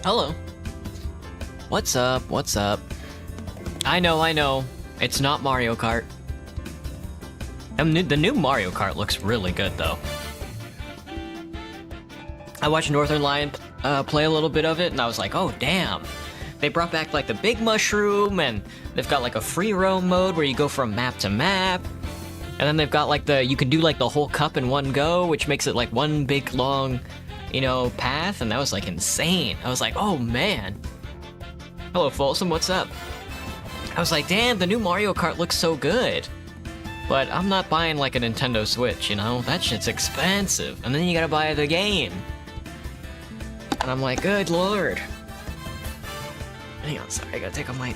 Hello. What's up? What's up? I know. It's not Mario Kart. The new Mario Kart looks really good, though. I watched Northern Lion play a little bit of it, and I was like, oh, damn. They brought back, like, the big mushroom, and they've got, like, a free roam mode where you go from map to map. And then they've got, like, you can do, like, the whole cup in one go, which makes it, like, one big, long, you know, path. And that was, like, insane. I was like, oh, man. Hello, Folsom, what's up? I was like, damn, the new Mario Kart looks so good. But I'm not buying, like, a Nintendo Switch, you know? That shit's expensive. And then you gotta buy the game. And I'm like, good lord. Hang on, sorry, I gotta take off my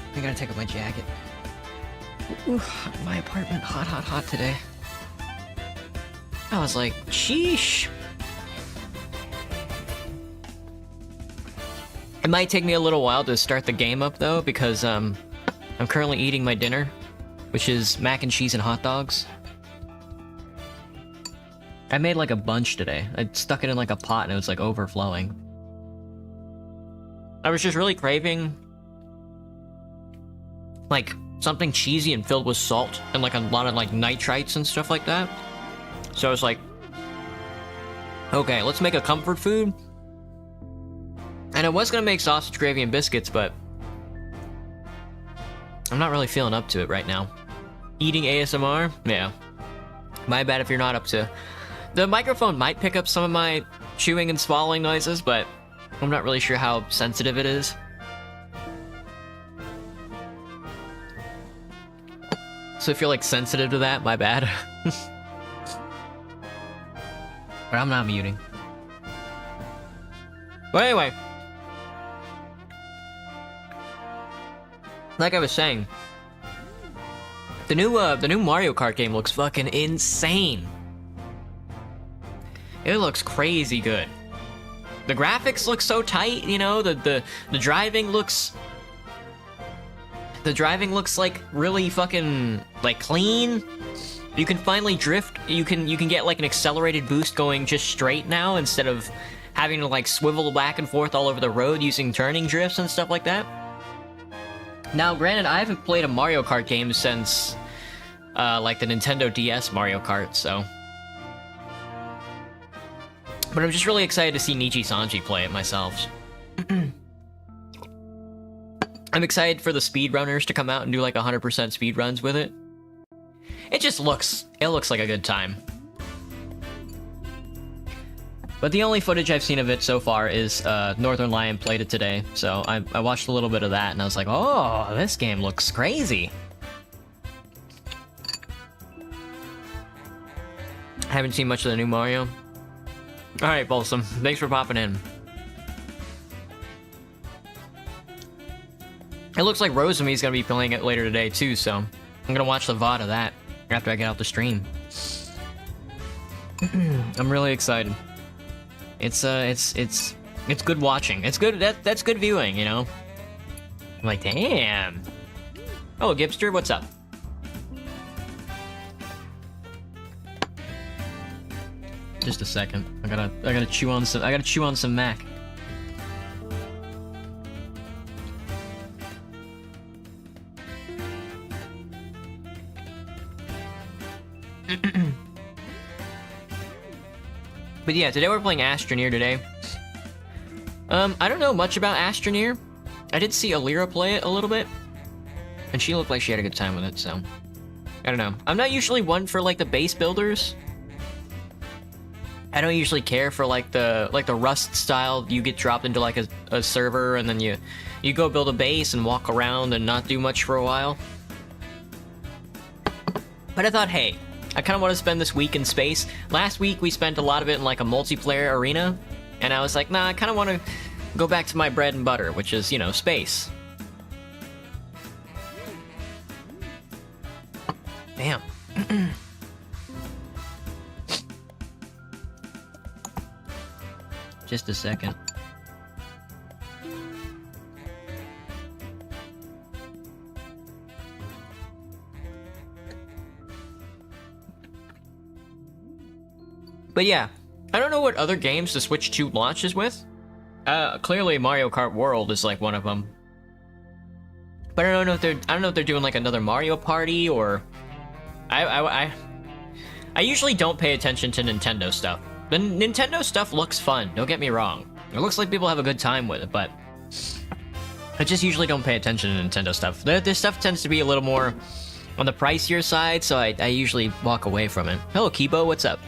jacket. Ooh, my apartment, hot today. I was like, sheesh. It might take me a little while to start the game up, though, because, I'm currently eating my dinner, which is mac and cheese and hot dogs. I made, like, a bunch today. I stuck it in, like, a pot, and it was, like, overflowing. I was just really craving, like, something cheesy and filled with salt, and, like, a lot of, like, nitrites and stuff like that. So I was like, okay, let's make a comfort food. And I was gonna make sausage, gravy, and biscuits, but I'm not really feeling up to it right now. Eating ASMR? Yeah. My bad if you're not up to... The microphone might pick up some of my chewing and swallowing noises, but I'm not really sure how sensitive it is. So if you're, like, sensitive to that, my bad. But I'm not muting. But anyway. Like I was saying, the new Mario Kart game looks fucking insane. It looks crazy good. The graphics look so tight, you know, the driving looks... The driving looks like really fucking, like, clean. You can finally drift, you can get, like, an accelerated boost going just straight now instead of having to, like, swivel back and forth all over the road using turning drifts and stuff like that. Now, granted, I haven't played a Mario Kart game since, like, the Nintendo DS Mario Kart, so... But I'm just really excited to see Nichi Sanji play it myself. I'm excited for the speedrunners to come out and do, like, 100% speedruns with it. It looks like a good time. But the only footage I've seen of it so far is, Northern Lion played it today, so I watched a little bit of that, and I was like, oh, this game looks crazy. I haven't seen much of the new Mario. Alright, Bolsum, thanks for popping in. It looks like Rosemi's gonna be playing it later today, too, so I'm gonna watch the VOD of that after I get out the stream. I'm really excited. It's good watching. It's good, that's good viewing, you know? I'm like, damn. Oh, Gibster, what's up? Just a second. I gotta chew on some Mac. But yeah, today we're playing Astroneer today. I don't know much about Astroneer. I did see Alira play it a little bit, and she looked like she had a good time with it, so... I don't know. I'm not usually one for, like, the base builders. I don't usually care for, like, the Rust style. You get dropped into, like, a server, and then you go build a base and walk around and not do much for a while. But I thought, hey, I kind of want to spend this week in space. Last week, we spent a lot of it in, like, a multiplayer arena. And I was like, nah, I kind of want to go back to my bread and butter, which is, you know, space. Damn. Just a second. But yeah, I don't know what other games the Switch 2 launches with. Clearly Mario Kart World is like one of them. But I don't know if they're doing like another Mario Party or I usually don't pay attention to Nintendo stuff. The Nintendo stuff looks fun, don't get me wrong. It looks like people have a good time with it, but I just usually don't pay attention to Nintendo stuff. This stuff tends to be a little more on the pricier side, so I usually walk away from it. Hello, Kibo, what's up?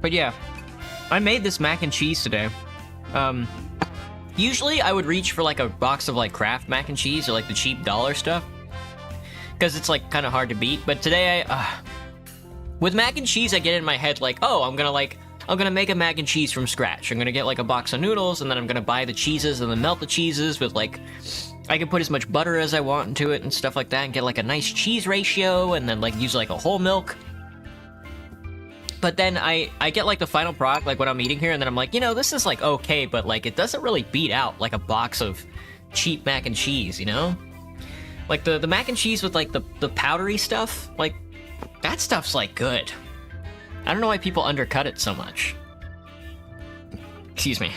But yeah, I made this mac and cheese today. Usually I would reach for like a box of like Kraft mac and cheese or like the cheap dollar stuff, because it's like kind of hard to beat. But today with mac and cheese, I get in my head like, oh, I'm gonna make a mac and cheese from scratch. I'm gonna get like a box of noodles, and then I'm gonna buy the cheeses and then melt the cheeses with like, I can put as much butter as I want into it and stuff like that, and get like a nice cheese ratio, and then like use like a whole milk. But then I get like the final product, like what I'm eating here, and then I'm like, you know, this is like okay, but like it doesn't really beat out like a box of cheap mac and cheese, you know? Like the mac and cheese with like the powdery stuff, like that stuff's like good. I don't know why people undercut it so much. Excuse me.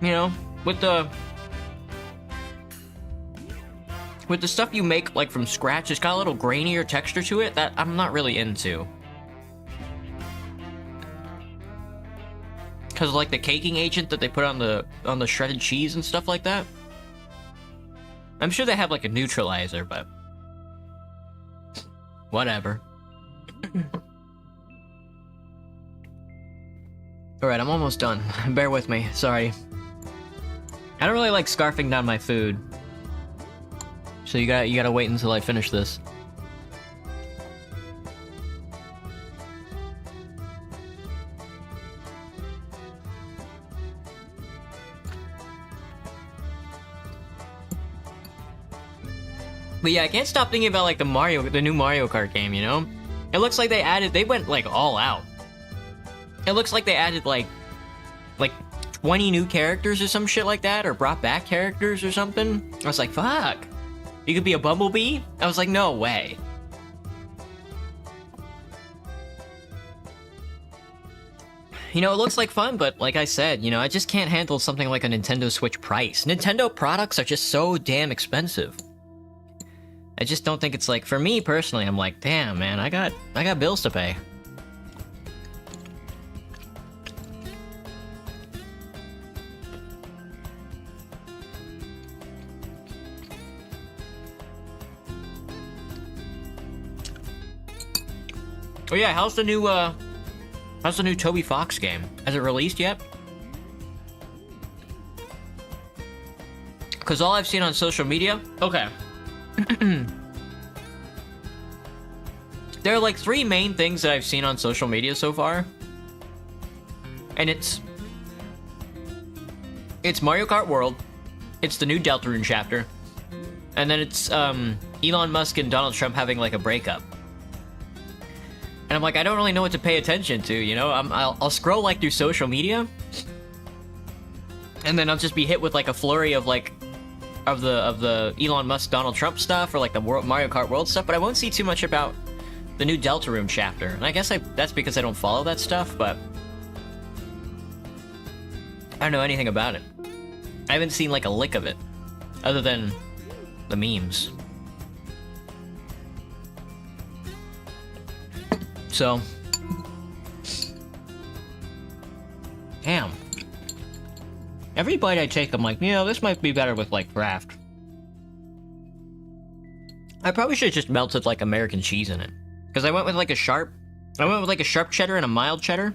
You know, with the stuff you make like from scratch, it's got a little grainier texture to it that I'm not really into. Cause of like the caking agent that they put on the shredded cheese and stuff like that. I'm sure they have like a neutralizer, but whatever. Alright, I'm almost done. Bear with me, sorry. I don't really like scarfing down my food. So you gotta wait until I finish this. But yeah, I can't stop thinking about like the new Mario Kart game, you know? It looks like they went like all out. It looks like they added like 20 new characters or some shit like that, or brought back characters or something. I was like, fuck. You could be a Bumblebee? I was like, no way. You know, it looks like fun, but like I said, you know, I just can't handle something like a Nintendo Switch price. Nintendo products are just so damn expensive. I just don't think it's like, for me personally, I'm like, damn, man, I got bills to pay. Oh yeah, how's the new Toby Fox game? Has it released yet? Cause all I've seen on social media, okay. There are like 3 main things that I've seen on social media so far. And it's Mario Kart World, it's the new Deltarune chapter, and then it's Elon Musk and Donald Trump having like a breakup. And I'm like, I don't really know what to pay attention to, you know? I'll scroll like through social media, and then I'll just be hit with like a flurry of like of the Elon Musk Donald Trump stuff, or like the Mario Kart World stuff, but I won't see too much about the new Deltarune chapter. And I guess that's because I don't follow that stuff, but I don't know anything about it. I haven't seen like a lick of it, other than the memes. So, damn. Every bite I take, I'm like, you know, this might be better with, like, Kraft. I probably should have just melted, like, American cheese in it. Because I went with, like, a sharp cheddar and a mild cheddar.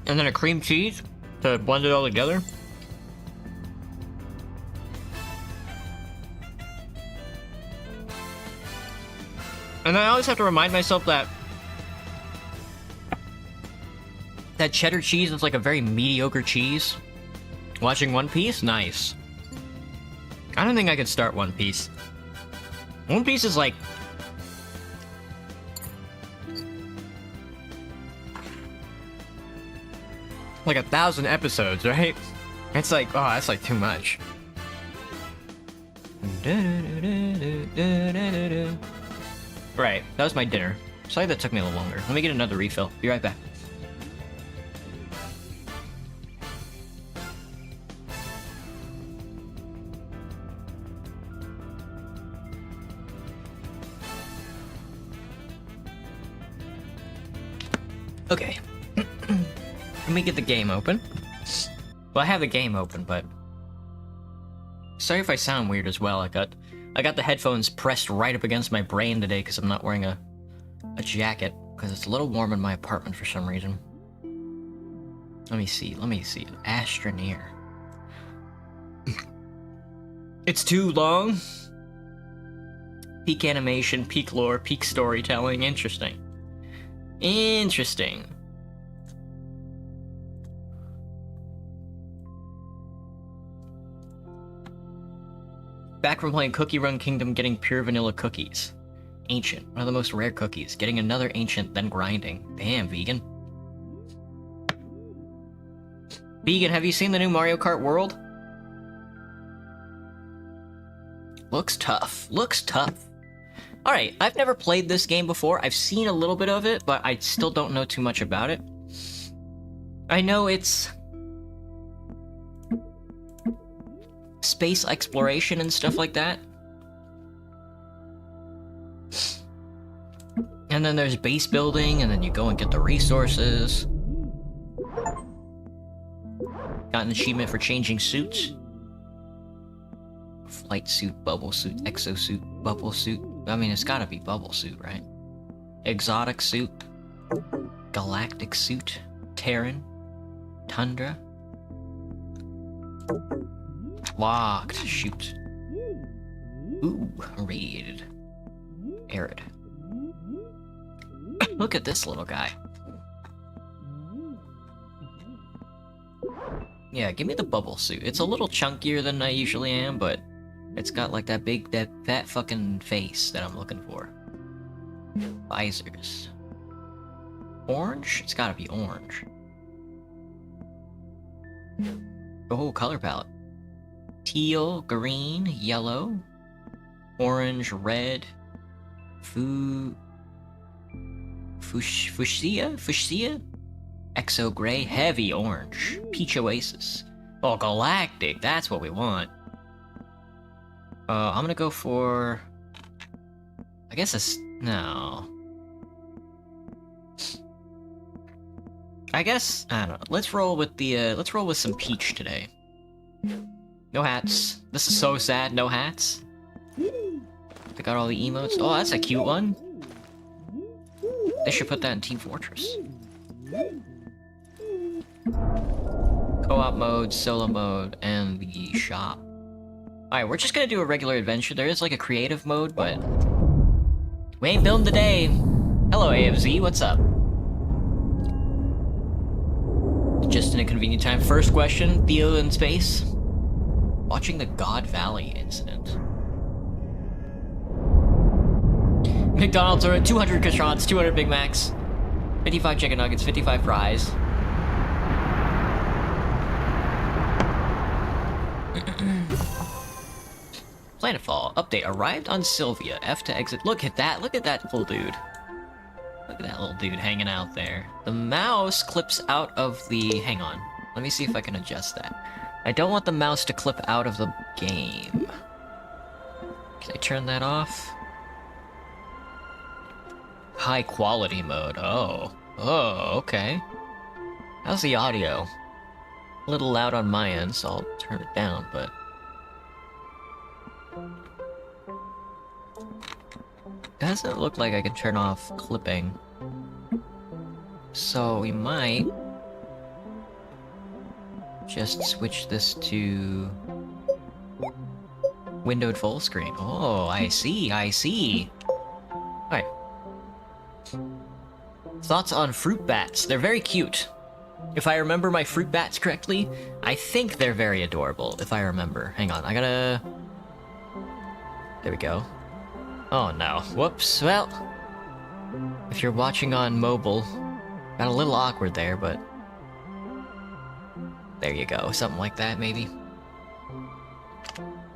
And then a cream cheese to blend it all together. And I always have to remind myself that cheddar cheese is like a very mediocre cheese. Watching One Piece? Nice. I don't think I could start One Piece. One Piece is like... like 1,000 episodes, right? It's like, oh, that's like too much. Right, that was my dinner. Sorry that took me a little longer. Let me get another refill. Be right back. Okay. Let me get the game open. Well, I have the game open, but... sorry if I sound weird as well. I got the headphones pressed right up against my brain today because I'm not wearing a jacket, because it's a little warm in my apartment for some reason. Let me see. Astroneer. It's too long. Peak animation, peak lore, peak storytelling. Interesting. Interesting. Back from playing Cookie Run Kingdom, getting pure vanilla cookies. Ancient, one of the most rare cookies. Getting another ancient, then grinding. Damn, vegan. Vegan, have you seen the new Mario Kart World? Looks tough. Looks tough. Alright, I've never played this game before. I've seen a little bit of it, but I still don't know too much about it. I know it's... space exploration and stuff like that. And then there's base building, and then you go and get the resources. Got an achievement for changing suits. Flight suit, bubble suit, exosuit, bubble suit. I mean, it's gotta be bubble suit, right? Exotic suit. Galactic suit. Terran. Tundra. Locked. Shoot. Ooh, raid. Arid. Look at this little guy. Yeah, give me the bubble suit. It's a little chunkier than I usually am, but it's got like that fat fucking face that I'm looking for. Visors. Orange? It's gotta be orange. Oh, color palette. Teal, green, yellow, orange, red, fuchsia, exo gray, heavy orange, peach oasis. Oh, galactic, that's what we want. I'm gonna go for... I guess no. I guess, I don't know, let's roll with some peach today. No hats. This is so sad, no hats. They got all the emotes. Oh, that's a cute one. They should put that in Team Fortress. Co-op mode, solo mode, and the shop. Alright, we're just gonna do a regular adventure. There is like a creative mode, but... we ain't building today. Hello, AFZ, what's up? Just in a convenient time. First question, Theo in space. Watching the God Valley incident. McDonald's are at 200 croissants, 200 Big Macs, 55 chicken nuggets, 55 fries. Planetfall update arrived on Sylvia. F to exit. Look at that little dude. Look at that little dude hanging out there. The mouse clips out of the... hang on. Let me see if I can adjust that. I don't want the mouse to clip out of the game. Can I turn that off? High quality mode. Oh, okay. How's the audio? A little loud on my end, so I'll turn it down, but... doesn't look like I can turn off clipping. So we might... just switch this to... windowed full screen. Oh, I see. Alright. Thoughts on fruit bats? They're very cute. If I remember my fruit bats correctly, I think they're very adorable, if I remember. Hang on, I gotta... There we go. Oh no, whoops, well... If you're watching on mobile, got a little awkward there, but... There you go, something like that, maybe.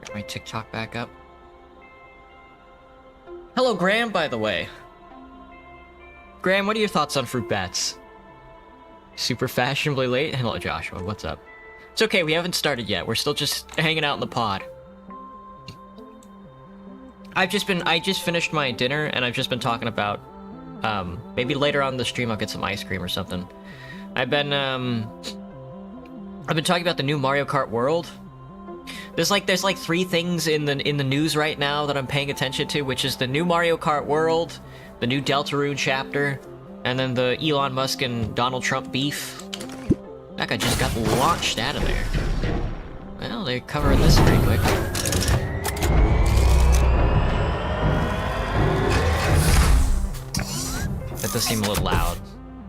Get my TikTok back up. Hello, Graham, by the way. Graham, what are your thoughts on fruit bats? Super fashionably late? Hello, Joshua, what's up? It's okay, we haven't started yet. We're still just hanging out in the pod. I just finished my dinner, and I've just been talking about, maybe later on in the stream I'll get some ice cream or something. I've been talking about the new Mario Kart World. There's like 3 things in the news right now that I'm paying attention to, which is the new Mario Kart World, the new Deltarune chapter, and then the Elon Musk and Donald Trump beef. That guy just got launched out of there. Well, they're covering this pretty quick. That does seem a little loud.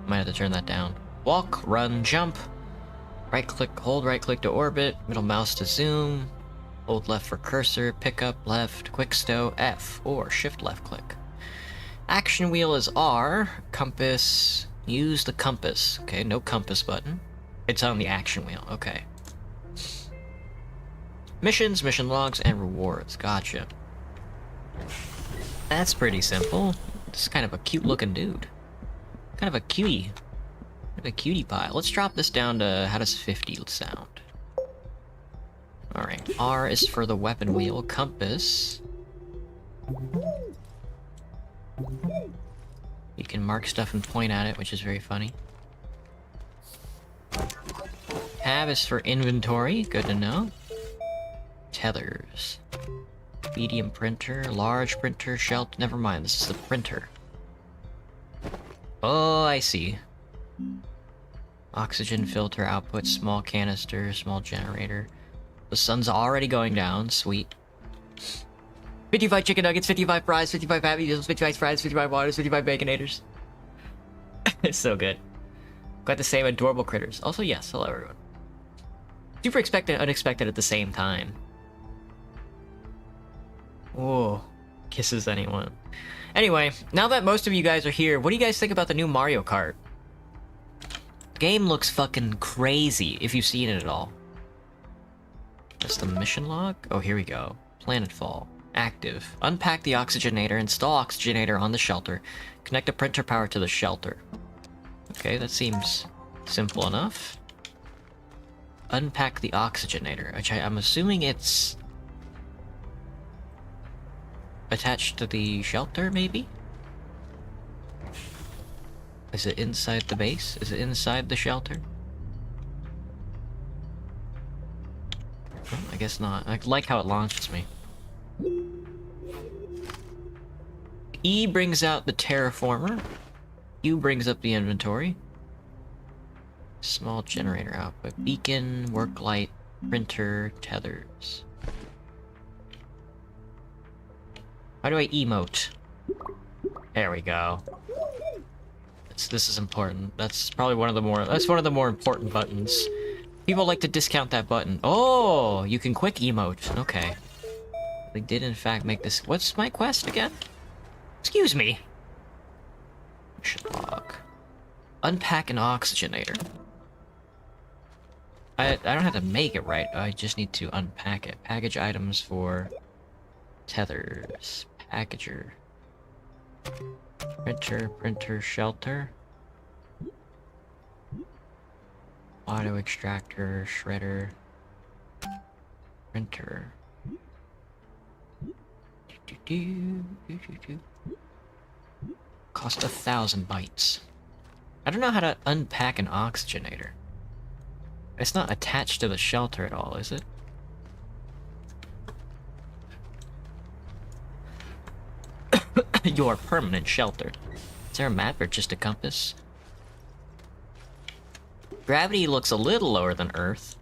Might have to turn that down. Walk, run, jump. Right click, hold right click to orbit, middle mouse to zoom, hold left for cursor, pick up left, quick stow F, or shift left click. Action wheel is R, compass, use the compass. Okay, no compass button. It's on the action wheel, okay. Missions, mission logs, and rewards, gotcha. That's pretty simple. This is kind of a cute looking dude. Kind of a cutie. A cutie pie. Let's drop this down to, how does 50 sound? Alright, R is for the weapon wheel, compass. You can mark stuff and point at it, which is very funny. Tab is for inventory, good to know. Tethers. Medium printer, large printer, shelter, never mind, this is the printer. Oh, I see. Oxygen filter output, small canister, small generator. The sun's already going down, sweet. 55 chicken nuggets, 55 fries, 55 happy meals, 55 fries, 55 waters, 55 baconators. It's so good. Got the same adorable critters. Also, yes, hello everyone. Super expected and unexpected at the same time. Whoa. Kisses anyone. Anyway, now that most of you guys are here, what do you guys think about the new Mario Kart? The game looks fucking crazy, if you've seen it at all. That's the mission log? Oh, here we go. Planetfall. Active. Unpack the oxygenator, install oxygenator on the shelter. Connect the printer power to the shelter. Okay, that seems simple enough. Unpack the oxygenator, which I'm assuming it's attached to the shelter, maybe? Is it inside the base? Is it inside the shelter? Oh, I guess not. I like how it launches me. E brings out the terraformer. U brings up the inventory. Small generator output. Beacon, work light, printer, tethers. How do I emote? There we go. This is important. That's probably one of the more. That's one of the more important buttons. People like to discount that button. Oh, you can quick emote. Okay. They did in fact make this. What's my quest again? Excuse me. Mission log. Unpack an oxygenator. I don't have to make it right. I just need to unpack it. Package items for tethers. Packager. Printer, shelter. Auto extractor, shredder. Printer. Cost 1,000 bytes. I don't know how to unpack an oxygenator. It's not attached to the shelter at all, is it? Your permanent shelter. Is there a map or just a compass? Gravity looks a little lower than Earth.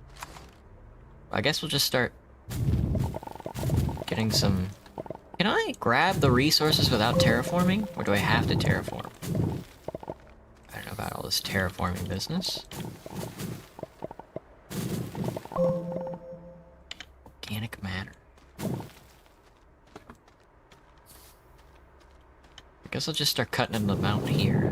I guess we'll just start getting some... Can I grab the resources without terraforming? Or do I have to terraform? I don't know about all this terraforming business. Guess I'll just start cutting them out here.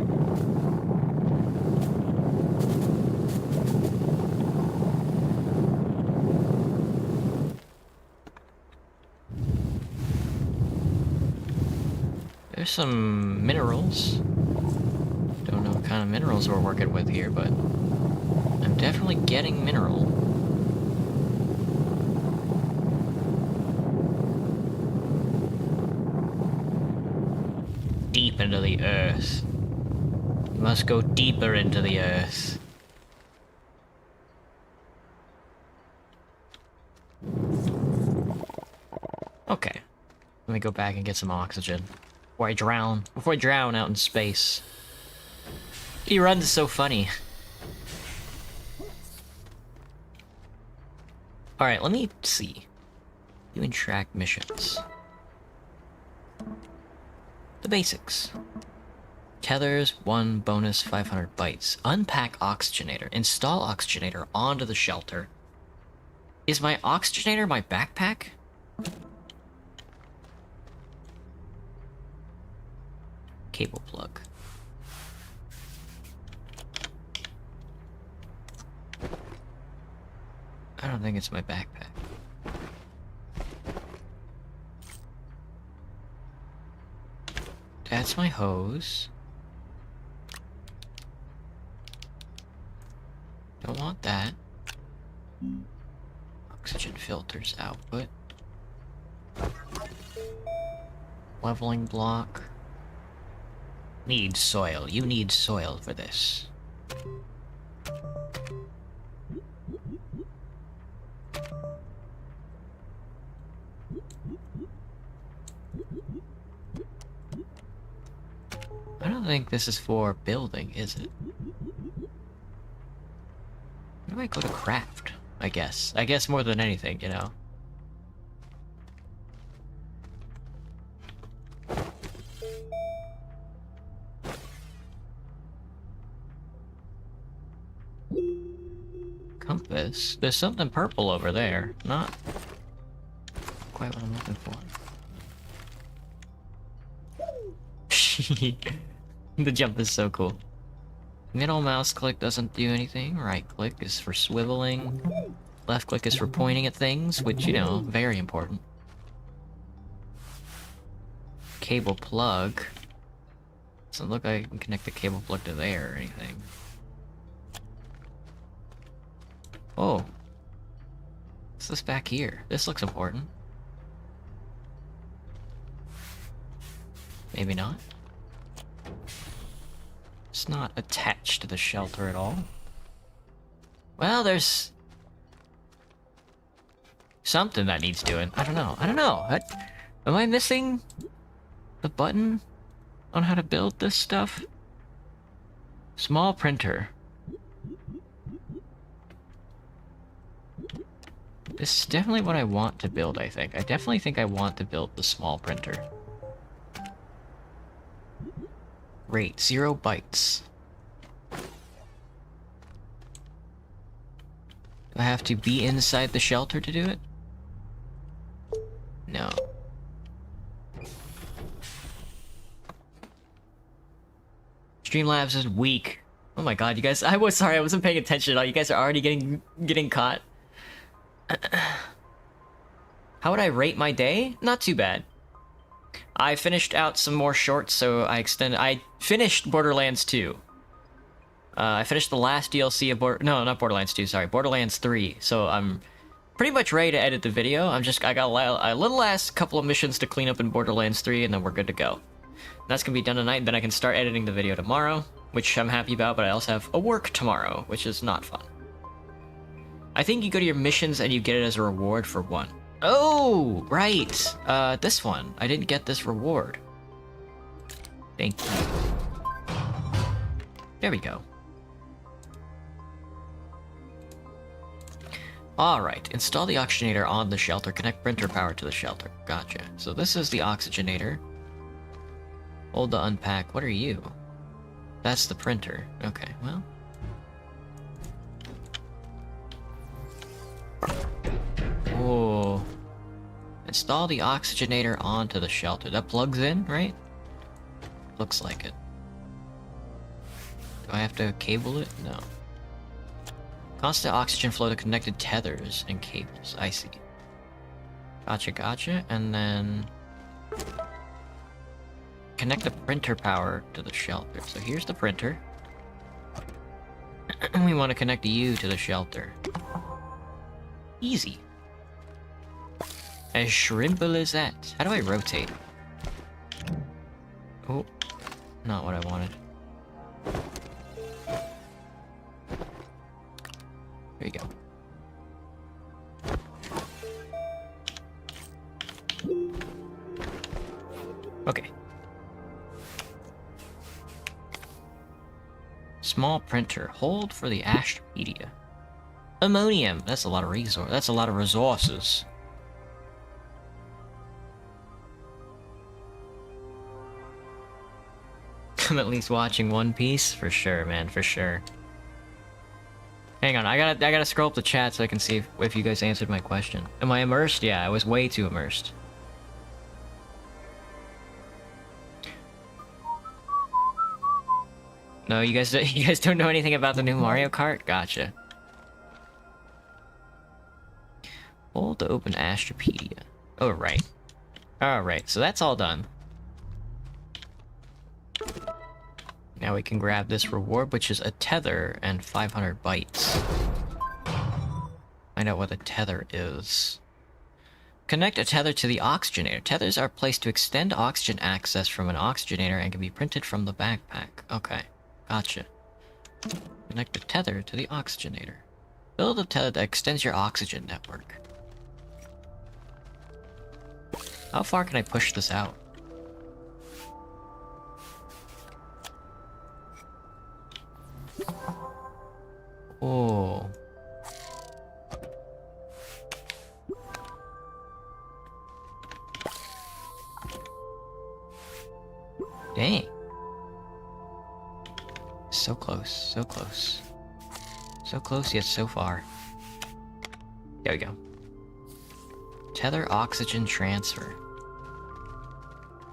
There's some minerals. Don't know what kind of minerals we're working with here, but I'm definitely getting mineral. Deep into the earth. You must go deeper into the earth. Okay. Let me go back and get some oxygen. Before I drown out in space. He runs so funny. Alright, let me see. Doing track missions. The basics. Tethers, 1 bonus 500 bytes. Unpack oxygenator. Install oxygenator onto the shelter. Is my oxygenator my backpack? Cable plug. I don't think it's my backpack. That's my hose. Don't want that. Oxygen filters output. Leveling block. Need soil. You need soil for this. I don't think this is for building, is it? Where do I go to craft? I guess. I guess more than anything, you know. Compass. There's something purple over there. Not quite what I'm looking for. The jump is so cool. Middle mouse click doesn't do anything. Right click is for swiveling. Left click is for pointing at things, which, you know, very important. Cable plug. Doesn't look like I can connect the cable plug to there or anything. Oh. What's this back here? This looks important. Maybe not. It's not attached to the shelter at all. Well, there's something that needs doing. I don't know. Am I missing the button on how to build this stuff? Small printer. This is definitely what I want to build, I think. I definitely think I want to build the small printer. Rate 0 bytes. Do I have to be inside the shelter to do it? No. Streamlabs is weak. Oh my god, you guys, I wasn't paying attention at all. You guys are already getting caught. How would I rate my day? Not too bad. I finished out some more shorts, so I finished Borderlands 2. I finished the last DLC of not Borderlands 2, sorry, Borderlands 3. So I'm pretty much ready to edit the video. I got a little last couple of missions to clean up in Borderlands 3, and then we're good to go. That's gonna be done tonight, and then I can start editing the video tomorrow, which I'm happy about, but I also have a work tomorrow, which is not fun. I think you go to your missions and you get it as a reward for one. Oh, right. This one. I didn't get this reward. Thank you. There we go. Alright, install the oxygenator on the shelter. Connect printer power to the shelter. Gotcha. So this is the oxygenator. Hold the unpack. What are you? That's the printer. Okay, well. Oh. Install the oxygenator onto the shelter. That plugs in, right? Looks like it. Do I have to cable it? No. Constant oxygen flow to connected tethers and cables. I see. Gotcha, gotcha. And then... connect the printer power to the shelter. So here's the printer. We want to connect you to the shelter. Easy. As shrimple as that. How do I rotate? Oh, not what I wanted. There you go. Okay. Small printer. Hold for the astropedia. Ammonium. That's a lot of resource. That's a lot of resources. I'm at least watching One Piece for sure, man, for sure. Hang on, I gotta scroll up the chat so I can see if you guys answered my question. Am I immersed? Yeah, I was way too immersed. No, you guys don't know anything about the new Mario Kart? Gotcha. Hold to open Astropedia. Oh, right. Alright, so that's all done. Now we can grab this reward, which is a tether and 500 bytes. Find out what a tether is. Connect a tether to the oxygenator. Tethers are placed to extend oxygen access from an oxygenator and can be printed from the backpack. Okay, gotcha. Connect the tether to the oxygenator. Build a tether that extends your oxygen network. How far can I push this out? Oh. Dang. So close, so close. So close yet so far. There we go. Tether oxygen transfer.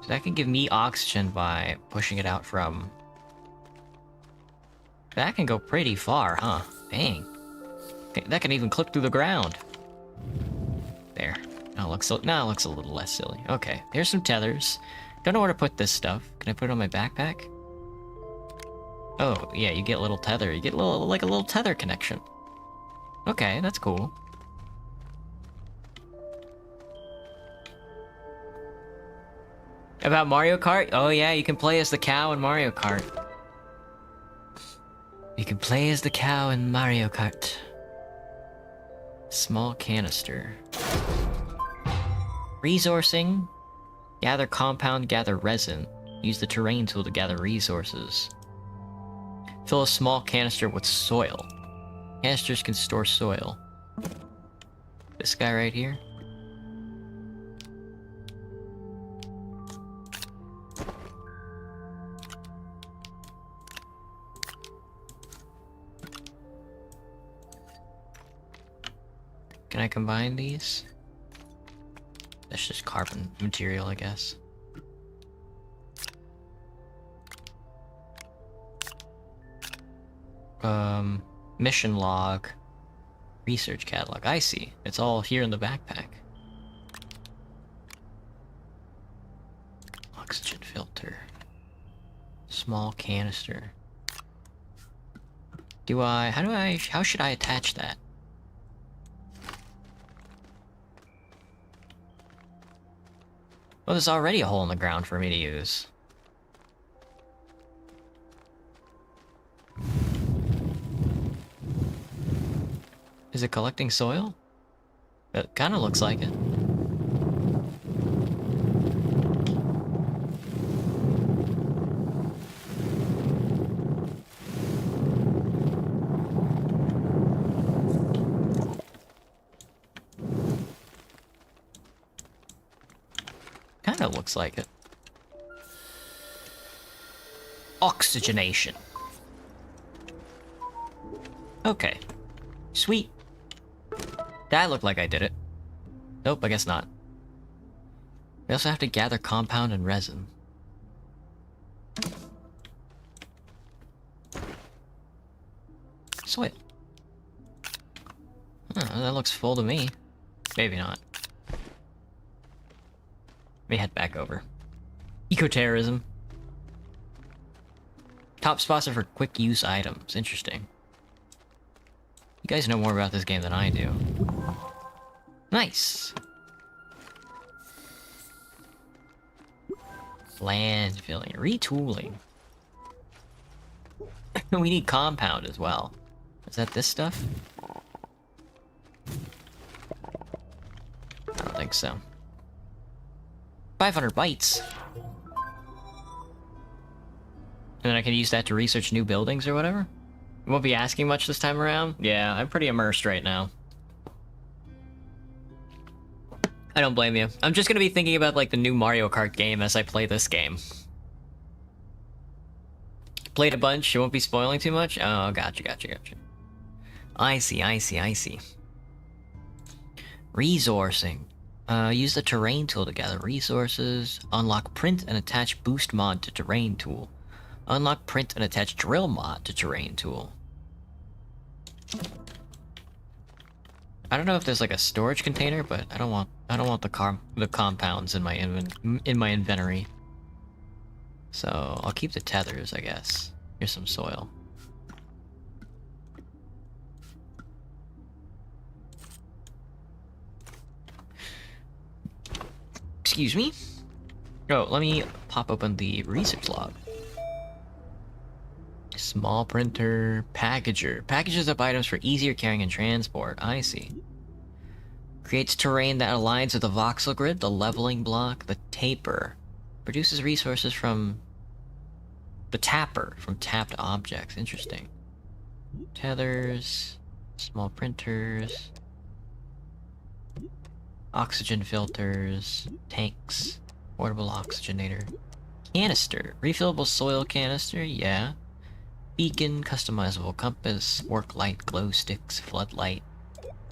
So that can give me oxygen by pushing it out from... That can go pretty far, huh? Dang. Okay, that can even clip through the ground. There. Now it looks a little less silly. Okay, here's some tethers. Don't know where to put this stuff. Can I put it on my backpack? Oh, yeah, you get a little tether. You get a little tether connection. Okay, that's cool. About Mario Kart? Oh yeah, you can play as the cow in Mario Kart. You can play as the cow in Mario Kart. Small canister. Resourcing. Gather compound, gather resin. Use the terrain tool to gather resources. Fill a small canister with soil. Canisters can store soil. This guy right here. Can I combine these? That's just carbon material, I guess. Mission log. Research catalog. I see. It's all here in the backpack. Oxygen filter. Small canister. How should I attach that? Well, there's already a hole in the ground for me to use. Is it collecting soil? It kind of looks like it. Kind of looks like it. Oxygenation. Okay. Sweet. That looked like I did it. Nope, I guess not. We also have to gather compound and resin. soil. Oh, that looks full to me. Maybe not. Let me head back over. Eco-terrorism. Top spots are for quick use items. Interesting. You guys know more about this game than I do. Nice. Land filling. Retooling. We need compound as well. Is that this stuff? I don't think so. 500 bytes. And then I can use that to research new buildings or whatever? Won't be asking much this time around? Yeah, I'm pretty immersed right now. I don't blame you. I'm just gonna be thinking about, like, the new Mario Kart game as I play this game. Played a bunch, you won't be spoiling too much? Oh, gotcha. I see. Resourcing. Use the terrain tool to gather resources. Unlock print and attach boost mod to terrain tool. Unlock print and attach drill mod to terrain tool. I don't know if there's like a storage container, but I don't want the compounds in my inventory. So I'll keep the tethers, I guess. Here's some soil. Excuse me. Oh, let me pop open the research log. Small printer, packager. Packages up items for easier carrying and transport. I see. Creates terrain that aligns with the voxel grid, the leveling block, the taper. Produces resources from the tapper, from tapped objects. Interesting. Tethers, small printers, oxygen filters, tanks, portable oxygenator, canister, refillable soil canister, yeah. Beacon, customizable compass, work light, glow sticks, floodlight.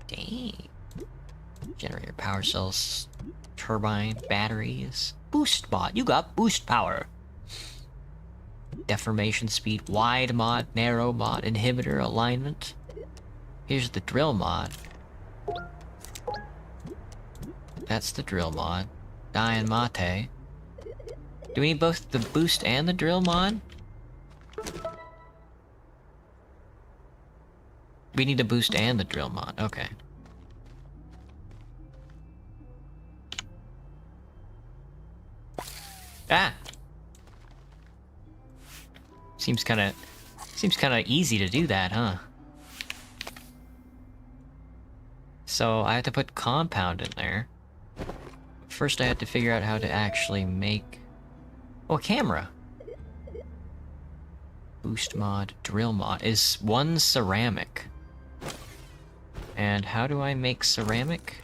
Dang. Generator, power cells, turbine, batteries. Boost mod, you got boost power. Deformation speed, wide mod, narrow mod, inhibitor, alignment. Here's the drill mod. That's the drill mod. Dian mate. Do we need both the boost and the drill mod? We need the boost and the drill mod, okay. Ah! Seems kinda easy to do that, huh? So I have to put compound in there. First I had to figure out how to actually make... Oh, a camera! Boost mod, drill mod. Is one ceramic? And how do I make ceramic?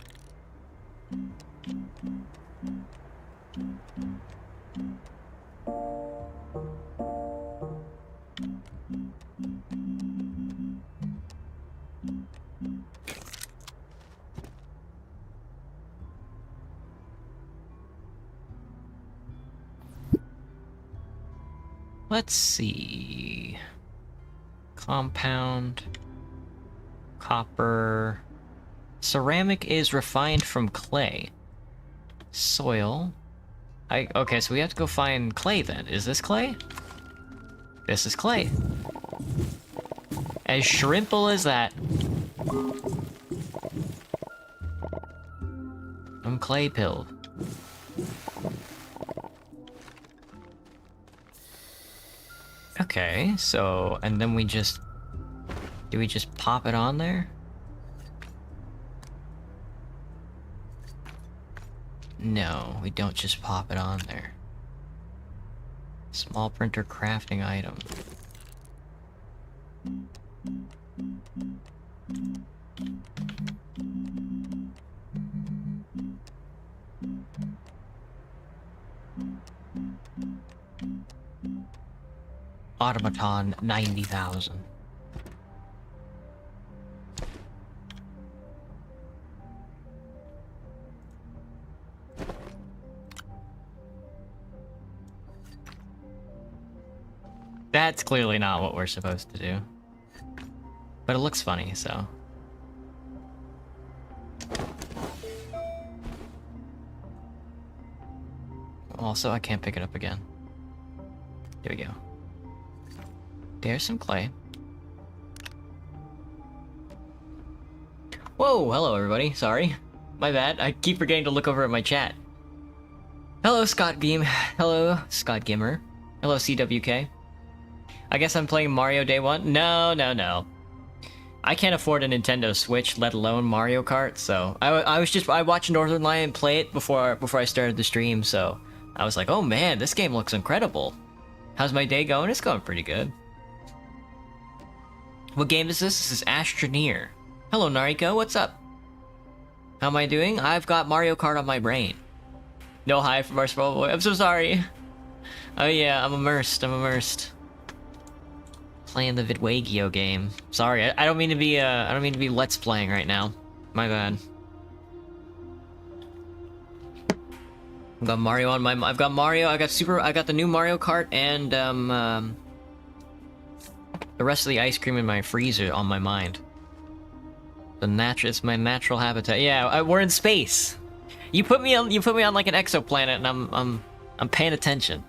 Let's see. Compound. Copper. Ceramic is refined from clay. Soil. Okay, so we have to go find clay then. Is this clay? This is clay. As shrimple as that. I'm clay pilled. Okay, so, and then we just... Do we just pop it on there? No, we don't just pop it on there. Small printer crafting item. Automaton 90,000. That's clearly not what we're supposed to do. But it looks funny, so. Also, I can't pick it up again. There we go. There's some clay. Whoa, hello everybody. Sorry. My bad. I keep forgetting to look over at my chat. Hello, Scott Game. Hello, Scott Gimmer. Hello, CWK. I guess I'm playing Mario Day 1? No, no, no. I can't afford a Nintendo Switch, let alone Mario Kart, so... I watched Northern Lion play it before I started the stream, so... I was like, oh man, this game looks incredible. How's my day going? It's going pretty good. What game is this? This is Astroneer. Hello, Nariko, what's up? How am I doing? I've got Mario Kart on my brain. No hi from our small boy. I'm so sorry. Oh yeah, I'm immersed. Playing the Vidwagio game. Sorry, I don't mean to be let's playing right now. My bad. I've got Mario on my. I've got Mario. I got the new Mario Kart and the rest of the ice cream in my freezer on my mind. It's my natural habitat. Yeah, we're in space. You put me on like an exoplanet, and I'm paying attention.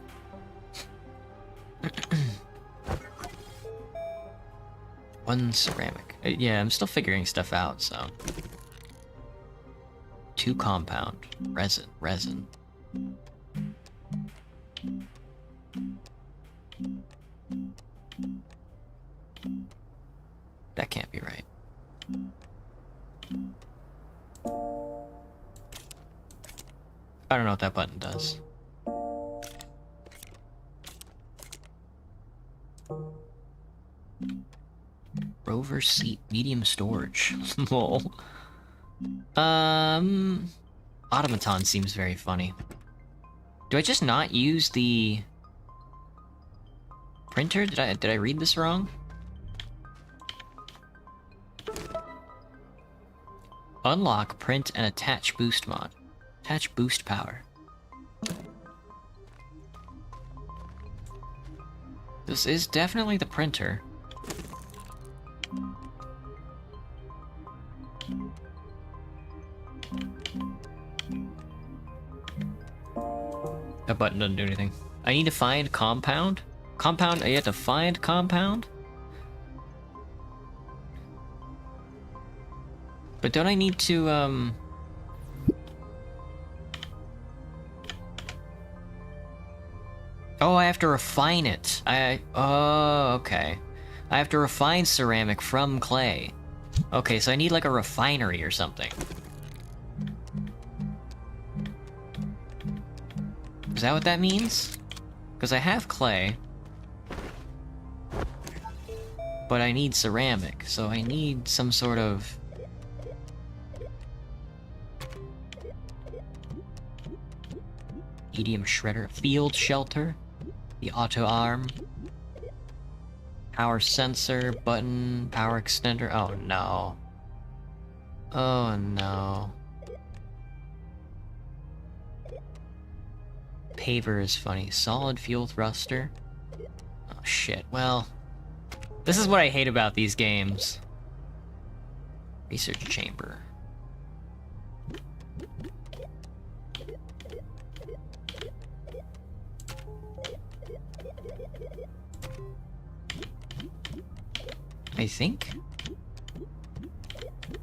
One ceramic. Yeah, I'm still figuring stuff out. So 2 compound resin. That can't be right. I don't know what that button does. Rover seat, medium storage. Lol. Automaton seems very funny. Do I just not use the printer? Did I read this wrong? Unlock, print, and attach boost mod. Attach boost power. This is definitely the printer. That button doesn't do anything. I need to find compound? Compound? I have to find compound? But don't I need to, Oh, I have to refine it. Oh, okay. I have to refine ceramic from clay. Okay, so I need like a refinery or something. Is that what that means? Because I have clay. But I need ceramic, so I need some sort of... medium shredder, field shelter, the auto arm, power sensor, button, power extender. Oh no. Oh no. Paver is funny. Solid fuel thruster. Oh shit. Well, this is what I hate about these games. Research chamber. I think?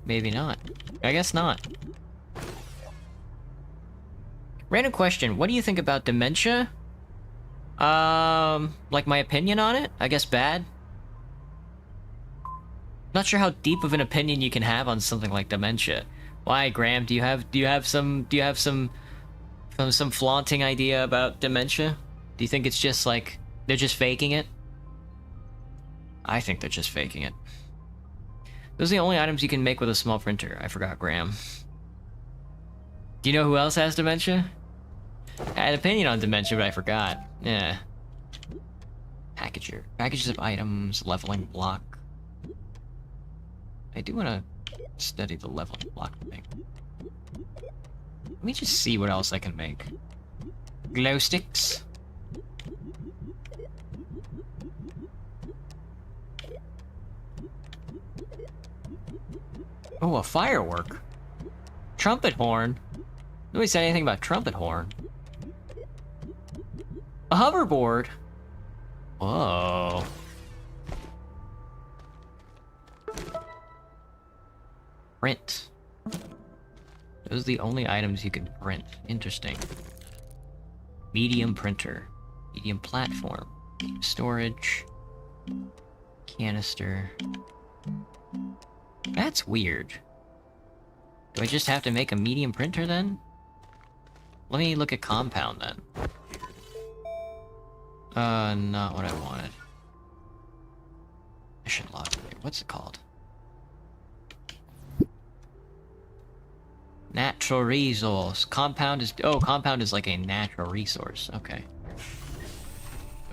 Maybe not. I guess not. Random question, what do you think about dementia? Like my opinion on it? I guess bad. Not sure how deep of an opinion you can have on something like dementia. Why, Graham? Do you have some flaunting idea about dementia? Do you think it's just like they're just faking it? I think they're just faking it. Those are the only items you can make with a small printer. I forgot, Graham. Do you know who else has dementia? I had an opinion on dementia, but I forgot. Yeah. Packager. Packages of items, leveling block. I do want to study the leveling block thing. Let me just see what else I can make. Glow sticks. Oh, a firework. Trumpet horn. Nobody said anything about trumpet horn. A hoverboard. Whoa. Print. Those are the only items you can print. Interesting. Medium printer. Medium platform. Medium storage. Canister. That's weird. Do I just have to make a medium printer then? Let me look at compound then. Not what I wanted. I should log in here. What's it called? Natural resource. Compound is... Oh, compound is like a natural resource. Okay.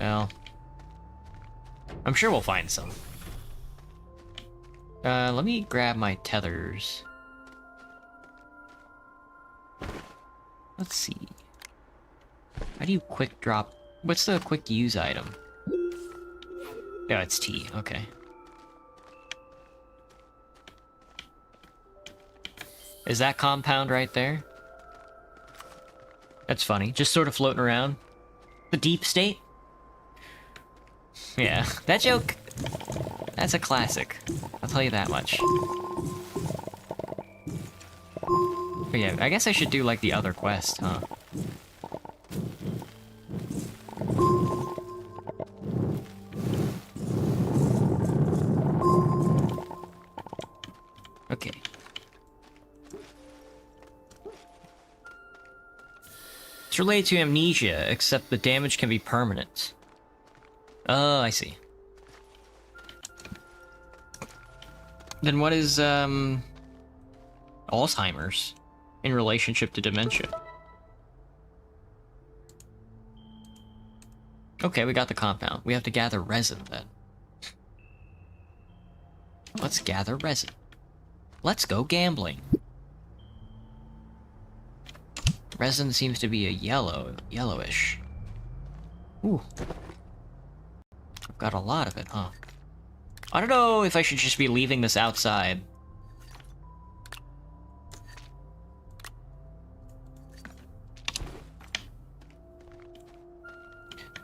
Well... I'm sure we'll find some. Let me grab my tethers. Let's see. How do you quick drop... What's the quick use item? Yeah, it's T. Okay. Is that compound right there? That's funny. Just sort of floating around. The deep state? Yeah, that joke... That's a classic. I'll tell you that much. But yeah, I guess I should do, like, the other quest, huh? Okay. It's related to amnesia, except the damage can be permanent. Oh, I see. Then what is, Alzheimer's in relationship to dementia? Okay, we got the compound. We have to gather resin, then. Let's gather resin. Let's go gambling. Resin seems to be a yellowish. Ooh. I've got a lot of it, huh? I don't know if I should just be leaving this outside.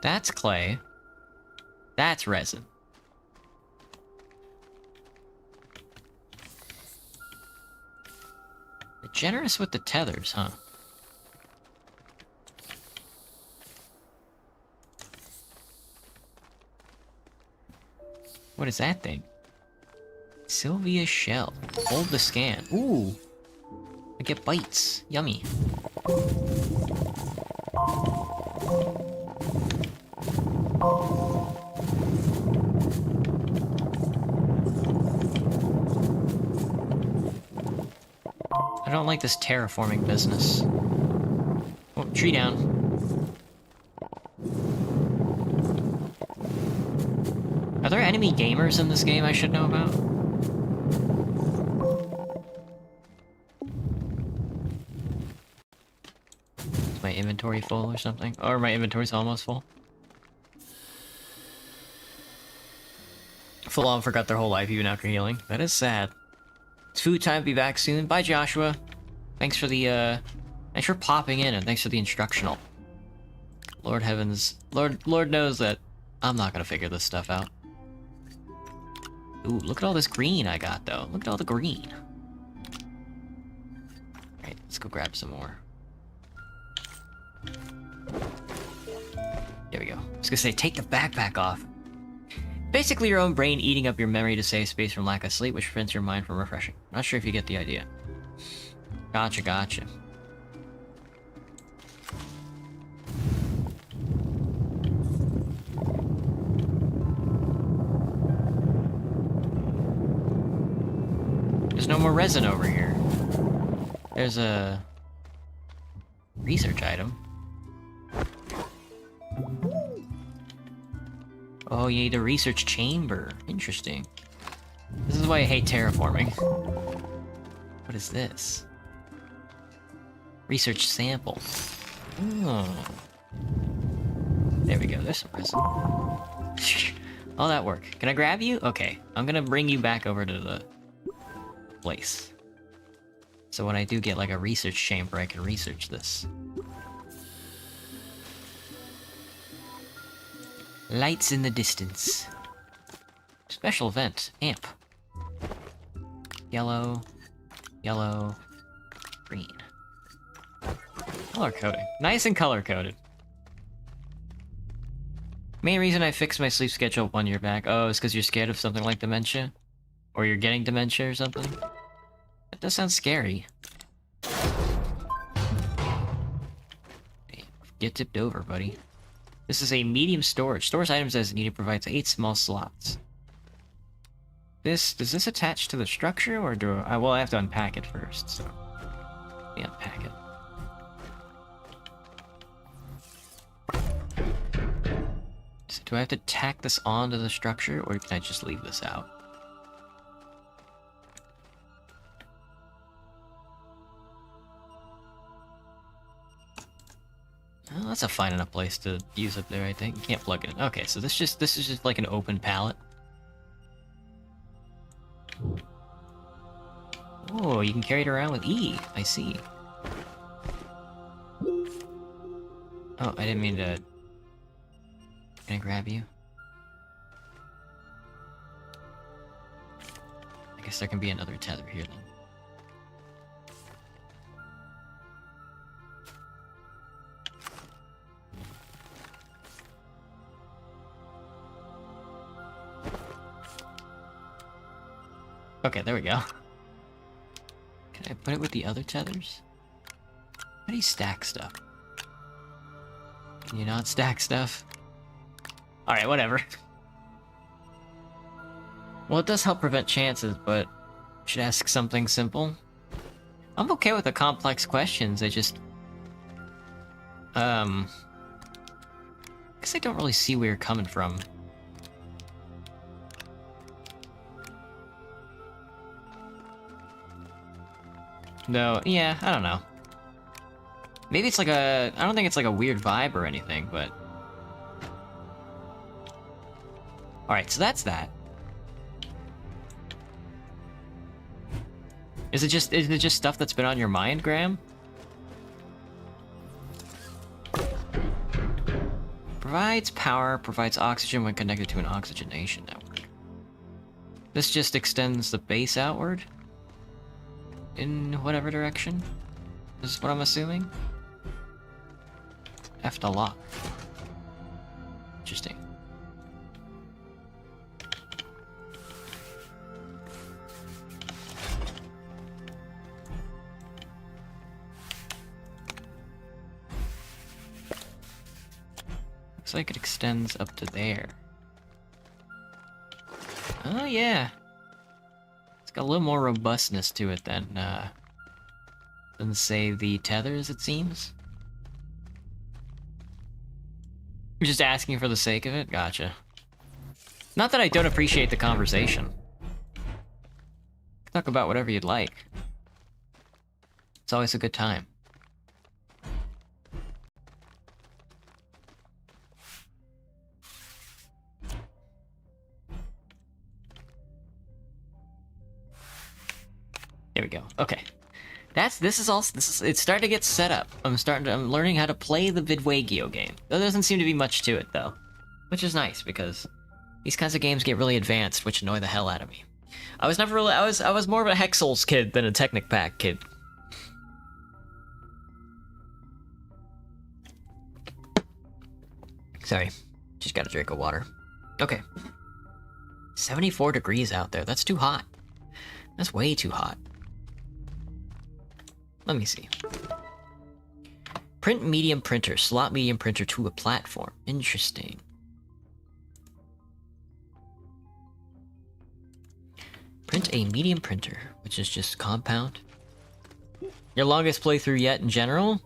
That's clay. That's resin. They're generous with the tethers, huh? What is that thing? Sylvia shell. Hold the scan. Ooh! I get bites. Yummy. I don't like this terraforming business. Oh, tree down. Are there enemy gamers in this game I should know about? Is my inventory full or something? Or my inventory's almost full? Full on forgot their whole life even after healing. That is sad. It's food time, be back soon. Bye, Joshua. Thanks for the, thanks for popping in and thanks for the instructional. Lord heavens. Lord knows that I'm not gonna figure this stuff out. Ooh, look at all this green I got, though. Look at all the green. Alright, let's go grab some more. There we go. I was gonna say, take the backpack off. Basically your own brain eating up your memory to save space from lack of sleep, which prevents your mind from refreshing. Not sure if you get the idea. Gotcha, gotcha. There's no more resin over here. There's a research item. Oh, you need a research chamber. Interesting. This is why I hate terraforming. What is this? Research sample. Oh. There we go, there's some resin. All that work. Can I grab you? Okay, I'm gonna bring you back over to the place. So when I do get like a research chamber, I can research this. Lights in the distance. Special event. Amp. Yellow. Yellow. Green. Color coding. Nice and color coded. Main reason I fixed my sleep schedule 1 year back. Oh, it's because you're scared of something like dementia? Or you're getting dementia or something? That does sound scary. Hey, get tipped over, buddy. This is a medium storage. Stores items as needed, provides 8 small slots. Does this attach to the structure, or do I... Well, I have to unpack it first, so... Let me unpack it. So do I have to tack this onto the structure, or can I just leave this out? Oh, that's a fine enough place to use up there, I think. You can't plug it in. Okay, so this is just like an open pallet. Oh, you can carry it around with E. I see. Oh, I didn't mean to... Can I grab you? I guess there can be another tether here then. Okay, there we go. Can I put it with the other tethers? How do you stack stuff? Can you not stack stuff? Alright, whatever. Well, it does help prevent chances, but... should ask something simple. I'm okay with the complex questions, I just... I guess I don't really see where you're coming from. No, yeah, I don't know. Maybe it's like a... I don't think it's like a weird vibe or anything, but... Alright, so that's that. Is it just stuff that's been on your mind, Graham? Provides power, provides oxygen when connected to an oxygenation network. This just extends the base outward? In whatever direction? Is what I'm assuming? F to lock. Interesting. Looks like it extends up to there. Oh yeah. It's got a little more robustness to it than say the tethers, it seems. You're just asking for the sake of it? Gotcha. Not that I don't appreciate the conversation. Talk about whatever you'd like. It's always a good time. There we go. Okay. This is it's starting to get set up. I'm learning how to play the Vidwagio game. There doesn't seem to be much to it though. Which is nice because these kinds of games get really advanced, which annoy the hell out of me. I was never really I was more of a Hexels kid than a Technic Pack kid. Sorry. Just got a drink of water. Okay. 74 degrees out there. That's too hot. That's way too hot. Let me see. Print medium printer. Slot medium printer to a platform. Interesting. Print a medium printer, which is just compound. Your longest playthrough yet in general?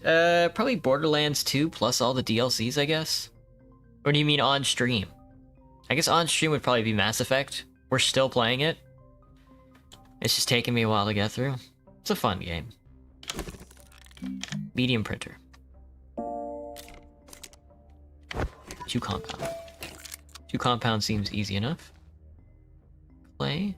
Probably Borderlands 2 plus all the DLCs, I guess? Or do you mean on stream? I guess on stream would probably be Mass Effect. We're still playing it. It's just taking me a while to get through. It's a fun game. Medium printer. 2 compound. 2 compound seems easy enough. Clay.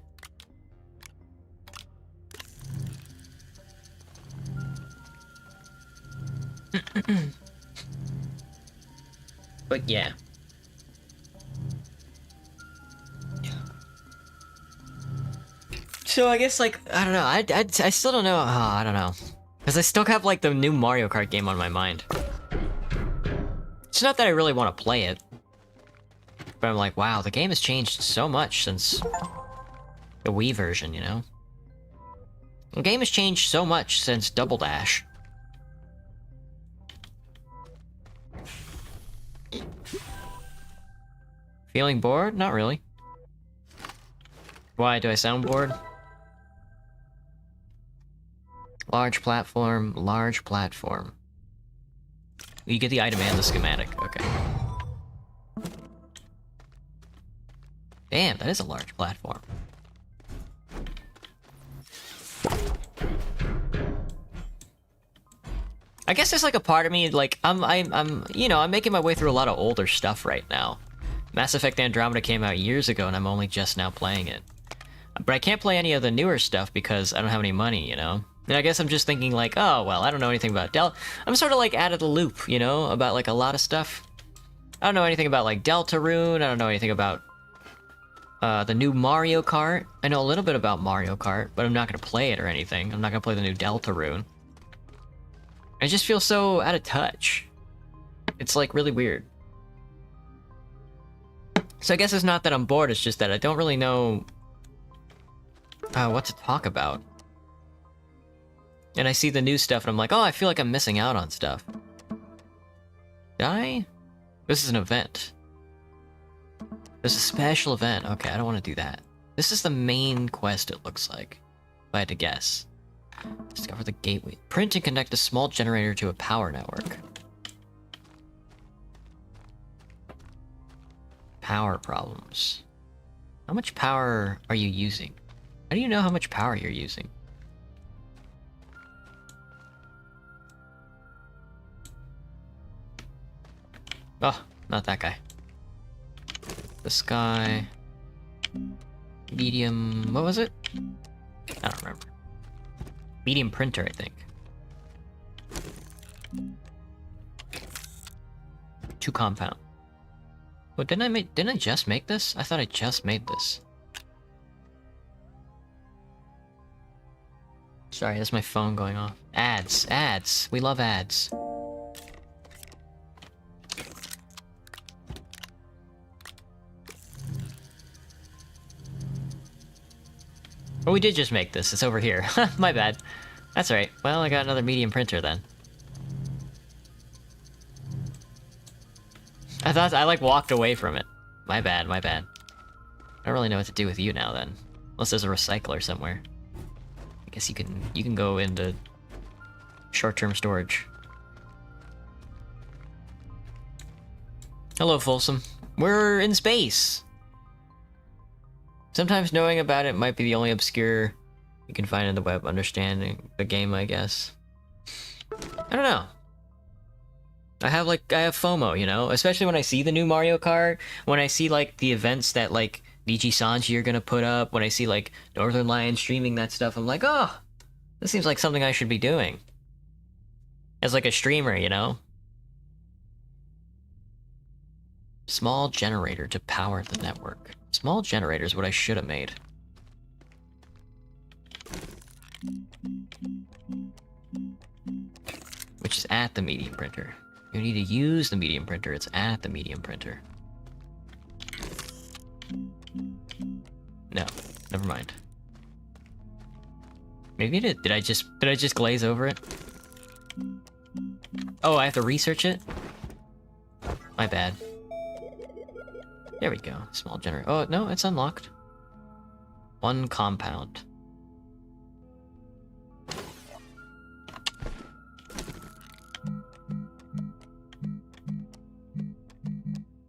But yeah. So I guess, like, I don't know, I still don't know, I don't know. Because I still have, like, the new Mario Kart game on my mind. It's not that I really want to play it. But I'm like, wow, the game has changed so much since the Wii version, you know? The game has changed so much since Double Dash. Feeling bored? Not really. Why, do I sound bored? Large platform, large platform. You get the item and the schematic, okay. Damn, that is a large platform. I guess there's like a part of me, like, you know, I'm making my way through a lot of older stuff right now. Mass Effect Andromeda came out years ago and I'm only just now playing it. But I can't play any of the newer stuff because I don't have any money, you know? And I guess I'm just thinking like, oh, well, I don't know anything about I'm sort of like out of the loop, you know, about like a lot of stuff. I don't know anything about like Deltarune, I don't know anything about the new Mario Kart. I know a little bit about Mario Kart, but I'm not gonna play it or anything. I'm not gonna play the new Deltarune. I just feel so out of touch. It's like really weird. So I guess it's not that I'm bored, it's just that I don't really know what to talk about. And I see the new stuff and I'm like, oh, I feel like I'm missing out on stuff. Did I? This is an event. There's a special event. Okay, I don't want to do that. This is the main quest, it looks like. If I had to guess. Discover the gateway. Print and connect a small generator to a power network. Power problems. How much power are you using? How do you know how much power you're using? Oh, not that guy. This guy. Medium... what was it? I don't remember. Medium printer, I think. 2 compound. Oh, didn't I just make this? I thought I just made this. Sorry, that's my phone going off. Ads, ads. We love ads. Oh, we did just make this. It's over here. My bad. That's alright. Well, I got another medium printer then. I thought I like walked away from it. My bad, my bad. I don't really know what to do with you now then. Unless there's a recycler somewhere. I guess you can go into short-term storage. Hello, Folsom. We're in space! Sometimes knowing about it might be the only obscure you can find in the web understanding the game, I guess. I don't know. I have FOMO, you know? Especially when I see the new Mario Kart, when I see, like, the events that, like, Nichi Sanji are gonna put up, when I see, like, Northern Lion streaming that stuff, I'm like, oh, this seems like something I should be doing. As, like, a streamer, you know? Small generator to power the network. Small generator is what I should have made. Which is at the medium printer. You need to use the medium printer, it's at the medium printer. No, never mind. Maybe it did. Did I just glaze over it? Oh, I have to research it? My bad. There we go. Small generator. Oh, no, it's unlocked. 1 compound.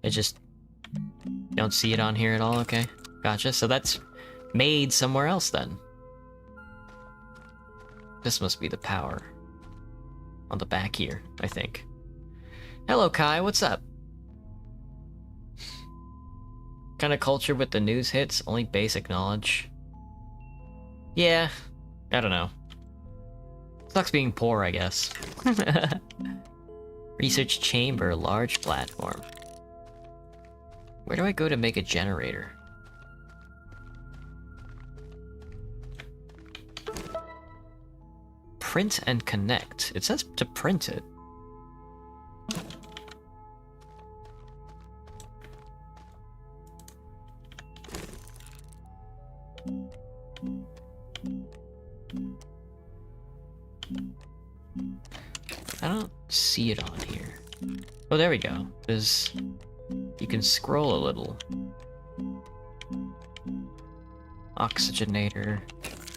I just don't see it on here at all, okay. Gotcha, so that's made somewhere else then. This must be the power. On the back here, I think. Hello, Kai, what's up? Kind of culture with the news hits, only basic knowledge. Yeah, I don't know. Sucks being poor, I guess. Research chamber, large platform. Where do I go to make a generator? Print and connect. It says to print it. I don't see it on here. Oh, there we go. There's... You can scroll a little. Oxygenator.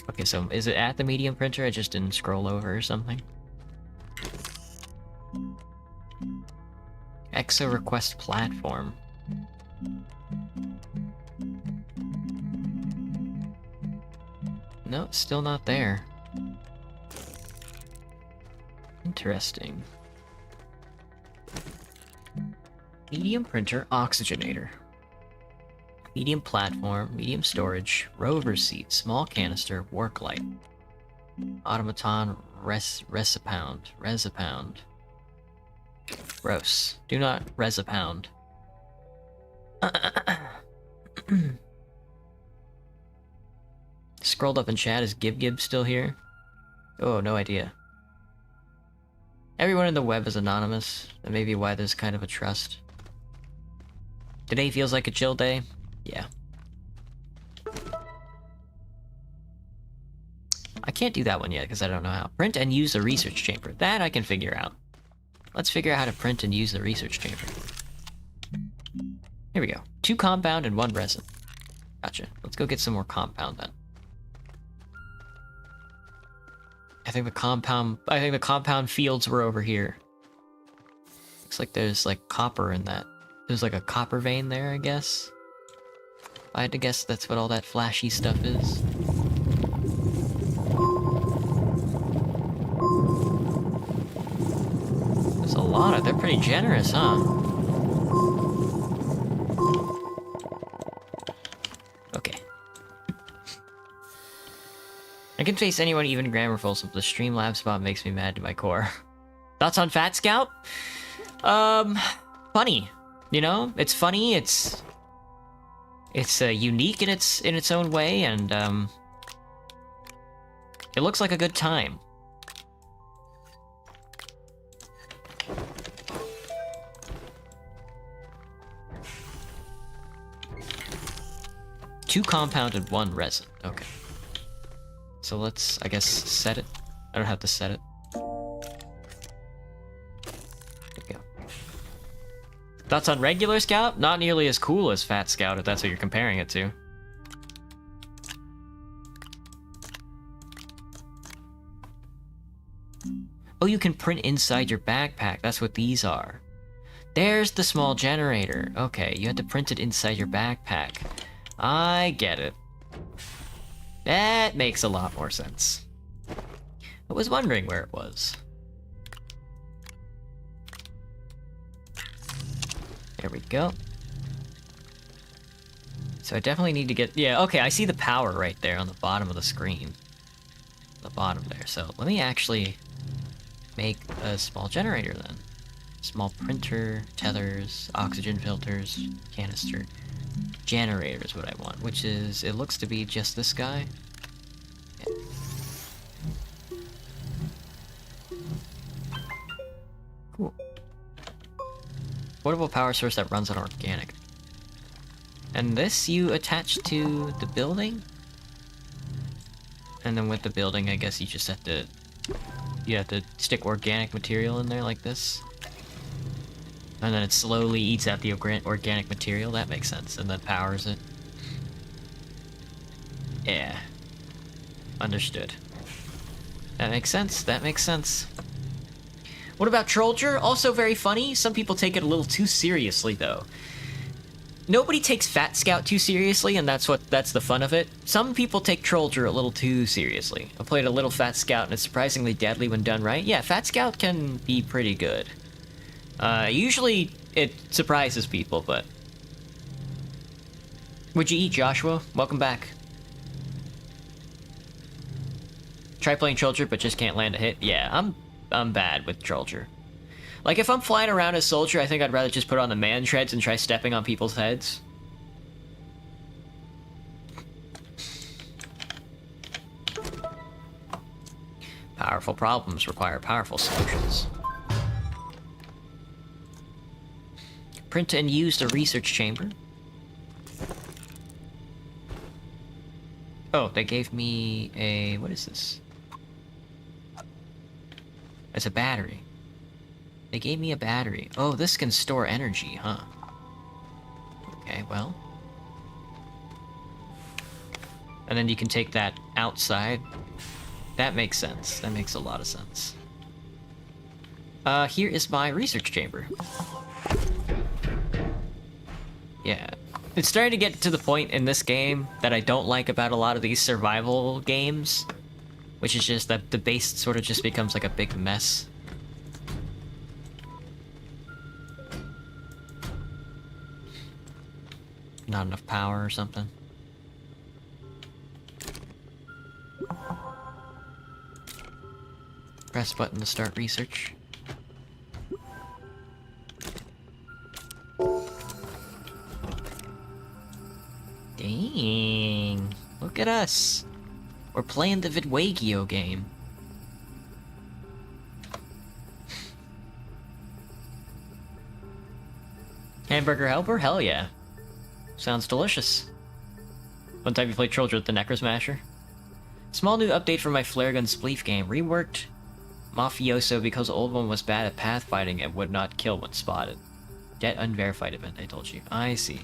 Okay, so is it at the medium printer? I just didn't scroll over or something. Exo request platform. No, still not there. Interesting. Medium printer, oxygenator. Medium platform, medium storage, rover seat, small canister, work light. Automaton, recipound. Gross. Do not recipound. Scrolled up in chat, is Gib still here? Oh, no idea. Everyone in the web is anonymous. That may be why there's kind of a trust. Today feels like a chill day. Yeah. I can't do that one yet because I don't know how. Print and use the research chamber. That I can figure out. Let's figure out how to print and use the research chamber. Here we go. 2 compound and 1 resin. Gotcha. Let's go get some more compound then. I think the compound fields were over here. Looks like there's like copper in that. There's like a copper vein there, I guess. I had to guess that's what all that flashy stuff is. There's a lot of... They're pretty generous, huh? Okay. I can face anyone, even Grammarful, since the Streamlabs spot makes me mad to my core. Thoughts on Fat Scout? Funny. You know? It's funny, it's unique in its own way, and it looks like a good time. Two compound and 1 resin. Okay. So let's, I guess, set it. I don't have to set it. There we go. Thoughts on regular Scout? Not nearly as cool as Fat Scout, if that's what you're comparing it to. Oh, you can print inside your backpack. That's what these are. There's the small generator. Okay, you had to print it inside your backpack. I get it. That makes a lot more sense. I was wondering where it was. There we go. So I definitely need to get... Yeah, okay, I see the power right there on the bottom of the screen. The bottom there. So let me actually make a small generator then. Small printer, tethers, oxygen filters, canister. Generator is what I want, which is... It looks to be just this guy. Yeah. Cool. Portable power source that runs on organic. And this you attach to the building? And then with the building, I guess you just have to... You have to stick organic material in there like this. And then it slowly eats out the organic material. That makes sense. And then powers it. Yeah. Understood. That makes sense. That makes sense. What about Trollger? Also very funny. Some people take it a little too seriously, though. Nobody takes Fat Scout too seriously, and that's the fun of it. Some people take Trollger a little too seriously. I played a little Fat Scout, and it's surprisingly deadly when done right. Yeah, Fat Scout can be pretty good. Usually it surprises people, but... What'd you eat, Joshua? Welcome back. Try playing Trollger, but just can't land a hit. Yeah, I'm bad with Trollger. Like, if I'm flying around as Soldier, I think I'd rather just put on the man treads and try stepping on people's heads. Powerful problems require powerful solutions. Print and use the research chamber. Oh, they gave me a... what is this? It's a battery. They gave me a battery. Oh, this can store energy, huh? Okay, well. And then you can take that outside. That makes sense. That makes a lot of sense. Here is my research chamber. Yeah. It's starting to get to the point in this game that I don't like about a lot of these survival games, which is just that the base sort of just becomes like a big mess. Not enough power or something. Press button to start research. Dang. Look at us. We're playing the Vidwagio game. Hamburger helper? Hell yeah. Sounds delicious. One time you played Children with the Necro Smasher? Small new update for my flare gun spleef game. Reworked Mafioso because the old one was bad at pathfinding and would not kill when spotted. Get unverified event, I told you. I see.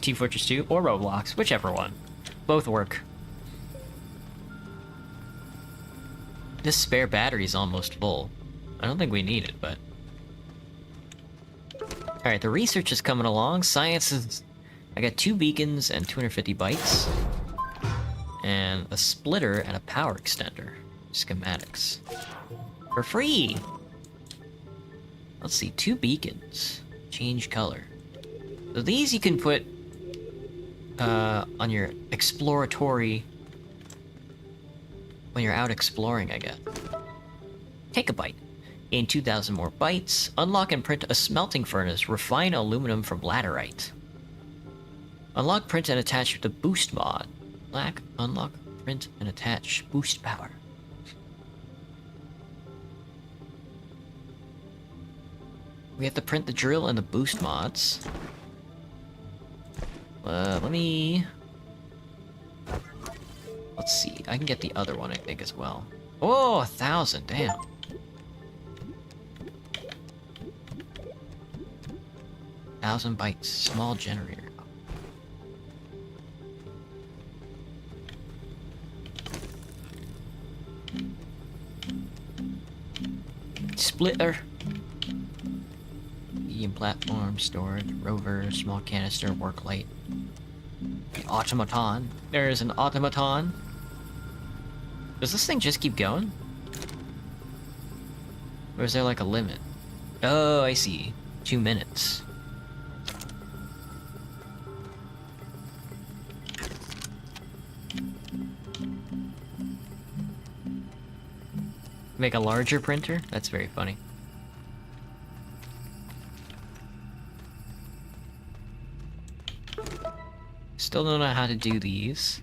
Team Fortress 2 or Roblox, whichever one. Both work. This spare battery's almost full. I don't think we need it, but... Alright, the research is coming along. Science is... I got 2 beacons and 250 bytes. And a splitter and a power extender. Schematics. For free! Let's see, 2 beacons. Change color. So these you can put... on your exploratory... when you're out exploring, I guess. Take a bite. Gain 2,000 more bytes. Unlock and print a smelting furnace. Refine aluminum from laterite. Unlock, print, and attach the boost mod. Unlock, print, and attach boost power. We have to print the drill and the boost mods. Let me... Let's see, I can get the other one, I think, as well. Oh, 1,000, damn. Thousand bytes, small generator. Splitter. Medium platform, storage, rover, small canister, work light. The automaton. There is an automaton. Does this thing just keep going? Or is there like a limit? Oh, I see. 2 minutes. Make a larger printer? That's very funny. Still don't know how to do these.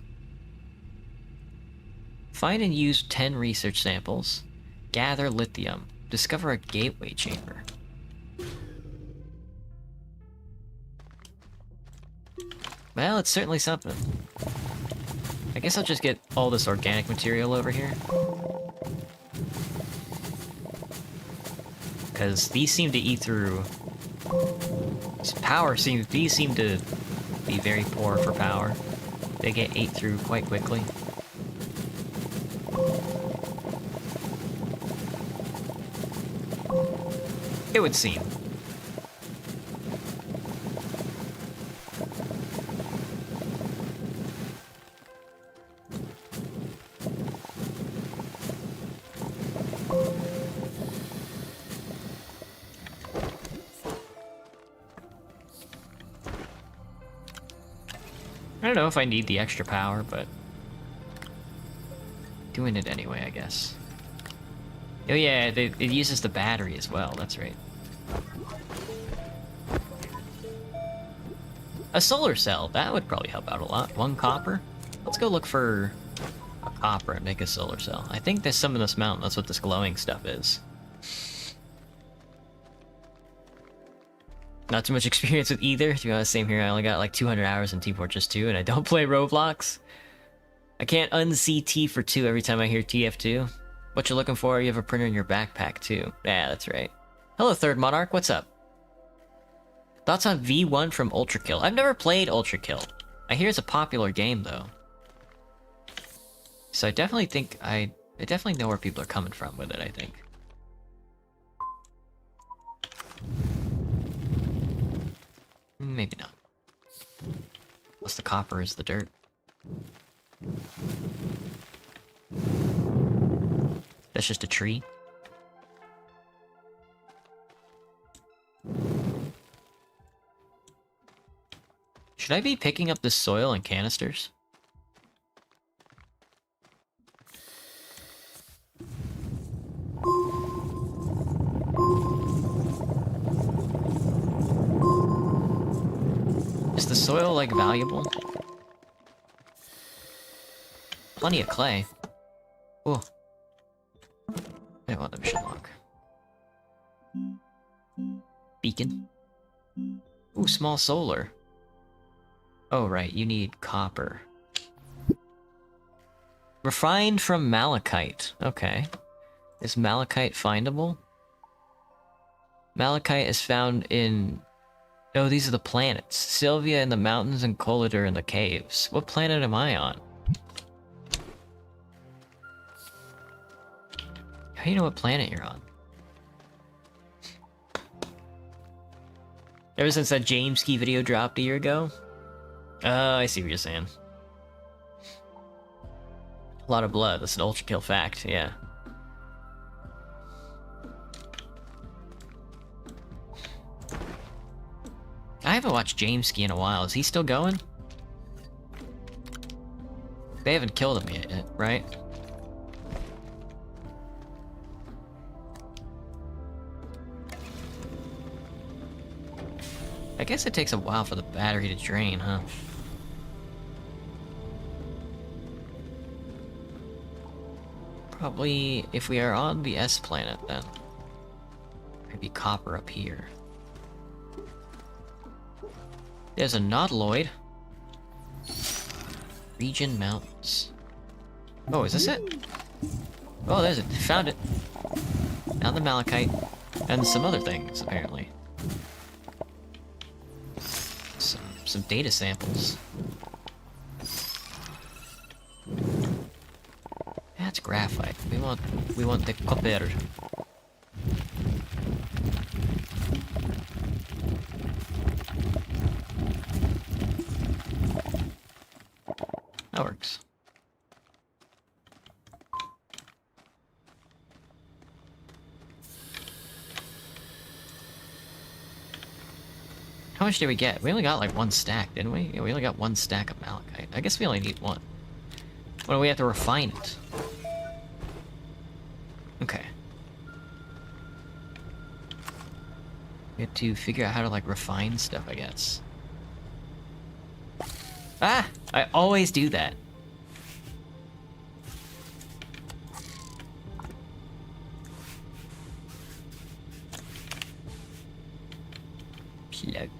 Find and use 10 research samples. Gather lithium. Discover a gateway chamber. Well, it's certainly something. I guess I'll just get all this organic material over here. Because these seem to eat through... These seem to be very poor for power. They get ate through quite quickly. It would seem. I don't know if I need the extra power, but doing it anyway, I guess. Oh yeah, it uses the battery as well, that's right. A solar cell, that would probably help out a lot. 1 copper. Let's go look for a copper and make a solar cell. I think there's some in this mountain, that's what this glowing stuff is. Not too much experience with either, to be honest, same here. I only got like 200 hours in Team Fortress 2, and I don't play Roblox. I can't unsee T for 2 every time I hear TF2. What you're looking for, you have a printer in your backpack too. Yeah, that's right. Hello, Third Monarch, what's up? Thoughts on V1 from Ultra Kill? I've never played Ultra Kill. I hear it's a popular game though. So I definitely think I definitely know where people are coming from with it, I think. Maybe not. Unless the copper is the dirt. That's just a tree. Should I be picking up this soil in canisters? Is the soil, like, valuable? Plenty of clay. Oh. I want the mission log. Beacon. Ooh, small solar. Oh, right, you need copper. Refined from malachite. Okay. Is malachite findable? Malachite is found in... Oh, these are the planets. Sylvia in the mountains and Collider in the caves. What planet am I on? How do you know what planet you're on? Ever since that James Key video dropped a year ago? I see what you're saying. A lot of blood, that's an ultra kill fact, yeah. I haven't watched James Key in a while, is he still going? They haven't killed him yet, right? I guess it takes a while for the battery to drain, huh? Probably, if we are on the S planet, then maybe copper up here. There's a nautiloid. Region Mountains. Oh, is this it? Oh, there's it. Found it. Found the malachite. And some other things, apparently. Some data samples. That's graphite. We want the copper. That works. How much did we get? We only got like 1 stack, didn't we? Yeah, we only got 1 stack of malachite. I guess we only need 1. Well, we have to refine it. Okay. We have to figure out how to, like, refine stuff, I guess. Ah! I always do that. Plug.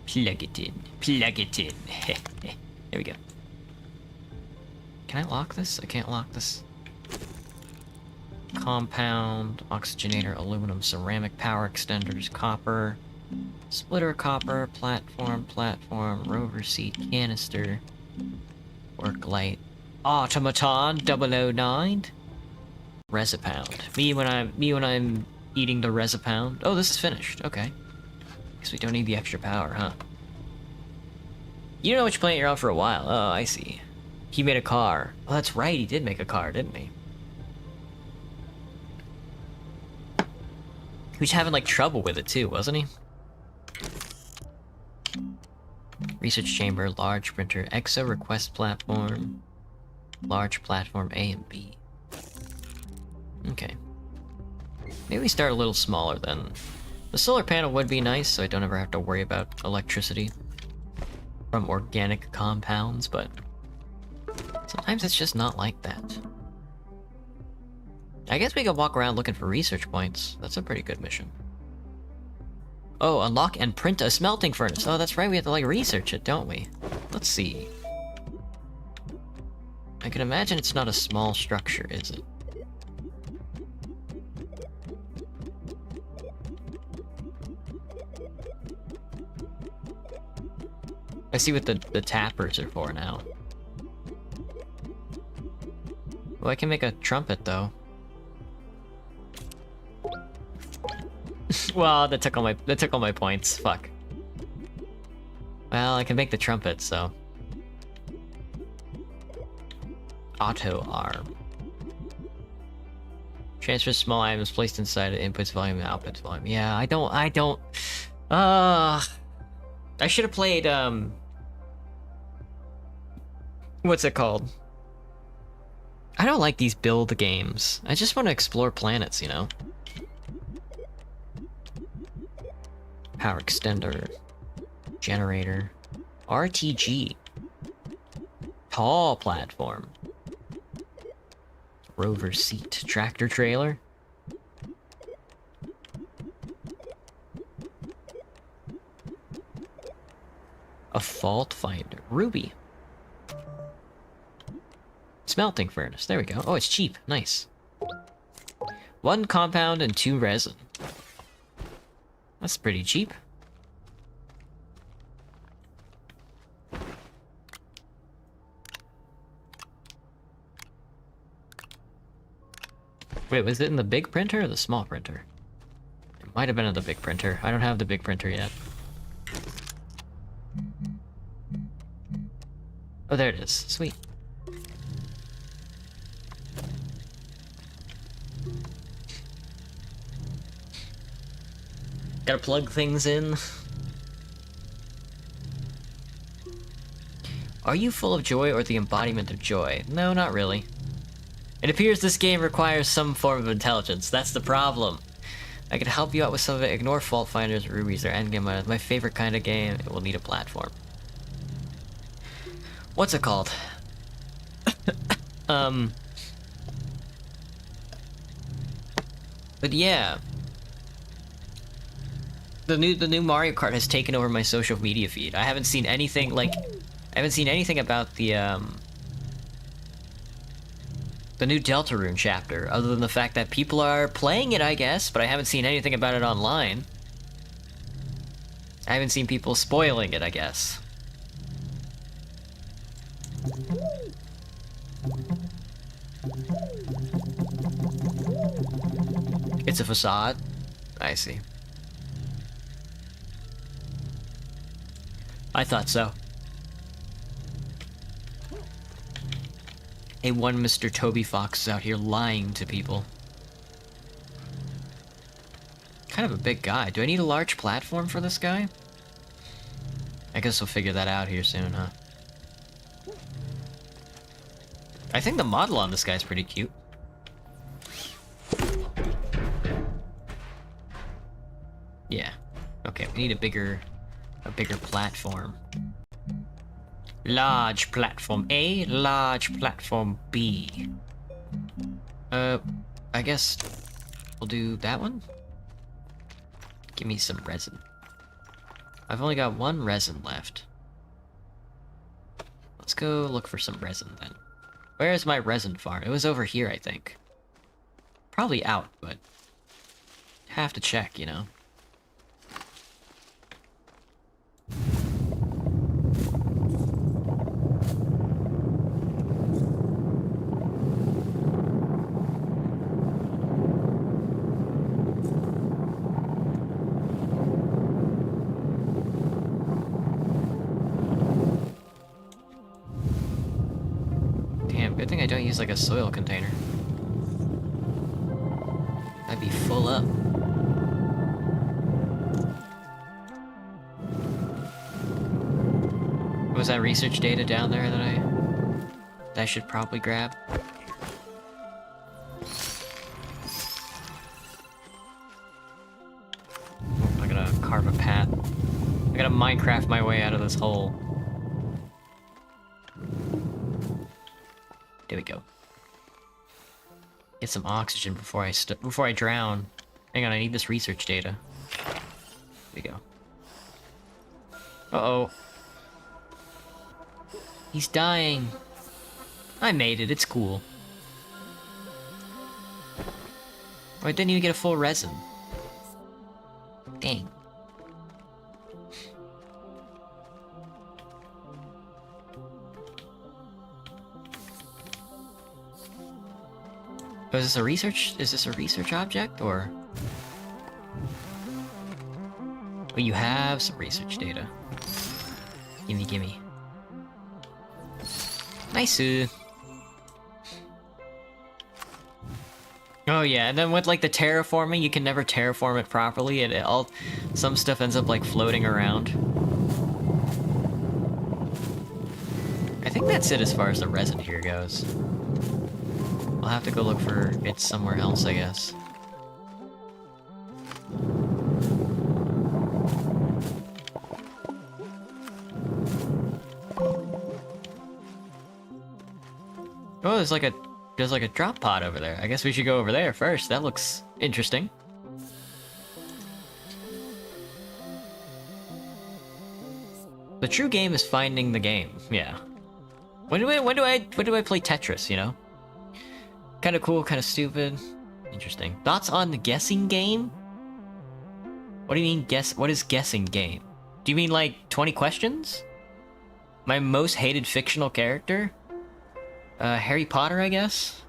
Plug it in. Plug it in. There we go. Can I lock this? I can't lock this. Compound, oxygenator, aluminum, ceramic, power extenders, copper, splitter copper, platform, rover seat, canister, work light, automaton, 009, Resopound. Me when I'm eating the Resopound. Oh, this is finished. Okay. Guess we don't need the extra power, huh? You know which planet you're on for a while. Oh, I see. He made a car. Oh, that's right. He did make a car, didn't he? He was having, like, trouble with it, too, wasn't he? Research chamber, large printer, EXO request platform, large platform A and B. Okay. Maybe we start a little smaller then. The solar panel would be nice, so I don't ever have to worry about electricity from organic compounds, but sometimes it's just not like that. I guess we could walk around looking for research points. That's a pretty good mission. Oh, unlock and print a smelting furnace. Oh, that's right, we have to, like, research it, don't we? Let's see. I can imagine it's not a small structure, is it? I see what the tappers are for now. Well, I can make a trumpet, though. Well, that took all my points. Fuck. Well, I can make the trumpet, so. Auto arm. Transfer small items placed inside of inputs volume and outputs volume. Yeah, I don't. I should have played, what's it called? I don't like these build games. I just want to explore planets, you know? Power extender. Generator. RTG. Tall platform. Rover seat. Tractor trailer. A fault finder. Ruby. Smelting furnace. There we go. Oh, it's cheap. Nice. 1 compound and 2 resin. That's pretty cheap. Wait, was it in the big printer or the small printer? It might have been in the big printer. I don't have the big printer yet. Oh, there it is. Sweet. Gotta plug things in. Are you full of joy or the embodiment of joy? No, not really. It appears this game requires some form of intelligence. That's the problem. I could help you out with some of it. Ignore fault finders, rubies, or endgame items. My favorite kind of game. It will need a platform. What's it called? But yeah. The new Mario Kart has taken over my social media feed. I haven't seen anything like I haven't seen anything about the new Deltarune chapter, other than the fact that people are playing it, I guess, but I haven't seen anything about it online. I haven't seen people spoiling it, I guess. It's a facade? I see. I thought so. Hey, one Mr. Toby Fox is out here lying to people. Kind of a big guy. Do I need a large platform for this guy? I guess we'll figure that out here soon, huh? I think the model on this guy's pretty cute. Yeah. Okay, we need a bigger platform. Large platform A, large platform B. I guess we'll do that one? Give me some resin. I've only got 1 resin left. Let's go look for some resin then. Where is my resin farm? It was over here, I think. Probably out, but have to check, you know. Good thing I don't use like a soil container. I'd be full up. was that research data down there that I should probably grab? I'm gonna carve a path. I gotta Minecraft my way out of this hole. There we go. Get some oxygen before I drown. Hang on, I need this research data. There we go. Uh-oh. He's dying. I made it, it's cool. Oh, I didn't even get a full resin. Dang. Oh, is this a research object, or? Oh, you have some research data. Gimme, gimme. Nice. Oh yeah, and then with like the terraforming, you can never terraform it properly, and some stuff ends up like floating around. I think that's it as far as the resin here goes. I'll have to go look for it somewhere else, I guess. Oh, there's like a drop pod over there. I guess we should go over there first. That looks interesting. The true game is finding the game. Yeah. When do I play Tetris, you know? Kind of cool, kind of stupid. Interesting. Thoughts on the guessing game? What do you mean what is guessing game? Do you mean like 20 questions? My most hated fictional character? Harry Potter, I guess?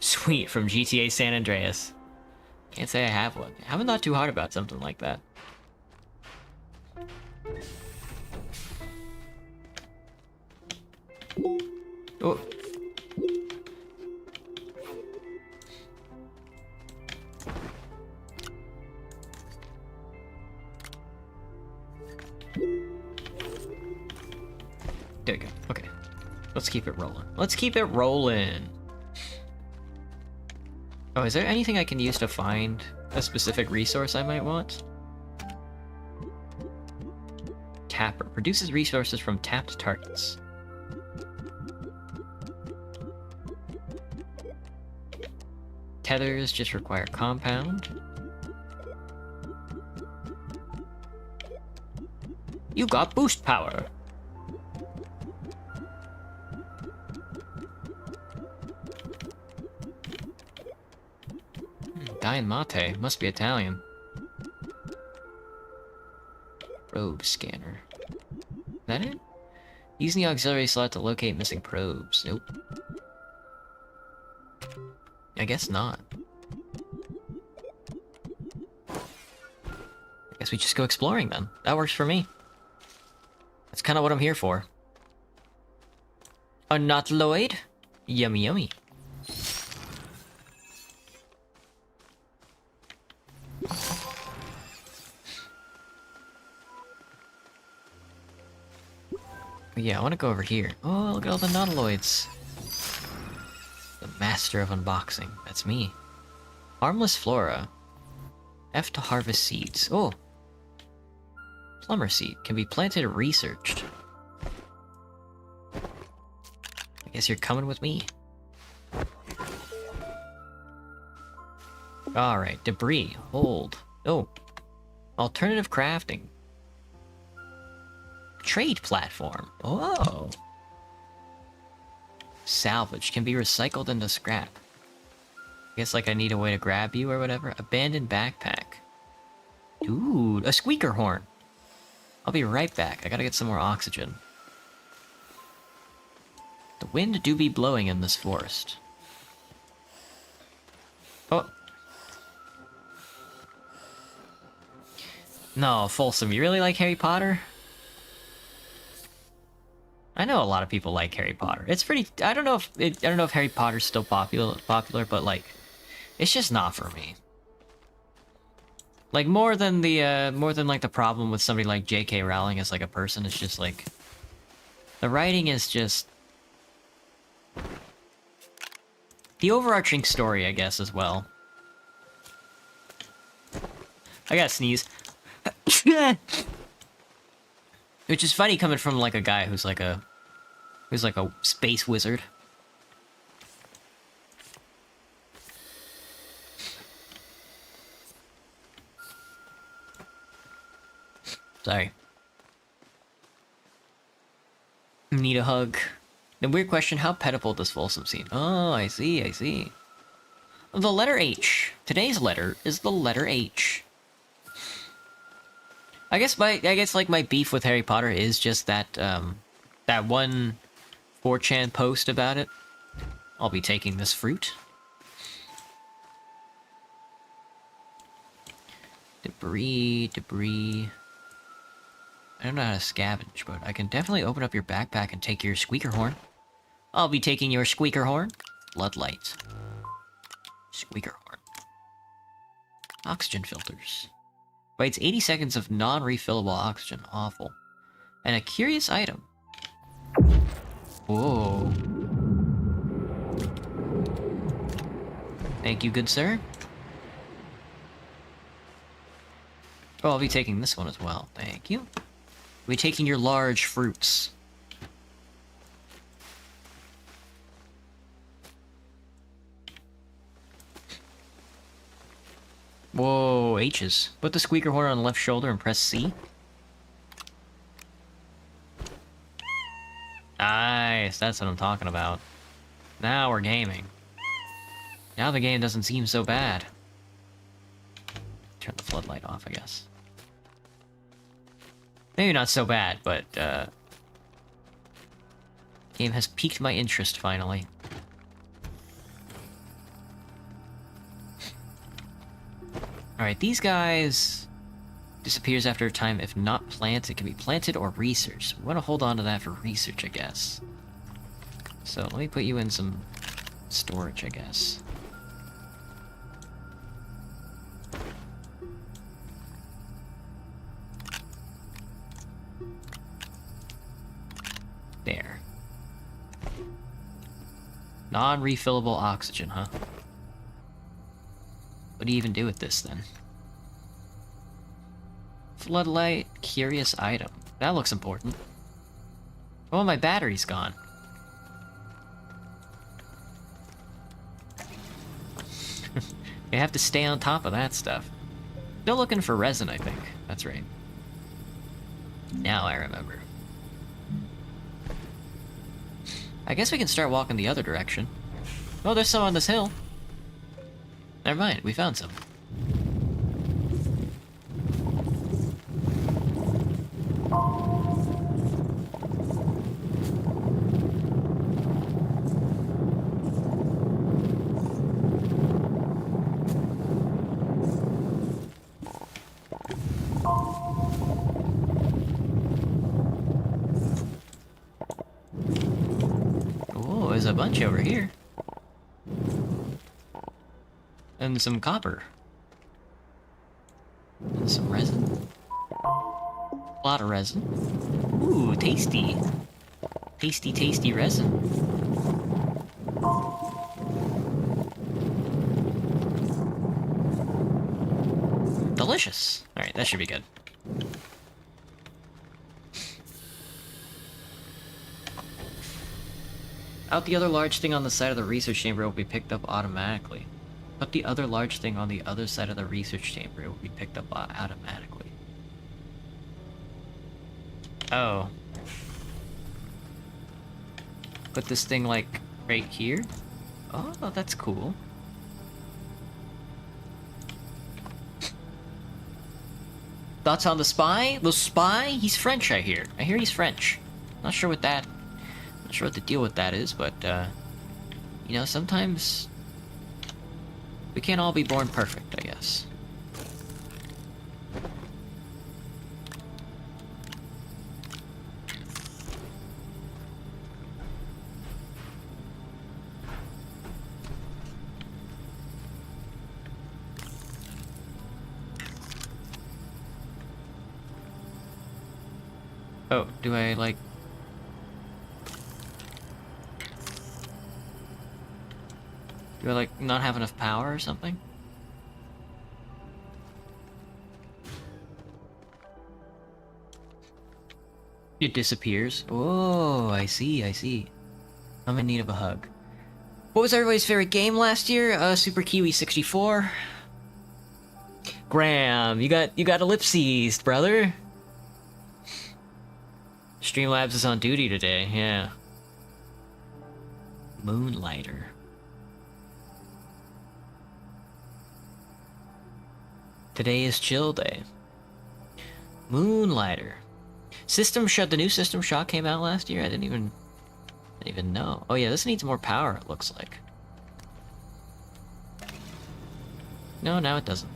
Sweet, from GTA San Andreas. Can't say I have one. I haven't thought too hard about something like that. Oh. There we go. Okay. Let's keep it rolling. Let's keep it rolling. Oh, is there anything I can use to find a specific resource I might want? Tapper. Produces resources from tapped targets. Tethers just require compound. You got boost power. Dian Mate. Must be Italian. Probe scanner. Is that it? Using the auxiliary slot to locate missing probes. Nope. I guess not. I guess we just go exploring then. That works for me. That's kind of what I'm here for. A nautiloid? Yummy yummy. Yeah, I want to go over here. Oh, look at all the nautiloids. The master of unboxing. That's me. Harmless flora. F to harvest seeds. Oh. Plumber seed. Can be planted or researched. I guess you're coming with me. Alright, debris. Hold. Oh. Alternative crafting. Trade platform. Oh. Salvage. Can be recycled into scrap. I guess like I need a way to grab you or whatever. Abandoned backpack. Dude, a squeaker horn. I'll be right back. I gotta get some more oxygen. The wind do be blowing in this forest. Oh. No, Folsom, you really like Harry Potter? I know a lot of people like Harry Potter. It's pretty. I don't know if Harry Potter's still popular, but like, it's just not for me. Like more than like the problem with somebody like J.K. Rowling as like a person. It's just like The writing is just... the overarching story, I guess, as well. I gotta sneeze. Which is funny coming from, like, a guy who's like a space wizard. Sorry. Need a hug. The weird question, how petable does Folsom seem? Oh, I see, I see. The letter H. Today's letter is the letter H. I guess like my beef with Harry Potter is just that that one 4chan post about it. I'll be taking this fruit. Debris, debris. I don't know how to scavenge, but I can definitely open up your backpack and take your squeaker horn. I'll be taking your squeaker horn. Floodlight. Squeaker horn. Oxygen filters. Waits 80 seconds of non-refillable oxygen. Awful. And a curious item. Whoa. Thank you, good sir. Oh, I'll be taking this one as well. Thank you. I'll be taking your large fruits. Whoa, H's. Put the squeaker horn on the left shoulder and press C. Nice, that's what I'm talking about. Now we're gaming. Now the game doesn't seem so bad. Turn the floodlight off, I guess. Maybe not so bad, but, game has piqued my interest, finally. Alright, these guys... disappears after a time if not planted. It can be planted or researched. We want to hold on to that for research, I guess. So, let me put you in some storage, I guess. There. Non-refillable oxygen, huh? What do you even do with this, then? Floodlight, curious item. That looks important. Oh, my battery's gone. You have to stay on top of that stuff. Still looking for resin, I think. That's right. Now I remember. I guess we can start walking the other direction. Oh, there's some on this hill. Never mind, we found some. Oh, there's a bunch over here. And some copper. And some resin. A lot of resin. Ooh, tasty. Tasty, tasty resin. Delicious. Alright, that should be good. Out the other large thing on the side of the research chamber will be picked up automatically. But the other large thing on the other side of the research chamber will be picked up automatically. Oh. Put this thing, like, right here? Oh, that's cool. Thoughts on the spy? The spy? He's French, I hear. I hear he's French. Not sure what the deal with that is, but, you know, sometimes... we can't all be born perfect, I guess. Oh, do I, like... Do I, like, not have enough power or something? It disappears. Oh, I see, I see. I'm in need of a hug. What was everybody's favorite game last year? Super Kiwi 64. Graham, you got ellipses, brother. Streamlabs is on duty today, yeah. Moonlighter. Today is chill day. Moonlighter. System Shock, the new System Shock came out last year? I didn't even know. Oh yeah, this needs more power, it looks like. No, now it doesn't.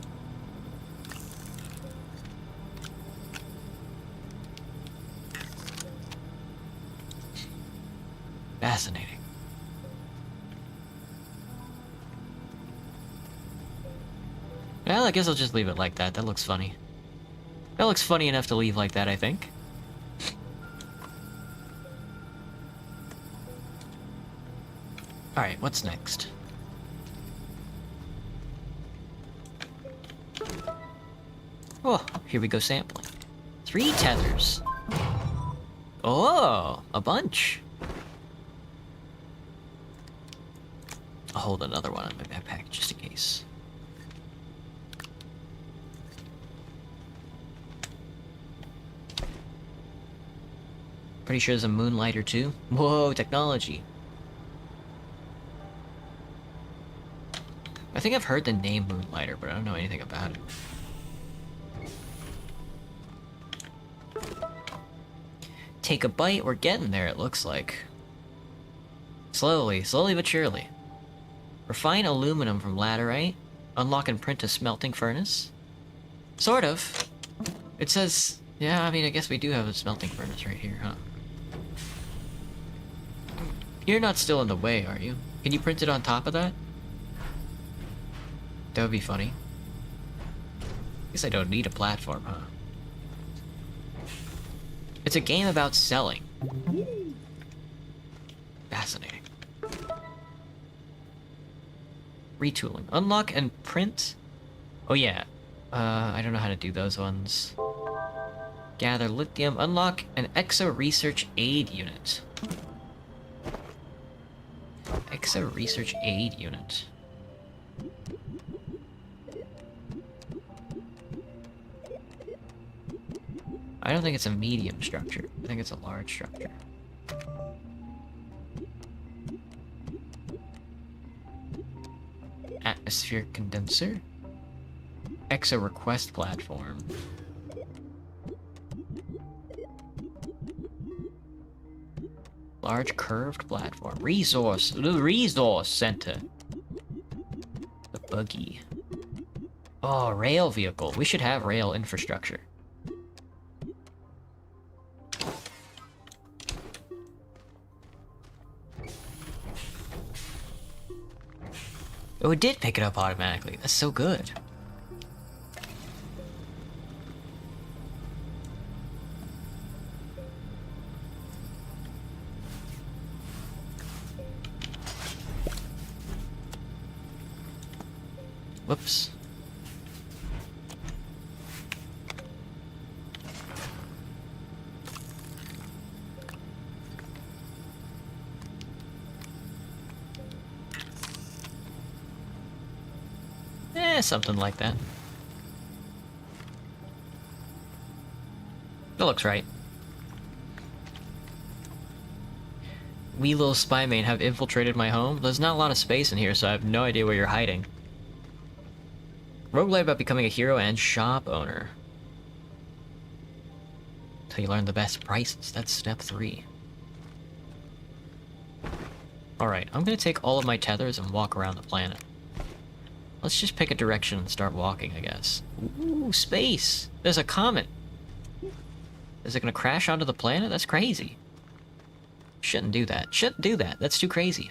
Fascinating. Well, I guess I'll just leave it like that. That looks funny. That looks funny enough to leave like that, I think. Alright, what's next? Oh, here we go sampling. 3 tethers. Oh, a bunch. I'll hold another one in my backpack just in case. Pretty sure there's a moonlighter too. Whoa, technology. I think I've heard the name Moonlighter, but I don't know anything about it. Take a bite, we're getting there, it looks like. Slowly but surely. Refine aluminum from laterite. Unlock and print a smelting furnace. Sort of. It says, yeah, I mean, I guess we do have a smelting furnace right here, huh? You're not still in the way, are you? Can you print it on top of that? That would be funny. Guess I don't need a platform, huh? It's a game about selling. Fascinating. Retooling. Unlock and print? Oh yeah. I don't know how to do those ones. Gather lithium. Unlock an EXO Research Aid Unit. EXO Research Aid Unit. I don't think it's a medium structure. I think it's a large structure. Atmospheric condenser. EXO request platform. Large curved platform. Resource center. The buggy. Oh, rail vehicle. We should have rail infrastructure. Oh, it did pick it up automatically. That's so good. Whoops. Something like that. That looks right. We little spy main have infiltrated my home. There's not a lot of space in here, so I have no idea where you're hiding. Roguelite about becoming a hero and shop owner. Till you learn the best prices. That's step 3. Alright, I'm gonna take all of my tethers and walk around the planet. Let's just pick a direction and start walking, I guess. Ooh, space! There's a comet! Is it gonna crash onto the planet? That's crazy. Shouldn't do that. Shouldn't do that. That's too crazy.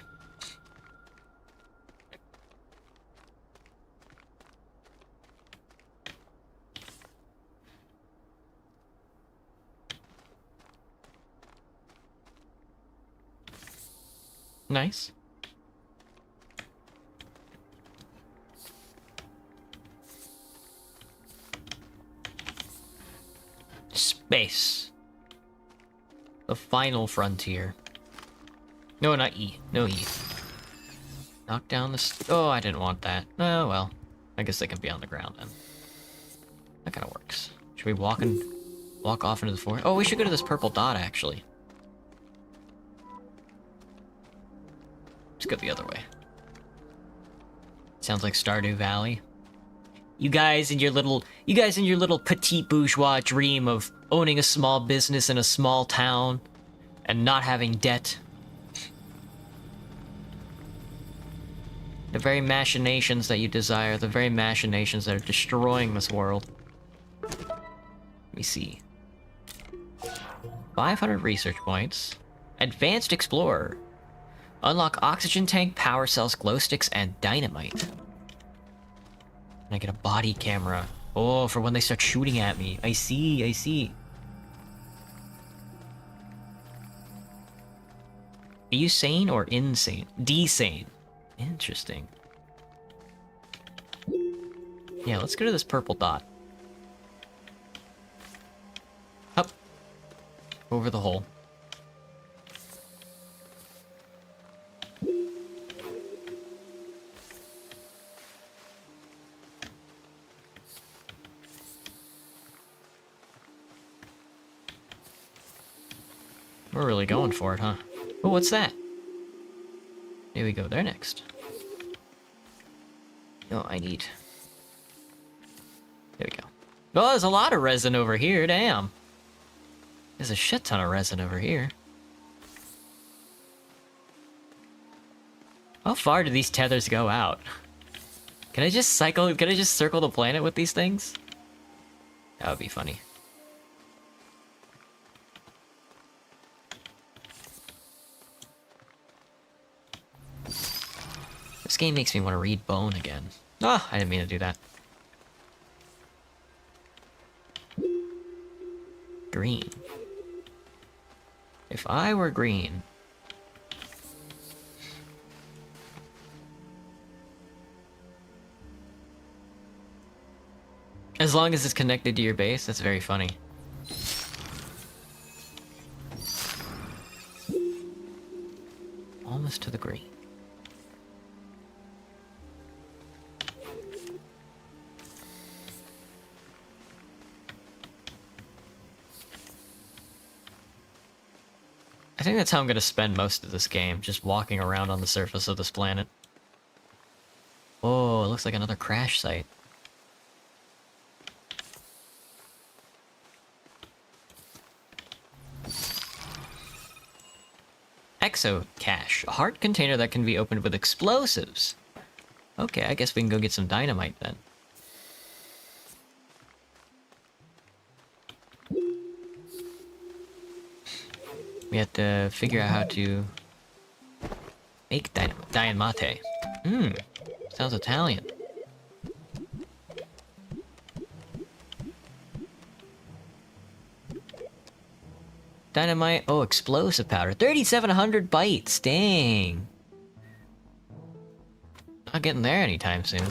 Nice. Space. The final frontier. No, not E. No E. Knock down the oh, I didn't want that. Oh, well. I guess they can be on the ground then. That kind of works. Should we walk off into the forest? Oh, we should go to this purple dot, actually. Let's go the other way. Sounds like Stardew Valley. You guys in your little petite bourgeois dream of owning a small business in a small town and not having debt. The very machinations that you desire, the very machinations that are destroying this world. Let me see. 500 research points. Advanced Explorer. Unlock oxygen tank, power cells, glow sticks, and dynamite. And I get a body camera. Oh, for when they start shooting at me. I see, I see. Are you sane or insane? Desane. Interesting. Yeah, let's go to this purple dot. Up. Over the hole. We're really going for it, huh? Oh, what's that? Maybe we go there next. No, I need... There we go. Oh, there's a lot of resin over here, damn. There's a shit ton of resin over here. How far do these tethers go out? Can I just circle the planet with these things? That would be funny. This game makes me want to read Bone again. Ah, I didn't mean to do that. Green. If I were green... As long as it's connected to your base, that's very funny. Almost to the green. I think that's how I'm gonna spend most of this game, just walking around on the surface of this planet. Oh, it looks like another crash site. Exo cache, a heart container that can be opened with explosives. Okay, I guess we can go get some dynamite then. We have to figure out how to make dynamite. Sounds Italian. Dynamite, oh, explosive powder. 3,700 bytes, dang. Not getting there anytime soon.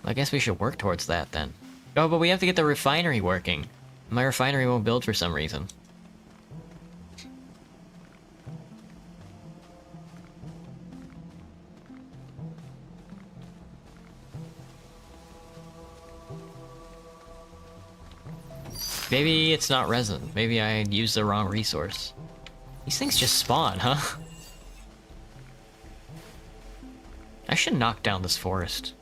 I guess we should work towards that then. Oh, but we have to get the refinery working. My refinery won't build for some reason. Maybe it's not resin. Maybe I used the wrong resource. These things just spawn, huh? I should knock down this forest.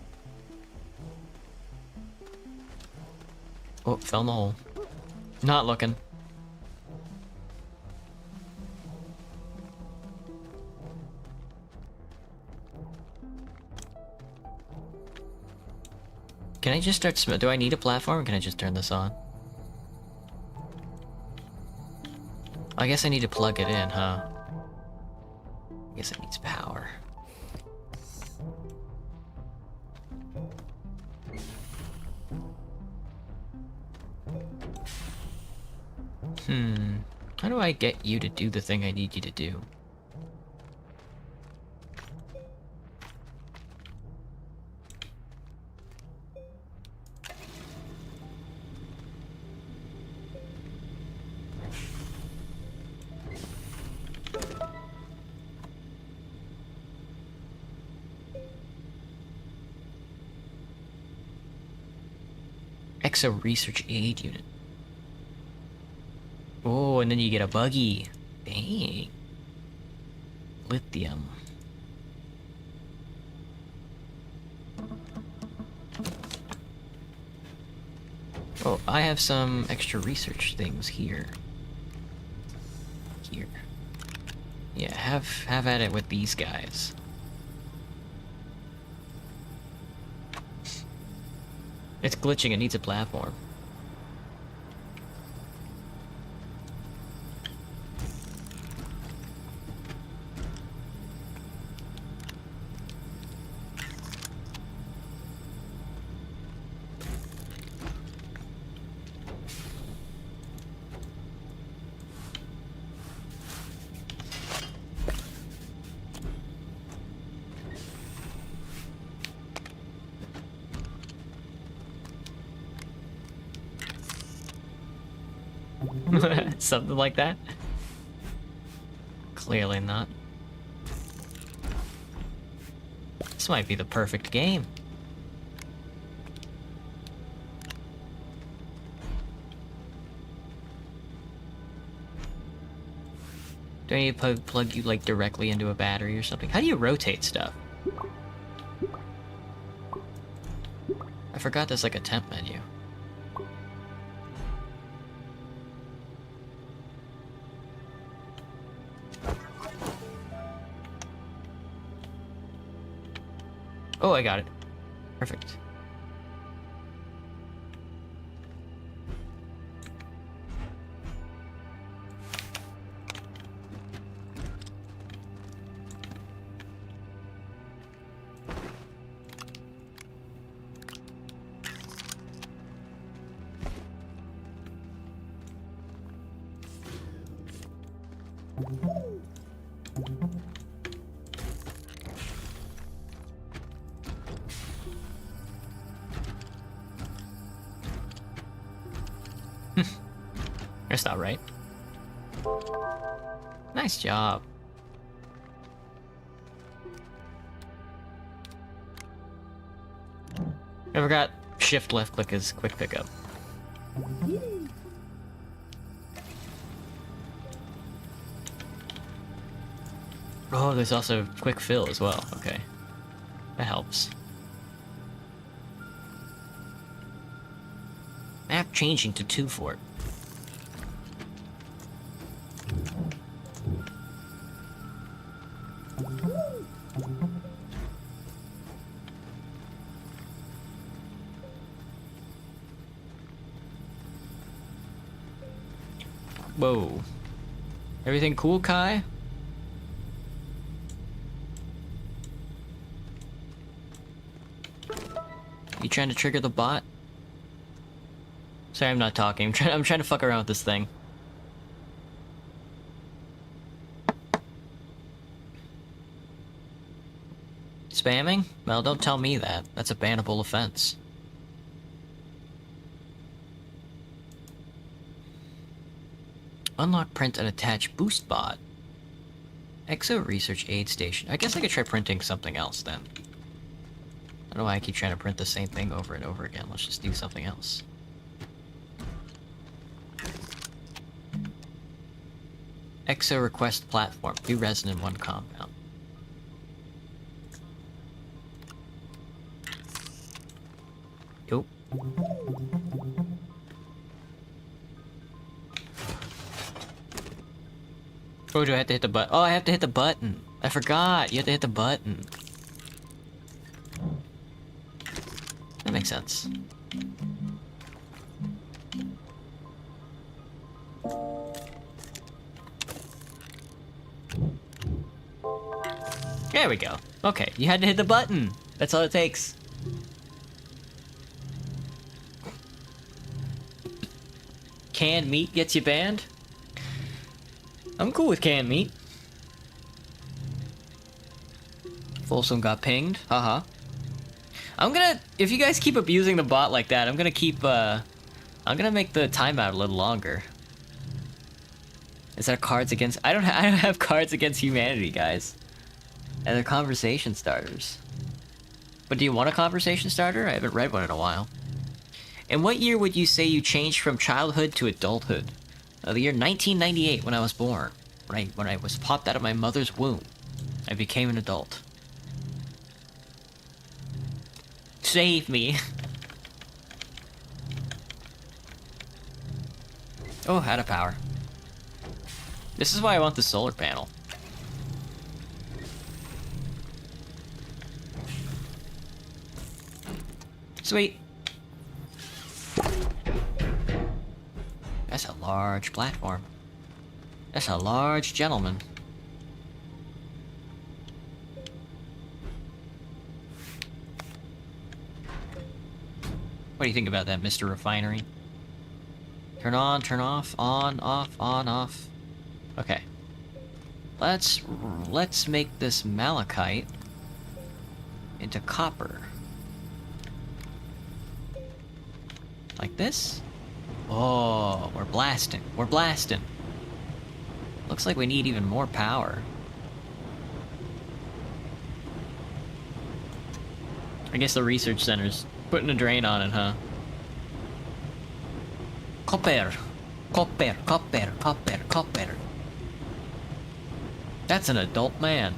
Oh, fell in the hole. Not looking. Can I just start do I need a platform or can I just turn this on? I guess I need to plug it in, huh? I guess it needs power. How do I get you to do the thing I need you to do? Exo Research Aid Unit. Oh, and then you get a buggy. Dang. Lithium. Oh, I have some extra research things here. Here. Yeah, have at it with these guys. It's glitching, it needs a platform. Something like that? Clearly not. This might be the perfect game. Do I need to plug you like directly into a battery or something? How do you rotate stuff? I forgot there's like a temp menu. Oh, I got it. Perfect. That's not right. Nice job. I forgot shift left click is quick pickup. Oh, there's also quick fill as well. Okay. That helps. Map changing to 2 fort. Whoa. Everything cool, Kai? You trying to trigger the bot? Sorry, I'm not talking. I'm trying to fuck around with this thing. Spamming? Well, don't tell me that. That's a bannable offense. Unlock, print, and attach boost bot. Exo Research Aid Station. I guess I could try printing something else then. I don't know why I keep trying to print the same thing over and over again. Let's just do something else. Exo Request Platform. 2 resin in 1 compound. Yo. Oh, do I have to hit the button? Oh, I have to hit the button. I forgot. You have to hit the button. That makes sense. There we go. Okay, you had to hit the button. That's all it takes. Canned meat gets you banned? I'm cool with canned meat. Folsom got pinged. Haha. I'm gonna, if you guys keep abusing the bot like that, I'm gonna keep, I'm gonna make the timeout a little longer. Is there cards against, I don't have cards against humanity, guys. And they're conversation starters. But do you want a conversation starter? I haven't read one in a while. In what year would you say you changed from childhood to adulthood? The year 1998, when I was born. When I was popped out of my mother's womb. I became an adult. Save me. Oh, out of power. This is why I want the solar panel. Sweet. That's a large platform. That's a large gentleman. What do you think about that, Mr. Refinery? Turn on, turn off, on, off. Okay. Let's make this malachite into copper. Like this? Oh, we're blasting. We're blasting. Looks like we need even more power. I guess the research center's putting a drain on it, huh? Copper. Copper, copper, copper, copper. That's an adult man.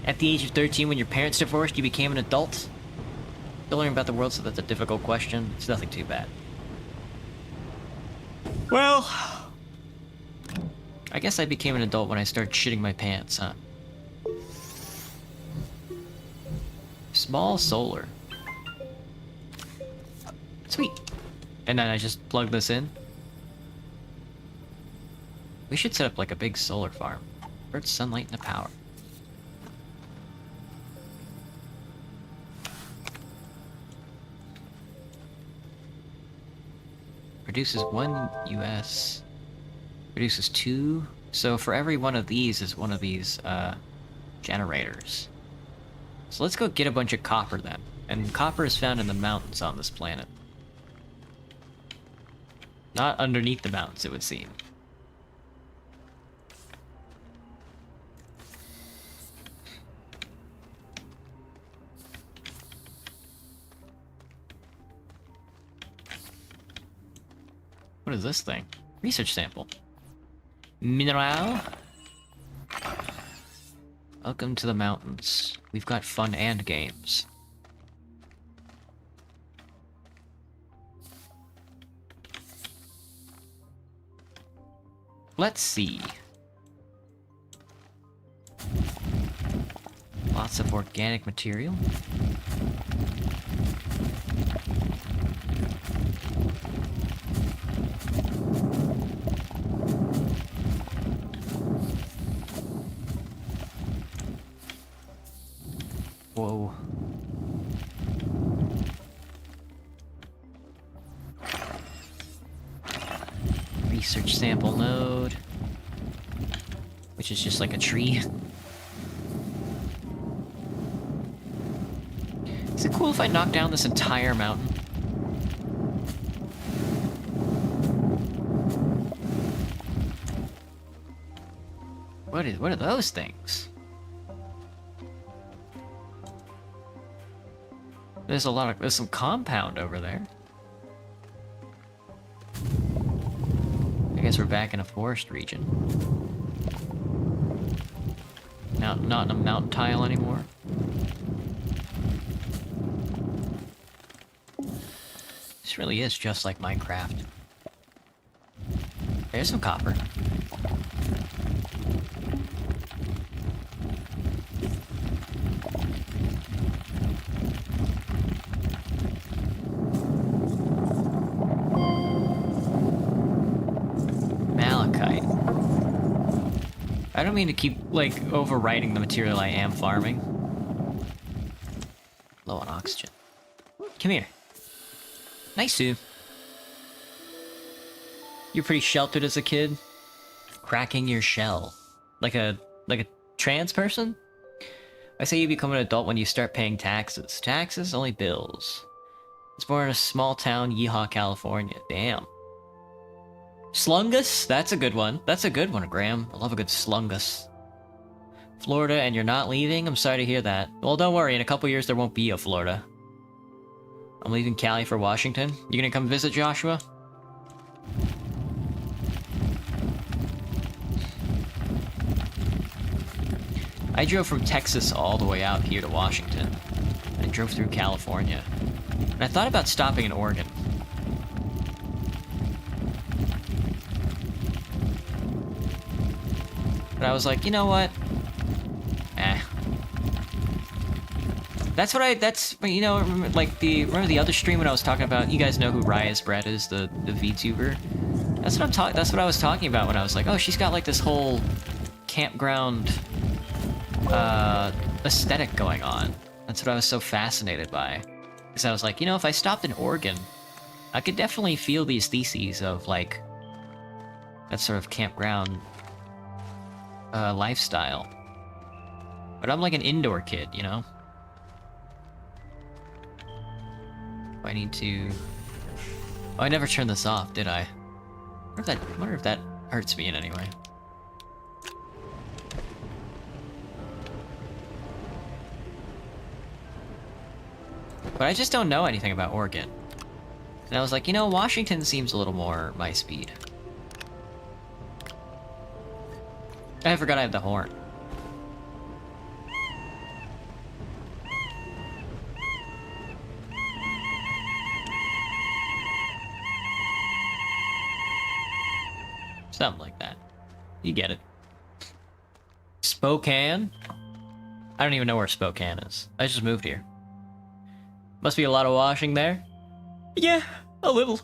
At the age of 13, when your parents divorced, you became an adult? Still learning about the world, so that's a difficult question. It's nothing too bad. Well, I guess I became an adult when I started shitting my pants, huh? Small solar. Sweet. And then I just plug this in. We should set up like a big solar farm. Earth's sunlight and the power. Produces 1 US. Produces 2. So for every one of these is one of these generators. So let's go get a bunch of copper then. And copper is found in the mountains on this planet. Not underneath the mountains, it would seem. What is this thing? Research sample. Mineral. Welcome to the mountains. We've got fun and games. Let's see. Lots of organic material. Whoa. Research sample node. Which is just like a tree. Is it cool if I knock down this entire mountain? What are those things? There's some compound over there. I guess we're back in a forest region. Now, not in a mountain tile anymore. This really is just like Minecraft. There's some copper. I don't mean to keep, like, overwriting the material I am farming. Low on oxygen. Come here. Nice, Sue. You're pretty sheltered as a kid. Cracking your shell. Like a trans person? I say you become an adult when you start paying taxes. Taxes? Only bills. I was born in a small town, Yeehaw, California. Damn. Slungus? That's a good one. That's a good one, Graham. I love a good slungus. Florida, and you're not leaving? I'm sorry to hear that. Well, don't worry. In a couple years, there won't be a Florida. I'm leaving Cali for Washington. You gonna come visit, Joshua? I drove from Texas all the way out here to Washington. I drove through California. And I thought about stopping in Oregon. But I was like, you know what? You know, remember, like, remember the other stream when I was talking about, you guys know who Raya's Bread is, the VTuber? That's what I was talking about when I was like, oh, she's got, like, this whole campground, aesthetic going on. That's what I was so fascinated by. Because I was like, you know, if I stopped in Oregon, I could definitely feel these theses of, like, that sort of campground, lifestyle. But I'm like an indoor kid, you know? I need to... Oh, I never turned this off, did I? I wonder if that hurts me in any way. But I just don't know anything about Oregon. And I was like, you know, Washington seems a little more my speed. I forgot I have the horn. Something like that. You get it. Spokane? I don't even know where Spokane is. I just moved here. Must be a lot of washing there. Yeah, a little.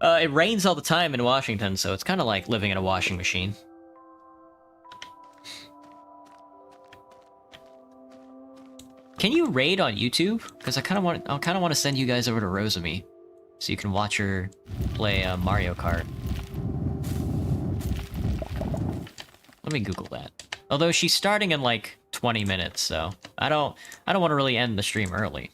It rains all the time in Washington, so it's kind of like living in a washing machine. Can you raid on YouTube? Because I kind of want to send you guys over to Rosemi, so you can watch her play Mario Kart. Let me Google that. Although she's starting in like 20 minutes, so I don't want to really end the stream early.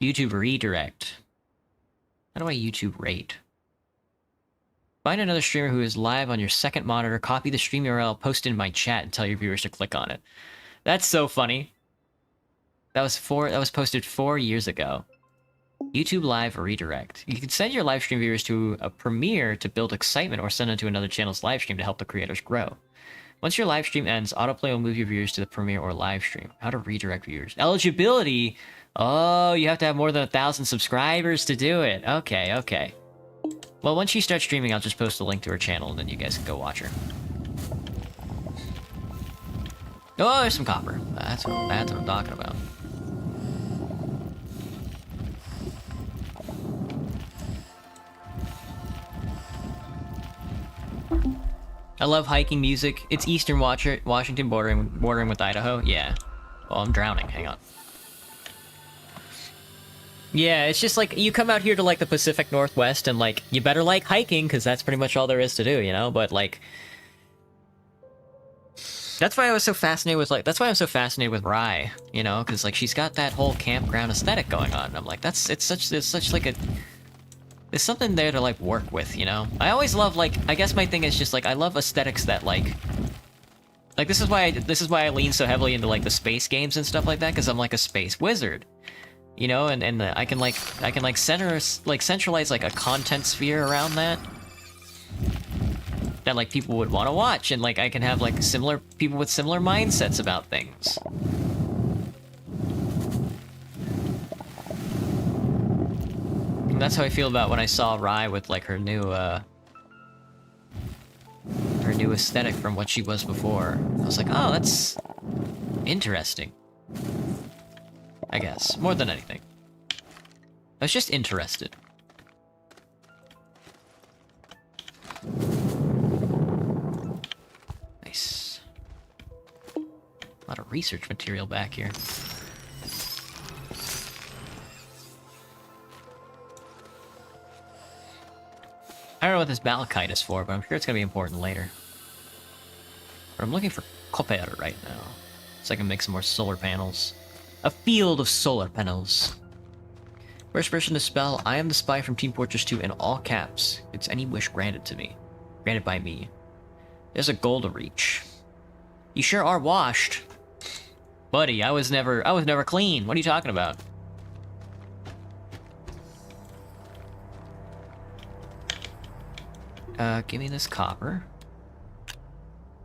YouTube redirect. How do I YouTube rate? Find another streamer who is live on your second monitor, copy the stream URL, post it in my chat, and tell your viewers to click on it. That's so funny. That was posted 4 years ago. YouTube Live redirect. You can send your live stream viewers to a premiere to build excitement, or send them to another channel's live stream to help the creators grow. Once your live stream ends, autoplay will move your viewers to the premiere or live stream. How to redirect viewers. Eligibility? Oh, you have to have more than 1,000 subscribers to do it. Okay, okay. Well, once she starts streaming, I'll just post a link to her channel, and then you guys can go watch her. Oh, there's some copper. That's what I'm talking about. I love hiking music. It's Eastern Washington, bordering with Idaho. Yeah. Oh, I'm drowning. Hang on. Yeah, it's just like, you come out here to like the Pacific Northwest and like, you better like hiking, because that's pretty much all there is to do, you know? But like, that's why I was so fascinated with like, that's why I'm so fascinated with Rye, you know? Because like, she's got that whole campground aesthetic going on. And I'm like, it's such like a, there's something there to like work with, you know? I always love like, I guess my thing is just like, I love aesthetics that like this is why I lean so heavily into like the space games and stuff like that, because I'm like a space wizard. You know, and I can centralize like a content sphere around that like people would want to watch, and like I can have like people with similar mindsets about things. And that's how I feel about when I saw Rye with like her new aesthetic from what she was before. I was like, oh, that's interesting. I guess, more than anything. I was just interested. Nice. A lot of research material back here. I don't know what this malachite is for, but I'm sure it's gonna be important later. But I'm looking for copper right now, so I can make some more solar panels. A field of solar panels. First person to spell, I am the spy from Team Fortress 2 in all caps. It's any wish granted to me. Granted by me. There's a goal to reach. You sure are washed. Buddy, I was never clean. What are you talking about? Give me this copper.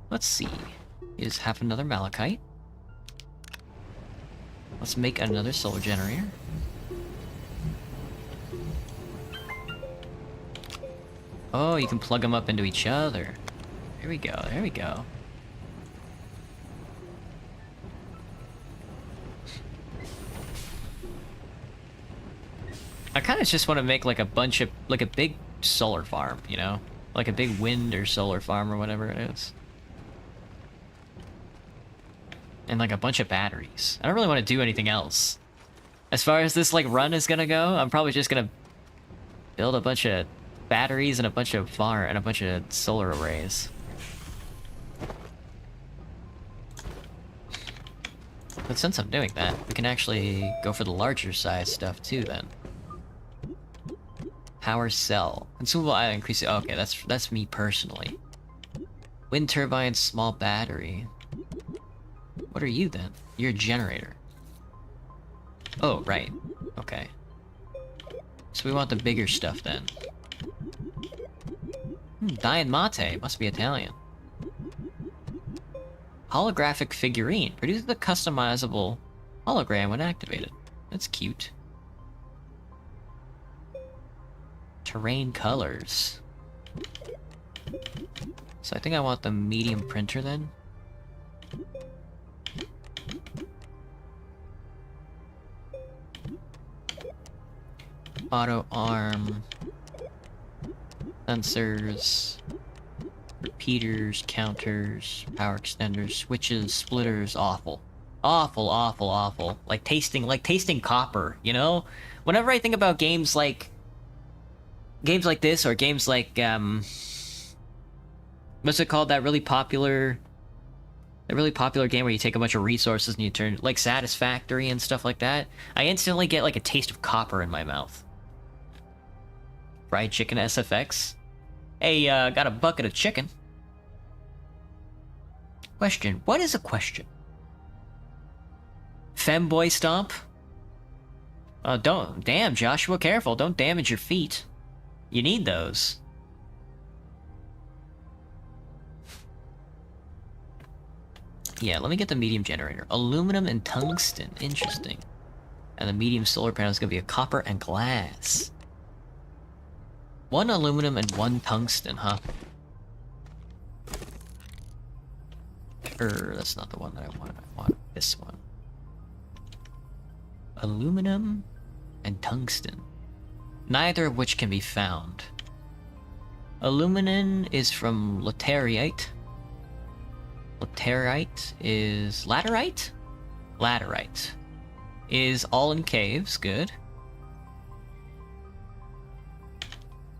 Let's see. You just have another malachite. Let's make another solar generator. Oh, you can plug them up into each other. There we go, there we go. I kind of just want to make like a bunch of, like a big solar farm, you know? Like a big wind or solar farm or whatever it is. And like a bunch of batteries. I don't really want to do anything else. As far as this like run is gonna go, I'm probably just gonna build a bunch of batteries and a bunch of solar arrays. But since I'm doing that, we can actually go for the larger size stuff too then. Power cell. Consumable item increase. Okay, that's me personally. Wind turbine, small battery. What are you then? You're a generator. Oh, right. Okay. So we want the bigger stuff then. Dian Mate. Must be Italian. Holographic figurine. Produces a customizable hologram when activated. That's cute. Terrain colors. So I think I want the medium printer then. Auto arm. Sensors. Repeaters, counters, power extenders, switches, splitters. Awful. Awful, awful, awful. Like tasting copper, you know? Whenever I think about games like this, or games like, what's it called? That really popular game where you take a bunch of resources and you turn, like Satisfactory and stuff like that. I instantly get like a taste of copper in my mouth. Fried chicken SFX. Hey, got a bucket of chicken. Question. What is a question? Femboy stomp? Don't. Damn, Joshua, careful. Don't damage your feet. You need those. Yeah, let me get the medium generator. Aluminum and tungsten. Interesting. And the medium solar panel is going to be a copper and glass. 1 aluminum and 1 tungsten, huh? That's not the one that I want. I want this one. Aluminum and tungsten. Neither of which can be found. Aluminum is from laterite. Laterite is... laterite? Laterite. Is all in caves, good.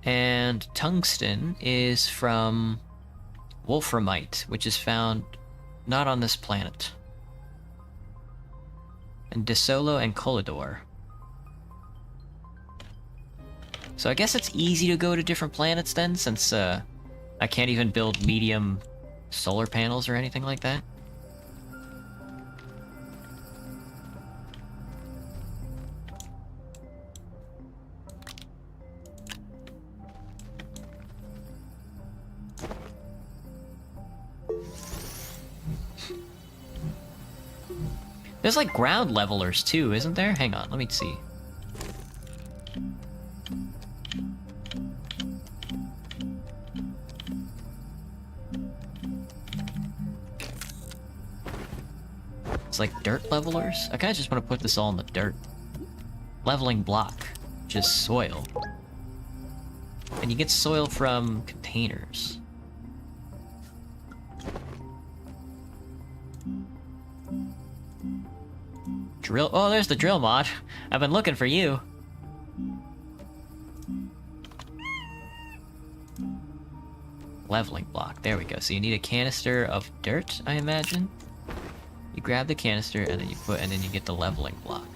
And tungsten is from wolframite, which is found not on this planet. And Desolo and Collidor. So I guess it's easy to go to different planets then, since I can't even build medium solar panels or anything like that. There's like ground levelers too, isn't there? Hang on, let me see. It's like dirt levelers? I kinda just want to put this all in the dirt. Leveling block, which is soil. And you get soil from containers. Drill. Oh, there's the drill mod. I've been looking for you. Leveling block. There we go. So you need a canister of dirt, I imagine. You grab the canister and then then you get the leveling block.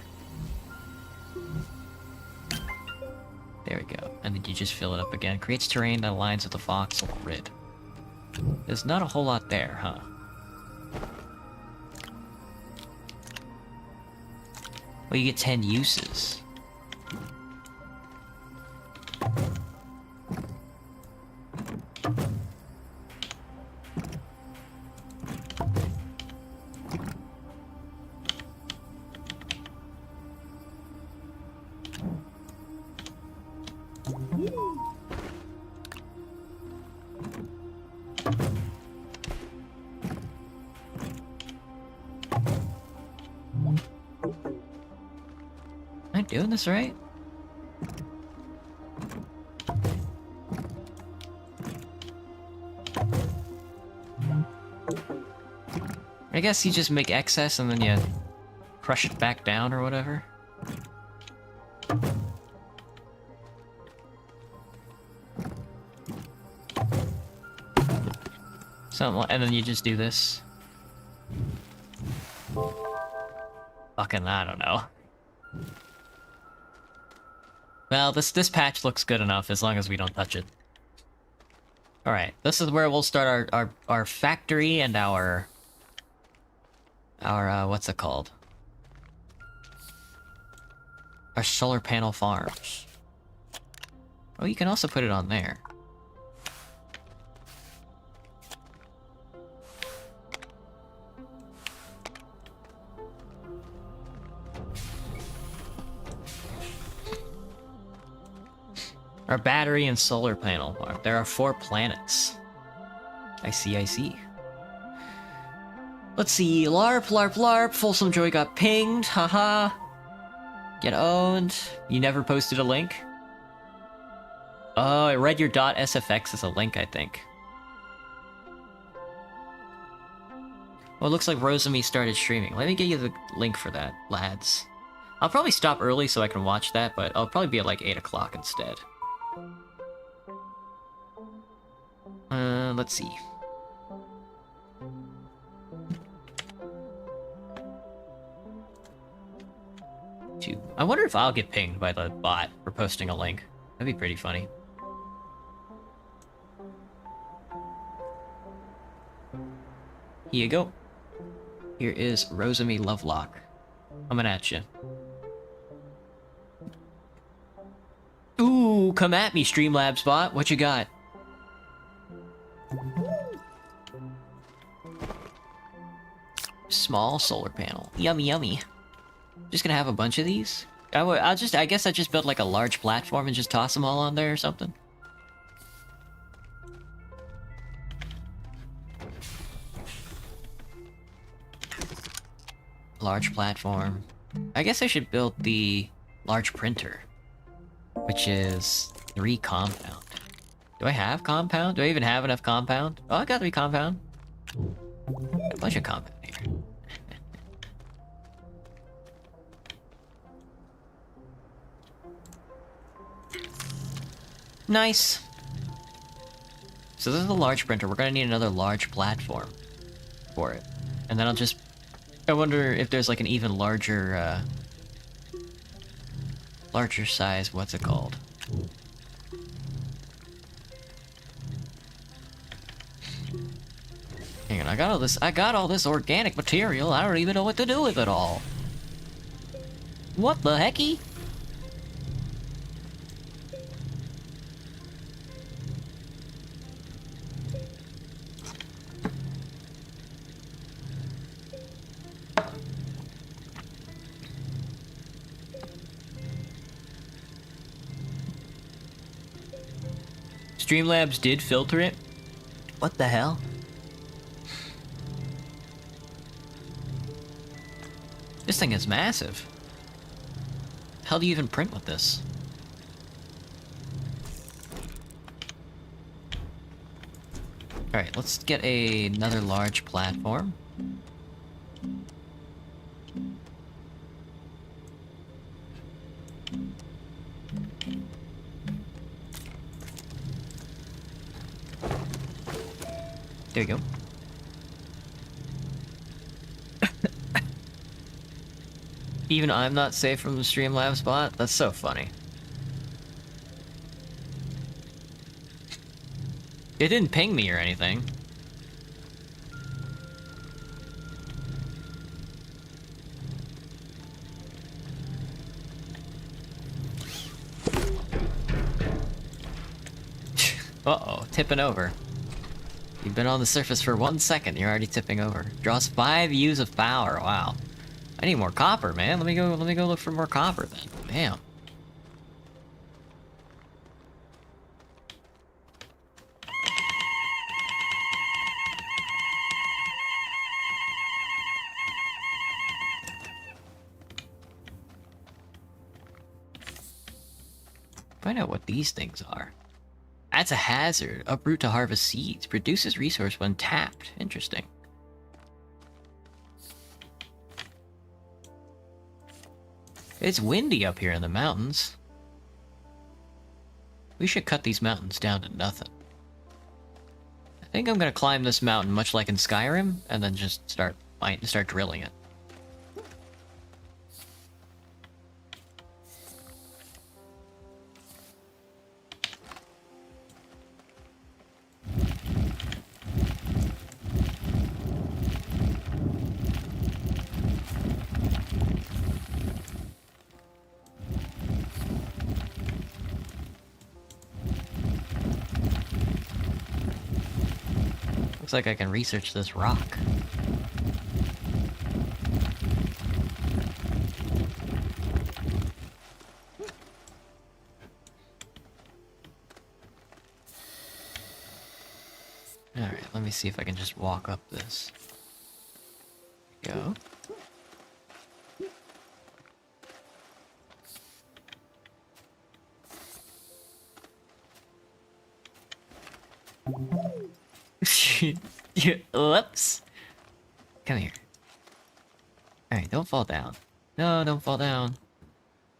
There we go. And then you just fill it up again. Creates terrain that aligns with the voxel grid. There's not a whole lot there, huh? Oh, you get 10 uses. Am I doing this right? I guess you just make excess and then you crush it back down or whatever. Something, and then you just do this. Fucking, I don't know. Well, this patch looks good enough as long as we don't touch it. Alright, this is where we'll start our factory and our what's it called? Our solar panel farms. Oh, you can also put it on there. Our battery and solar panel farm. There are 4 planets. I see, I see. Let's see. LARP, LARP, LARP. Folsom Joy got pinged. Haha. Get owned. You never posted a link? Oh, I read your .sfx as a link, I think. Well, it looks like Rosamy started streaming. Let me get you the link for that, lads. I'll probably stop early so I can watch that, but I'll probably be at like 8 o'clock instead. Let's see. I wonder if I'll get pinged by the bot for posting a link. That'd be pretty funny. Here you go. Here is Rosamy Lovelock. Coming at you. Ooh, come at me, Streamlabs bot. What you got? Small solar panel. Yummy, yummy. Just gonna have a bunch of these? I guess I just built like a large platform and just toss them all on there or something. Large platform. I guess I should build the large printer, which is 3 compound. Do I have compound? Do I even have enough compound? Oh, I got 3 compound. A bunch of compound here. Nice. So this is the large printer. We're gonna need another large platform for it. And then I wonder if there's like an even larger, larger size, what's it called? Hang on, I got all this organic material. I don't even know what to do with it all. What the hecky? Streamlabs did filter it? What the hell? This thing is massive. How do you even print with this? Alright, let's get another large platform. There you go. Even I'm not safe from the Streamlabs bot? That's so funny. It didn't ping me or anything. Uh-oh, tipping over. You've been on the surface for 1 second, you're already tipping over. Draws 5 U's of power, wow. I need more copper, man. Let me go look for more copper then. Damn. Find out what these things are. That's a hazard. Uproot to harvest seeds. Produces resource when tapped. Interesting. It's windy up here in the mountains. We should cut these mountains down to nothing. I think I'm gonna climb this mountain much like in Skyrim, and then just start drilling it. Looks like I can research this rock. Alright, let me see if I can just walk up this. Go. Whoops. Come here. Alright, don't fall down. No, don't fall down.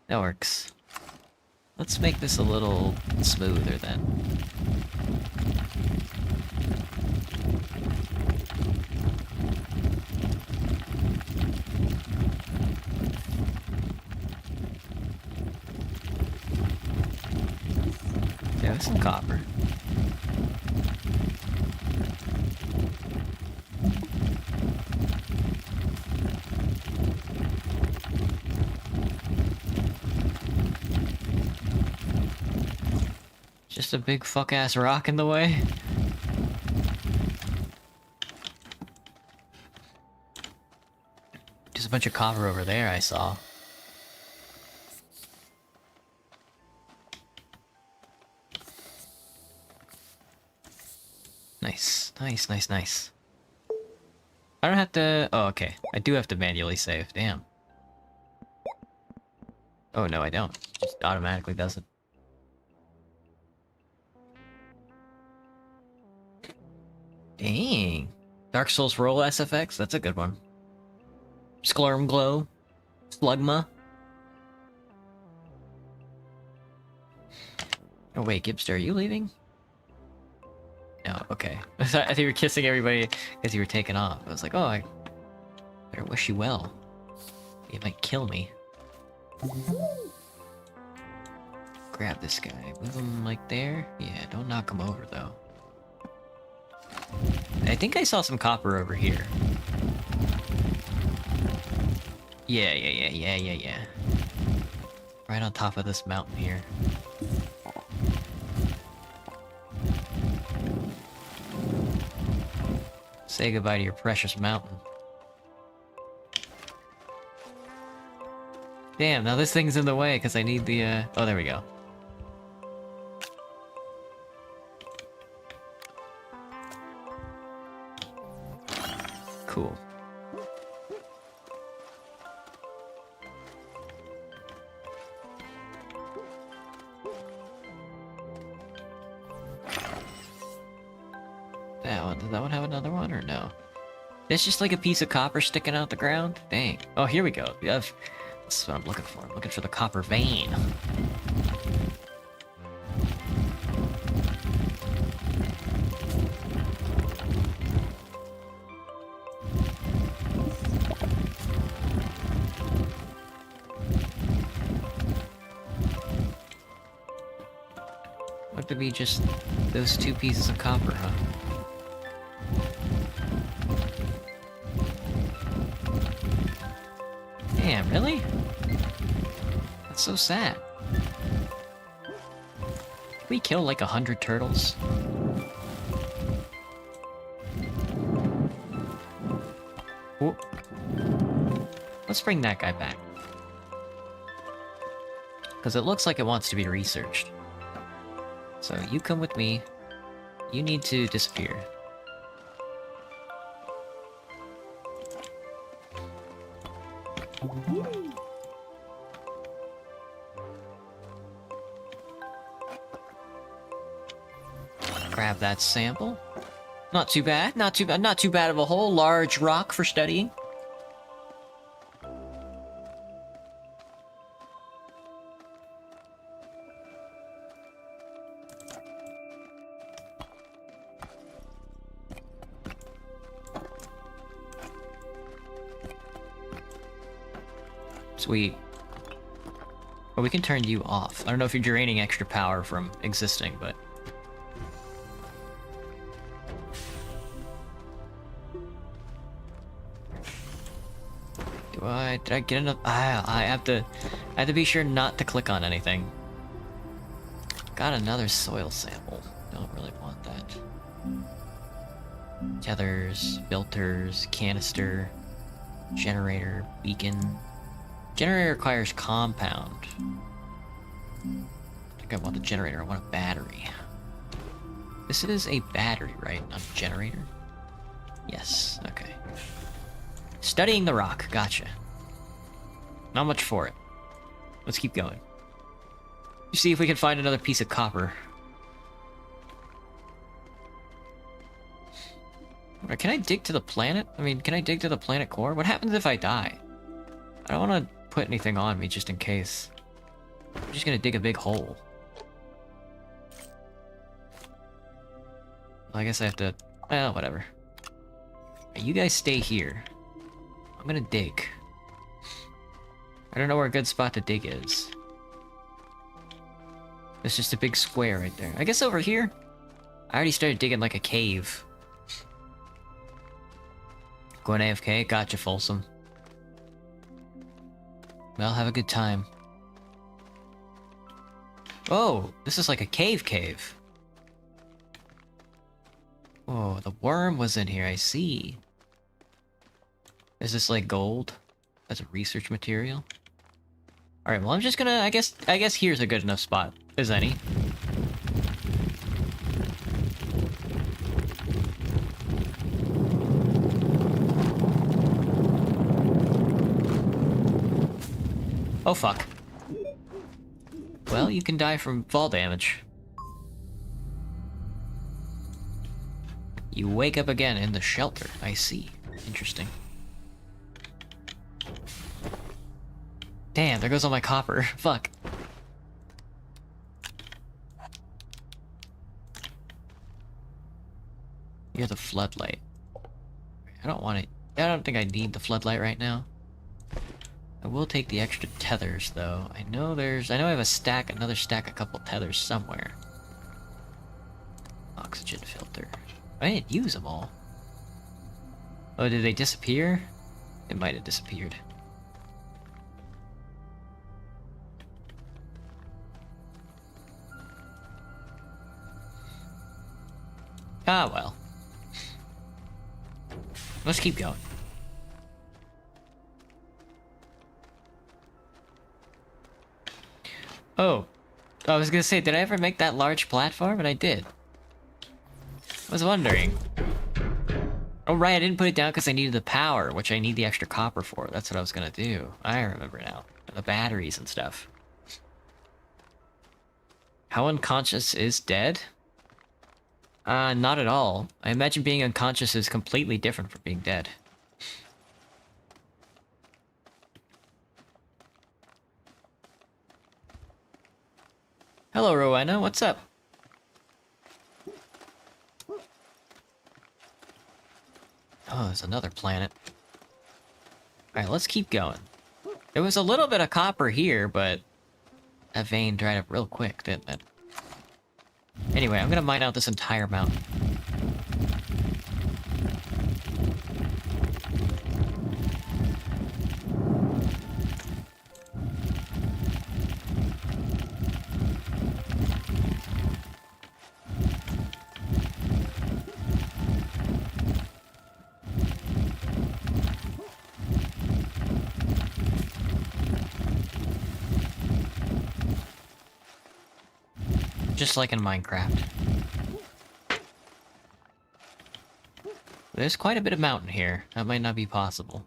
That works. Let's make this a little smoother then. There's some copper. Just a big fuck-ass rock in the way. Just a bunch of copper over there I saw. Nice, nice, nice, nice. I don't have to... Oh, okay. I do have to manually save. Damn. Oh, no, I don't. It just automatically does it. Dang. Dark Souls Roll SFX? That's a good one. Sklurm Glow. Slugma. Oh wait, Gibster, are you leaving? No, okay. I thought you were kissing everybody as you were taking off. I was like, oh, I better wish you well. You might kill me. Grab this guy. Move him like there. Yeah, don't knock him over though. I think I saw some copper over here. Yeah. Right on top of this mountain here. Say goodbye to your precious mountain. Damn, now this thing's in the way because I need the, Oh, there we go. Cool. That one, does that one have another one or no? It's just like a piece of copper sticking out the ground? Dang. Oh, here we go. That's what I'm looking for. I'm looking for the copper vein. Looked to be just those 2 pieces of copper, huh? Damn, really? That's so sad. we kill like 100 turtles? Ooh. Let's bring that guy back. Because it looks like it wants to be researched. So you come with me. You need to disappear. Grab that sample. Not too bad, not too bad, not too bad of a hole. Large rock for studying. Sweet. Or we can turn you off. I don't know if you're draining extra power from existing, but... Did I get enough? I have to be sure not to click on anything. Got another soil sample. Don't really want that. Tethers, filters, canister, generator, beacon. Generator requires compound. I think I want the generator, I want a battery. This is a battery, right? Not a generator? Yes, okay. Studying the rock, gotcha. Not much for it. Let's keep going. See if we can find another piece of copper. Can I dig to the planet? I mean, can I dig to the planet core? What happens if I die? I don't want to put anything on me just in case. I'm just gonna dig a big hole. I guess I have to... Well, whatever. You guys stay here. I'm gonna dig. I don't know where a good spot to dig is. There's just a big square right there. I guess over here? I already started digging like a cave. Going AFK? Gotcha, Folsom. Well, have a good time. Oh, this is like a cave. Oh, the worm was in here, I see. Is this like gold? As a research material? Alright, well I'm just gonna, I guess here's a good enough spot as any. Oh fuck. Well, you can die from fall damage. You wake up again in the shelter, I see. Interesting. Damn, there goes all my copper. Fuck. You're the floodlight. I don't want it. I don't think I need the floodlight right now. I will take the extra tethers, though. I know I have a stack, another stack, a couple tethers somewhere. Oxygen filter. I didn't use them all. Oh, did they disappear? It might have disappeared. Ah, well. Let's keep going. Oh, I was gonna say, did I ever make that large platform? And I did. I was wondering. Oh right, I didn't put it down because I needed the power, which I need the extra copper for. That's what I was gonna do. I remember now. The batteries and stuff. How unconscious is dead? Not at all. I imagine being unconscious is completely different from being dead. Hello, Rowena. What's up? Oh, there's another planet. Alright, let's keep going. There was a little bit of copper here, but that vein dried up real quick, didn't it? Anyway, I'm gonna mine out this entire mountain. just like in Minecraft. There's quite a bit of mountain here. That might not be possible.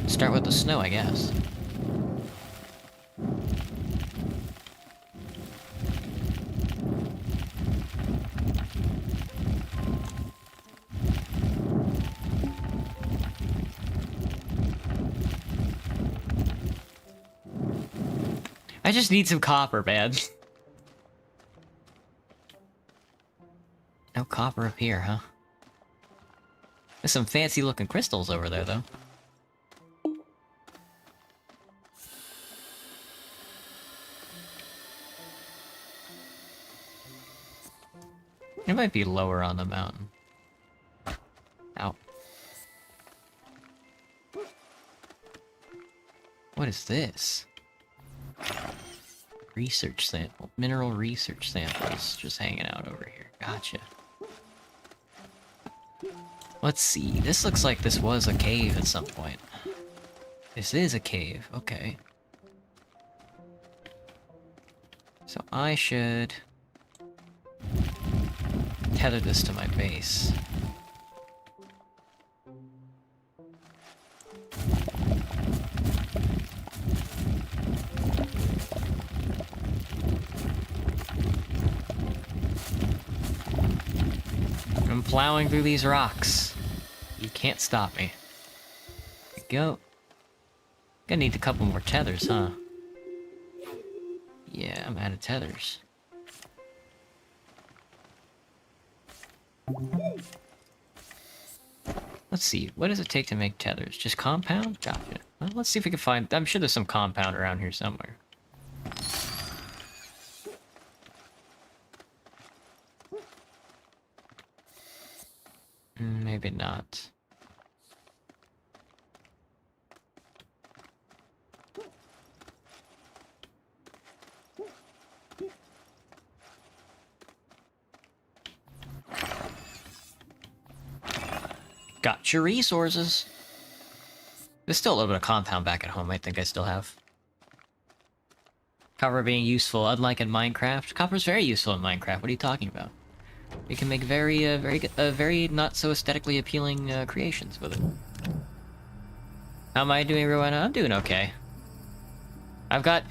Start with the snow, I guess. I just need some copper, man. No copper up here, huh? There's some fancy looking crystals over there, though. It might be lower on the mountain. Ow. What is this? Research sample. Mineral research samples just hanging out over here. Gotcha. Let's see. This looks like this was a cave at some point. This is a cave. Okay. So I should tether this to my base. I'm plowing through these rocks. You can't stop me. There we go. Gonna need a couple more tethers, huh? Yeah, I'm out of tethers. Let's see, what does it take to make tethers? Just compound? Gotcha. Well, let's see if we can find... I'm sure there's some compound around here somewhere. Maybe not. Got your resources. There's still a little bit of compound back at home, I think I still have. Copper being useful, unlike in Minecraft. Copper's very useful in Minecraft, what are you talking about? You can make very not so aesthetically appealing creations with it. How am I doing, everyone? I'm doing okay. I've got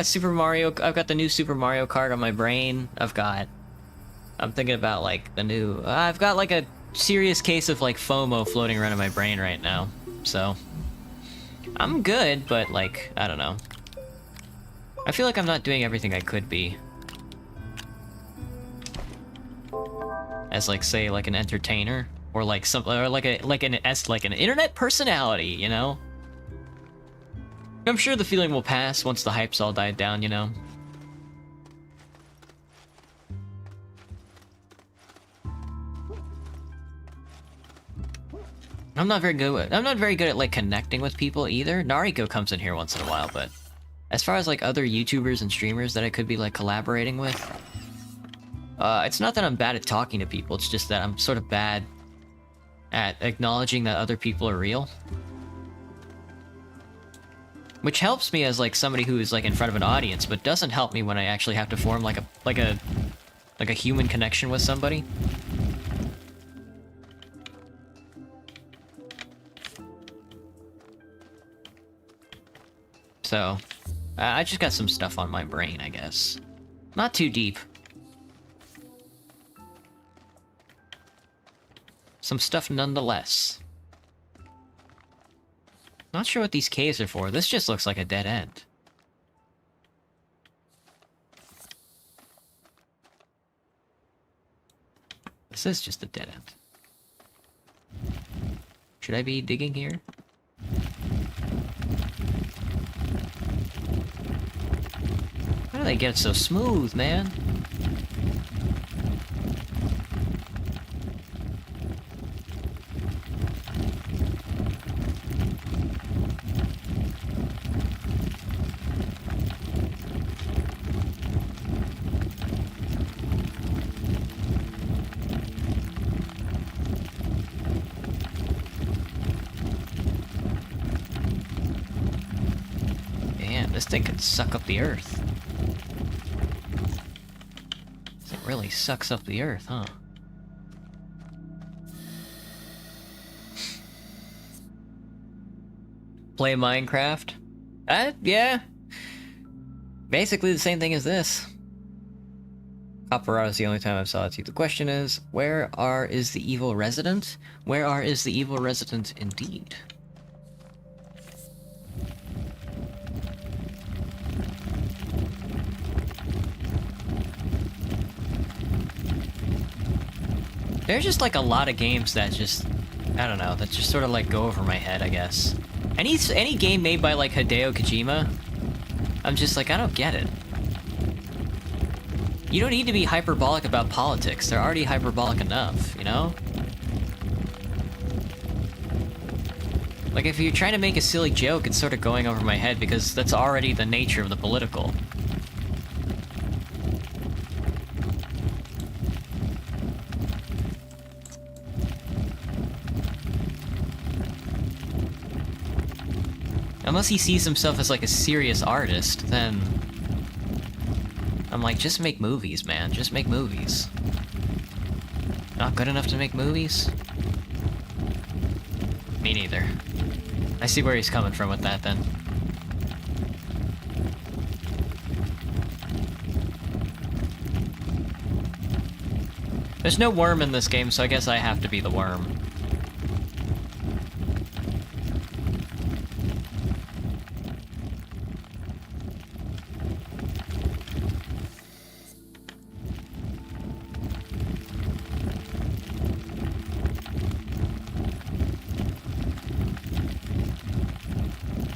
Super Mario. I've got the new Super Mario Kart on my brain. I'm thinking about like the new. I've got like a serious case of like FOMO floating around in my brain right now. So I'm good, but like I don't know. I feel like I'm not doing everything I could be. As like say like an entertainer or like some or like an internet personality, you know? I'm sure the feeling will pass once the hype's all died down, you know. I'm not very good at like connecting with people either. Nariko comes in here once in a while, but as far as like other YouTubers and streamers that I could be like collaborating with, it's not that I'm bad at talking to people, it's just that I'm sort of bad at acknowledging that other people are real. Which helps me as like somebody who is like in front of an audience, but doesn't help me when I actually have to form like a human connection with somebody. So, I just got some stuff on my brain, I guess. Not too deep. Some stuff nonetheless. Not sure what these caves are for. This just looks like a dead end. This is just a dead end. Should I be digging here? How do they get it so smooth, man? This thing can suck up the earth. It really sucks up the earth, huh? Play Minecraft? Yeah. Basically the same thing as this. Opera is the only time I've saw it. The question is, is the evil resident? Is the evil resident indeed? There's just like a lot of games that just, I don't know, that just sort of like go over my head, I guess. Any game made by like Hideo Kojima, I'm just like, I don't get it. You don't need to be hyperbolic about politics. They're already hyperbolic enough, you know? Like, if you're trying to make a silly joke, it's sort of going over my head because that's already the nature of the political. Unless he sees himself as like a serious artist, then I'm like, just make movies, man. Just make movies. Not good enough to make movies? Me neither. I see where he's coming from with that, then. There's no worm in this game, so I guess I have to be the worm.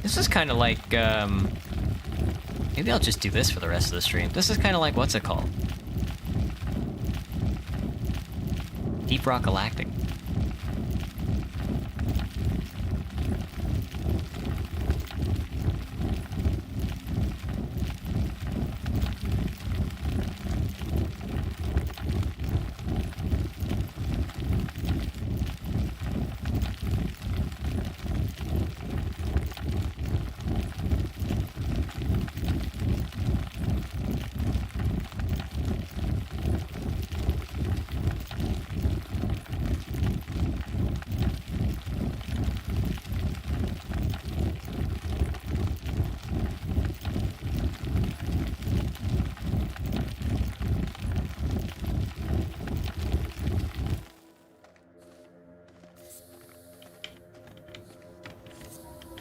This is kind of like, maybe I'll just do this for the rest of the stream. This is kind of like, what's it called? Deep Rock Galactic.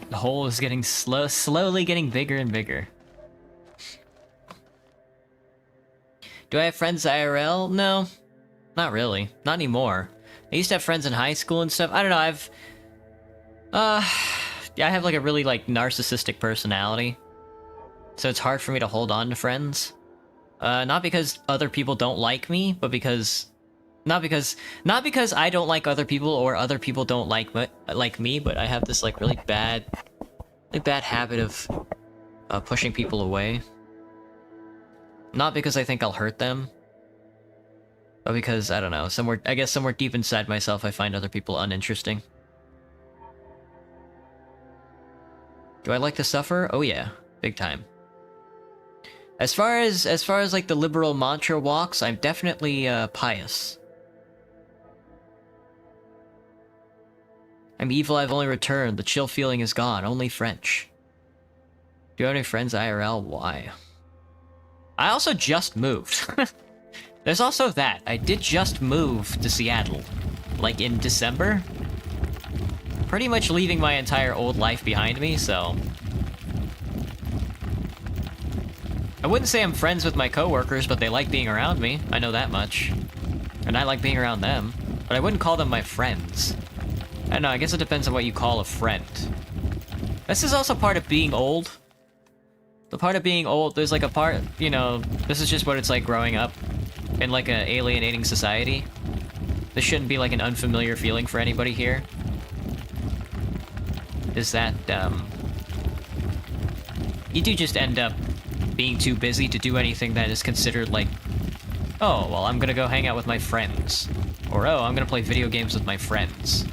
The hole is getting slowly getting bigger and bigger. Do I have friends IRL? No, not really. Not anymore. I used to have friends in high school and stuff. I don't know, yeah, I have like a really like narcissistic personality. So it's hard for me to hold on to friends. Not because other people don't like me, but because... Not because I don't like other people or other people don't like me, but I have this like really bad habit of pushing people away. Not because I think I'll hurt them, but because, I don't know, I guess somewhere deep inside myself I find other people uninteresting. Do I like to suffer? Oh yeah, big time. As far as like the liberal mantra walks, I'm definitely pious. I'm evil, I've only returned. The chill feeling is gone. Only French. Do you have any friends IRL? Why? I also just moved. There's also that. I did just move to Seattle. Like in December. Pretty much leaving my entire old life behind me, so... I wouldn't say I'm friends with my coworkers, but they like being around me. I know that much. And I like being around them. But I wouldn't call them my friends. I don't know, I guess it depends on what you call a friend. This is also part of being old. The part of being old, there's like a part, you know, this is just what it's like growing up in like an alienating society. This shouldn't be like an unfamiliar feeling for anybody here. Is that, you do just end up being too busy to do anything that is considered like, oh, well, I'm gonna go hang out with my friends. Or, oh, I'm gonna play video games with my friends.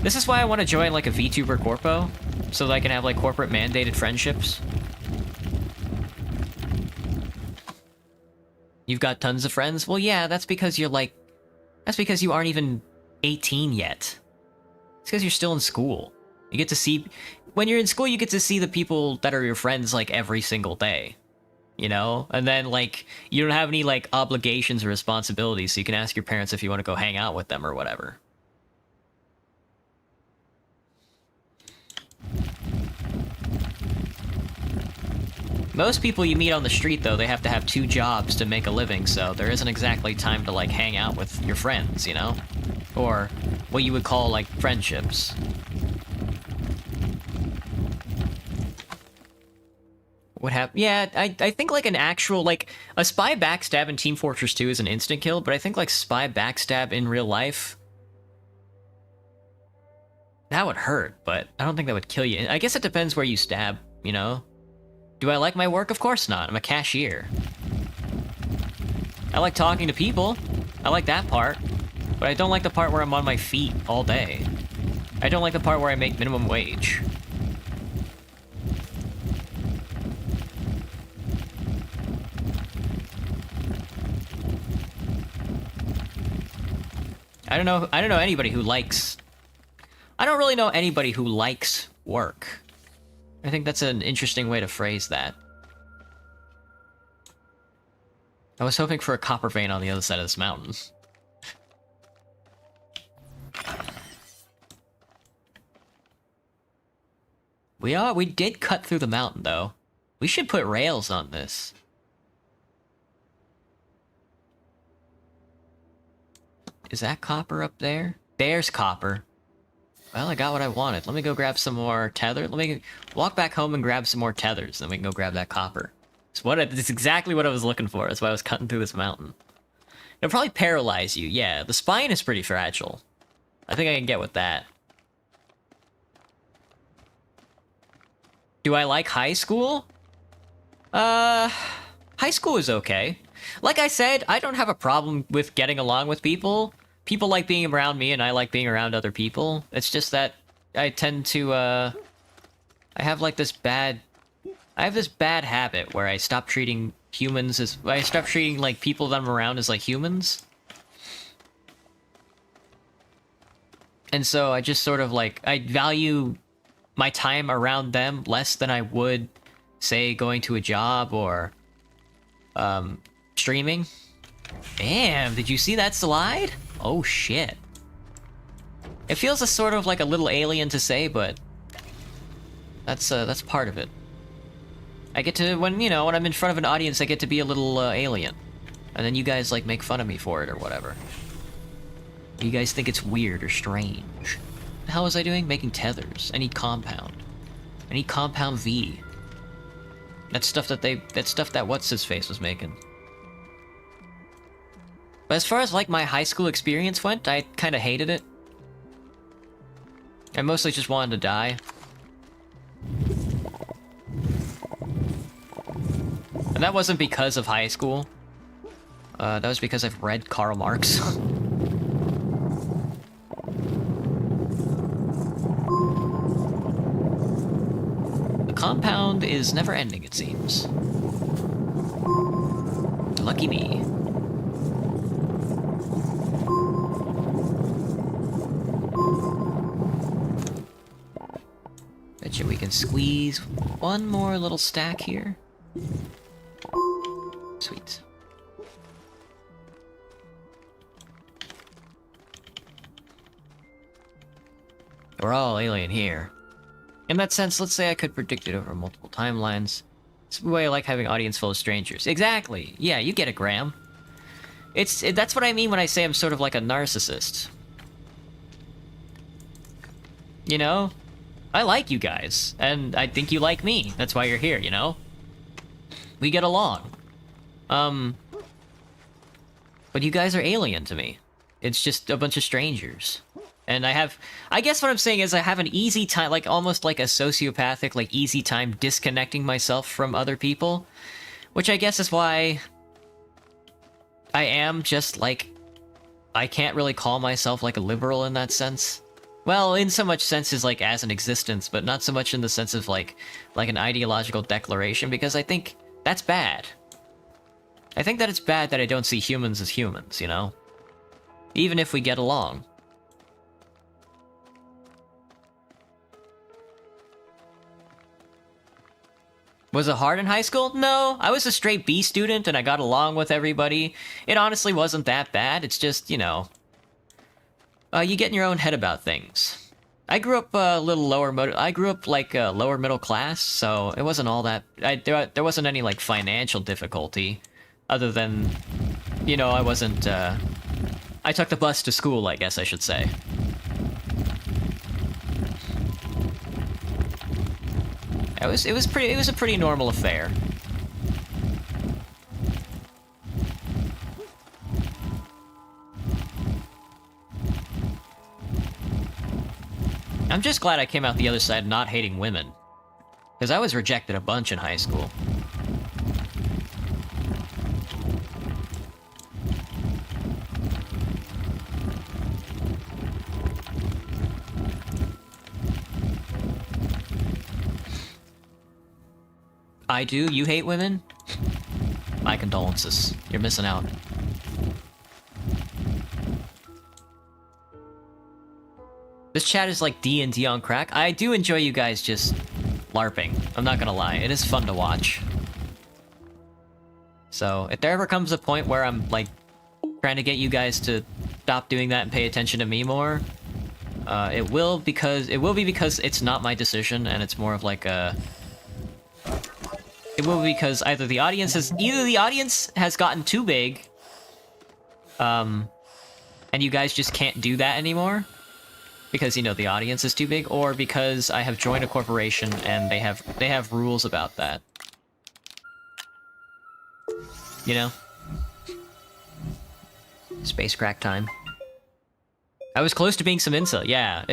This is why I want to join like a VTuber corpo, so that I can have like corporate mandated friendships. You've got tons of friends? Well, yeah, that's because you're like... That's because you aren't even 18 yet. It's because you're still in school. You get to see... When you're in school, you get to see the people that are your friends, like, every single day. You know? And then, like, you don't have any, like, obligations or responsibilities, so you can ask your parents if you want to go hang out with them or whatever. Most people you meet on the street, though, they have to have 2 jobs to make a living, so there isn't exactly time to, like, hang out with your friends, you know? Or what you would call, like, friendships. What happened? Yeah, I think, like, an actual, like, a spy backstab in Team Fortress 2 is an instant kill, but I think, like, spy backstab in real life... That would hurt, but I don't think that would kill you. I guess it depends where you stab, you know? Do I like my work? Of course not. I'm a cashier. I like talking to people. I like that part. But I don't like the part where I'm on my feet all day. I don't like the part where I make minimum wage. I don't know anybody who likes... I don't really know anybody who likes work. I think that's an interesting way to phrase that. I was hoping for a copper vein on the other side of this mountain. We did cut through the mountain, though. We should put rails on this. Is that copper up there? There's copper. Well, I got what I wanted. Let me go grab some more tether. Let me walk back home and grab some more tethers, then we can go grab that copper. It's exactly what I was looking for. That's why I was cutting through this mountain. It'll probably paralyze you. Yeah, the spine is pretty fragile. I think I can get with that. Do I like high school? High school is okay. Like I said, I don't have a problem with getting along with people. People like being around me, and I like being around other people. It's just that I tend to, I have like this bad... I have this bad habit where I stop treating humans as... I stop treating, like, people that I'm around as, like, humans. And so I just sort of, like, I value my time around them less than I would, say, going to a job or, streaming. Damn, did you see that slide? Oh, shit. It feels a sort of like a little alien to say, but that's part of it. I get to, when I'm in front of an audience, I get to be a little, alien. And then you guys, like, make fun of me for it or whatever. You guys think it's weird or strange. What the hell was I doing? Making tethers. I need compound. I need compound V. That's stuff that what's-his-face was making. But as far as, like, my high school experience went, I kinda hated it. I mostly just wanted to die. And that wasn't because of high school. That was because I've read Karl Marx. The compound is never ending, it seems. Lucky me. Betcha we can squeeze one more little stack here. Sweet. We're all alien here. In that sense, let's say I could predict it over multiple timelines. It's the way I like having an audience full of strangers. Exactly! Yeah, you get it, Graham. That's what I mean when I say I'm sort of like a narcissist. You know? I like you guys, and I think you like me. That's why you're here, you know? We get along. But you guys are alien to me. It's just a bunch of strangers. And I guess what I'm saying is I have an easy time, like, almost like a sociopathic, like, easy time disconnecting myself from other people. Which I guess is why I am just, like, I can't really call myself, like, a liberal in that sense. Well, in so much sense as, like, as an existence, but not so much in the sense of, like an ideological declaration, because I think that's bad. I think that it's bad that I don't see humans as humans, you know? Even if we get along. Was it hard in high school? No, I was a straight B student and I got along with everybody. It honestly wasn't that bad. It's just, you know, you get in your own head about things. I grew up a little lower. I grew up like lower middle class, so it wasn't all that. There wasn't any like financial difficulty, other than, you know, I wasn't. I took the bus to school, I guess I should say. It was a pretty normal affair. I'm just glad I came out the other side not hating women. Because I was rejected a bunch in high school. I do? You hate women? My condolences. You're missing out. This chat is like D&D on crack. I do enjoy you guys just LARPing. I'm not gonna lie. It is fun to watch. So, if there ever comes a point where I'm, like, trying to get you guys to stop doing that and pay attention to me more, it will be because it's not my decision, and it's more of like a... It will be because either the audience has gotten too big, and you guys just can't do that anymore, because, you know, the audience is too big, or because I have joined a corporation and they have rules about that. You know? Space crack time. I was close to being some incel, yeah.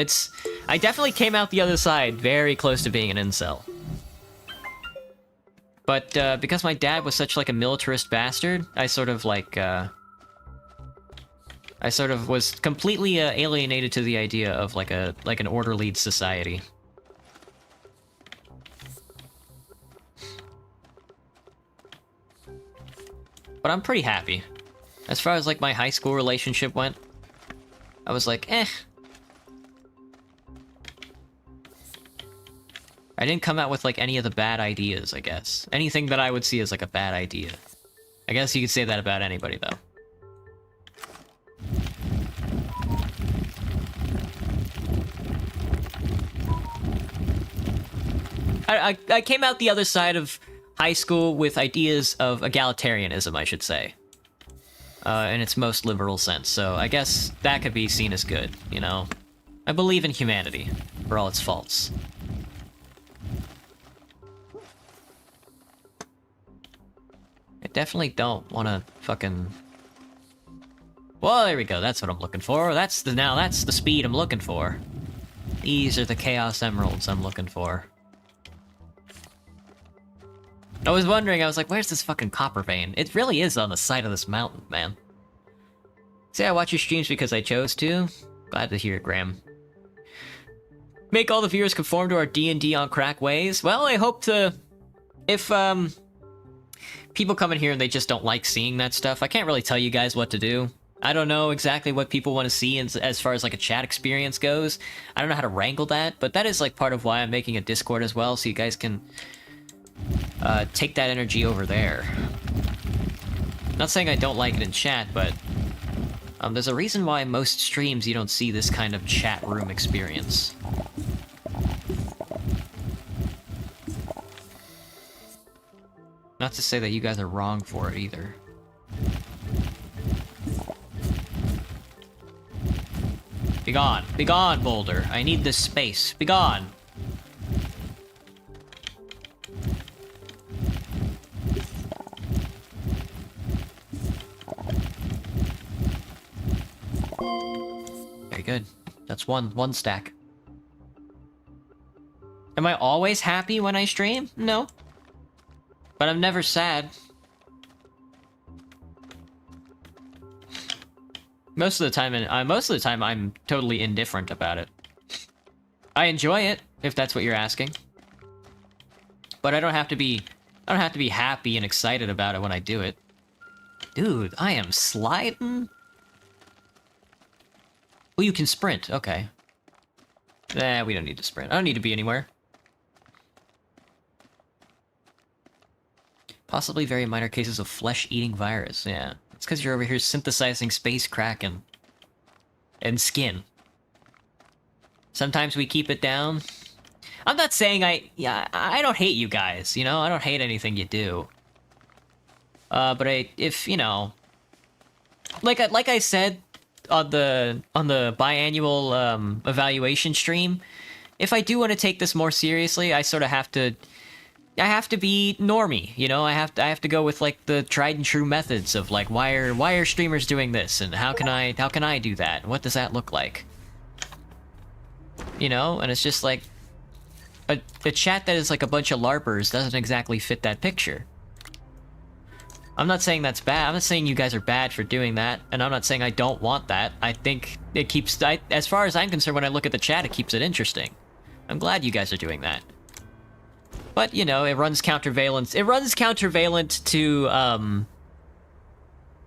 I definitely came out the other side very close to being an incel. But, because my dad was such, like, a militarist bastard, I sort of, like, I sort of was completely, alienated to the idea of, like, an orderlied society. But I'm pretty happy. As far as, like, my high school relationship went, I was like, eh. I didn't come out with, like, any of the bad ideas, I guess. Anything that I would see as, like, a bad idea. I guess you could say that about anybody, though. I came out the other side of high school with ideas of egalitarianism, I should say. In its most liberal sense, so I guess that could be seen as good, you know? I believe in humanity, for all its faults. I definitely don't want to fucking... Well, there we go, that's what I'm looking for. That's the speed I'm looking for. These are the Chaos Emeralds I'm looking for. I was wondering, I was like, where's this fucking copper vein? It really is on the side of this mountain, man. See, I watch your streams because I chose to. Glad to hear it, Graham. Make all the viewers conform to our D&D on crack ways? Well, I hope to... If, people come in here and they just don't like seeing that stuff, I can't really tell you guys what to do. I don't know exactly what people want to see as far as, like, a chat experience goes. I don't know how to wrangle that, but that is, like, part of why I'm making a Discord as well, so you guys can... take that energy over there. Not saying I don't like it in chat, but there's a reason why most streams you don't see this kind of chat room experience. Not to say that you guys are wrong for it either. Begone! Begone, Boulder! I need this space. Begone! Very good. That's one stack. Am I always happy when I stream? No. But I'm never sad. Most of the time I'm totally indifferent about it. I enjoy it, if that's what you're asking. But I don't have to be happy and excited about it when I do it. Dude, I am sliding. Oh, you can sprint. Okay. Nah, we don't need to sprint. I don't need to be anywhere. Possibly very minor cases of flesh-eating virus. Yeah. It's because you're over here synthesizing space kraken. And skin. Sometimes we keep it down. I'm not saying I don't hate you guys, you know? I don't hate anything you do. But if, you know... Like I said on the biannual evaluation stream, if I do want to take this more seriously, I sort of have to... I have to be normie, you know? I have to go with like the tried and true methods of like why are streamers doing this and how can I do that? What does that look like? You know? And it's just like a chat that is like a bunch of larpers doesn't exactly fit that picture. I'm not saying that's bad. I'm not saying you guys are bad for doing that, and I'm not saying I don't want that. I think it keeps as far as I'm concerned, when I look at the chat, it keeps it interesting. I'm glad you guys are doing that. But, you know, it runs countervalent. It runs countervalent to,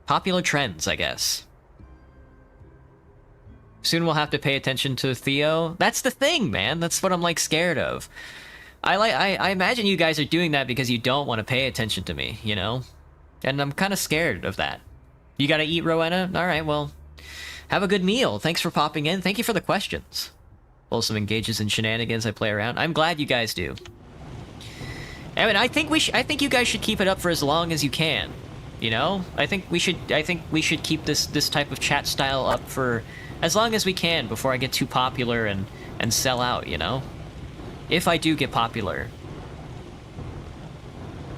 popular trends, I guess. Soon we'll have to pay attention to Theo. That's the thing, man. That's what I'm, like, scared of. I imagine you guys are doing that because you don't want to pay attention to me, you know? And I'm kind of scared of that. You gotta eat, Rowena? Alright, well, have a good meal. Thanks for popping in. Thank you for the questions. Folsom engages in shenanigans. I play around. I'm glad you guys do. I mean, I think you guys should keep it up for as long as you can. You know? I think we should keep this type of chat style up for as long as we can before I get too popular and sell out, you know? If I do get popular.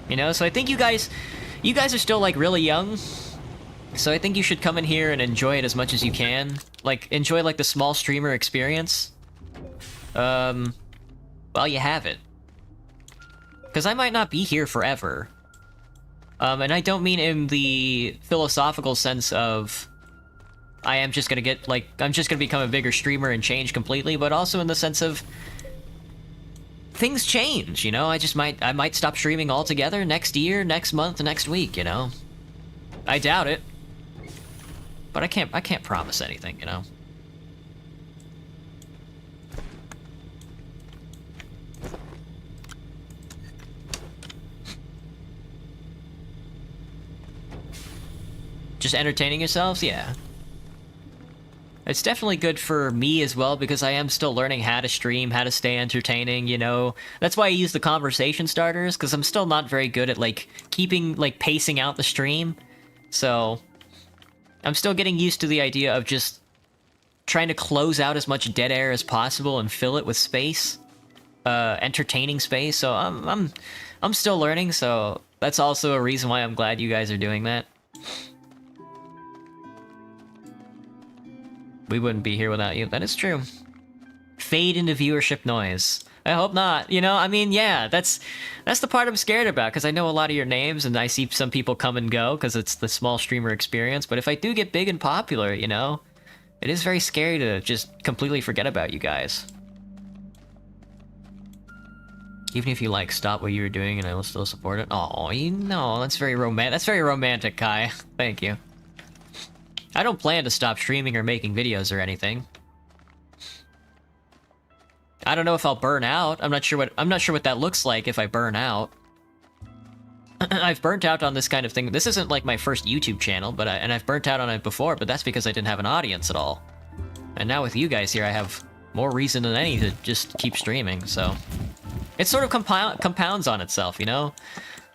You know, so I think you guys are still like really young. So I think you should come in here and enjoy it as much as you can. Like enjoy like the small streamer experience. While you have it. Because I might not be here forever. And I don't mean in the philosophical sense of I am just gonna get, like, I'm just gonna become a bigger streamer and change completely, but also in the sense of things change, you know? I might stop streaming altogether next year, next month, next week, you know? I doubt it. But I can't promise anything, you know? Just entertaining yourselves? Yeah. It's definitely good for me as well, because I am still learning how to stream, how to stay entertaining, you know? That's why I use the conversation starters, because I'm still not very good at, like, keeping, like, pacing out the stream. So, I'm still getting used to the idea of just trying to close out as much dead air as possible and fill it with space. Entertaining space, so I'm still learning, so that's also a reason why I'm glad you guys are doing that. We wouldn't be here without you. That is true. Fade into viewership noise. I hope not. You know, I mean, yeah, that's the part I'm scared about, because I know a lot of your names, and I see some people come and go, because it's the small streamer experience, but if I do get big and popular, you know, it is very scary to just completely forget about you guys. Even if you, like, stop what you were doing and I will still support it. Oh, you know, that's very romantic, Kai. Thank you. I don't plan to stop streaming or making videos or anything. I don't know if I'll burn out. I'm not sure what that looks like if I burn out. I've burnt out on this kind of thing. This isn't like my first YouTube channel, but I've burnt out on it before, but that's because I didn't have an audience at all. And now with you guys here, I have more reason than any to just keep streaming, so... It sort of compounds on itself, you know?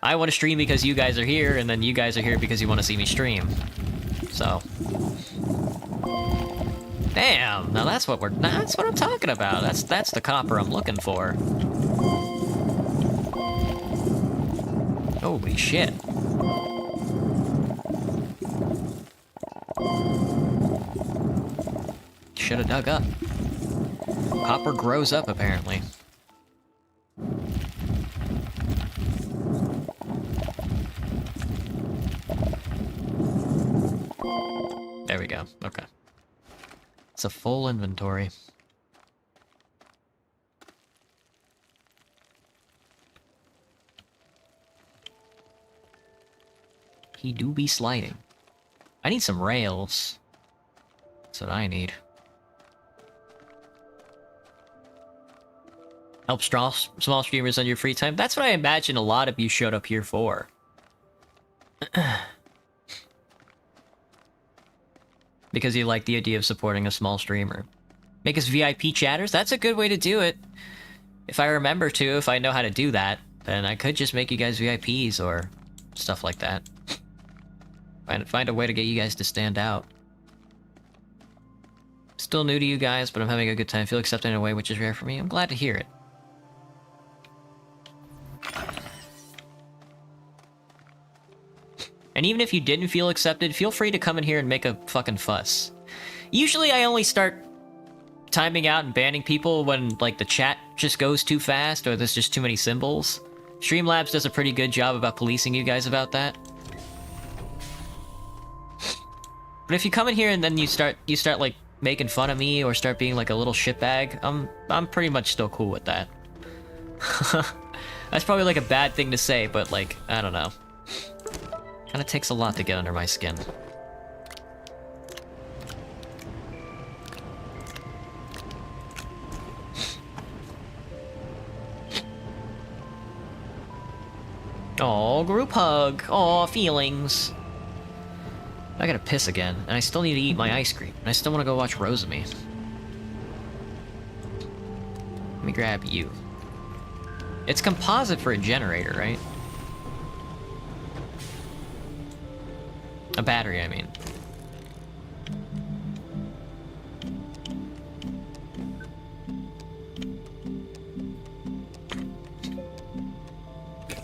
I want to stream because you guys are here, and then you guys are here because you want to see me stream. So... Damn! Now that's what I'm talking about. That's the copper I'm looking for. Holy shit. Should have dug up. Copper grows up, apparently. There we go. Okay. It's a full inventory. He do be sliding. I need some rails. That's what I need. Help small streamers on your free time. That's what I imagine a lot of you showed up here for. Because you like the idea of supporting a small streamer. Make us VIP chatters? That's a good way to do it. If I remember to, if I know how to do that, then I could just make you guys VIPs or stuff like that. Find a way to get you guys to stand out. Still new to you guys, but I'm having a good time. Feel accepted in a way which is rare for me. I'm glad to hear it. And even if you didn't feel accepted, feel free to come in here and make a fucking fuss. Usually I only start timing out and banning people when, like, the chat just goes too fast or there's just too many symbols. Streamlabs does a pretty good job about policing you guys about that. But if you come in here and then you start like making fun of me or start being like a little shitbag, I'm pretty much still cool with that. That's probably like a bad thing to say, but like, I don't know. Kinda takes a lot to get under my skin. Oh, group hug. Oh, feelings. I gotta piss again, and I still need to eat my ice cream, and I still want to go watch Rosemi. Let me grab you. It's composite for a generator, right? A battery, I mean.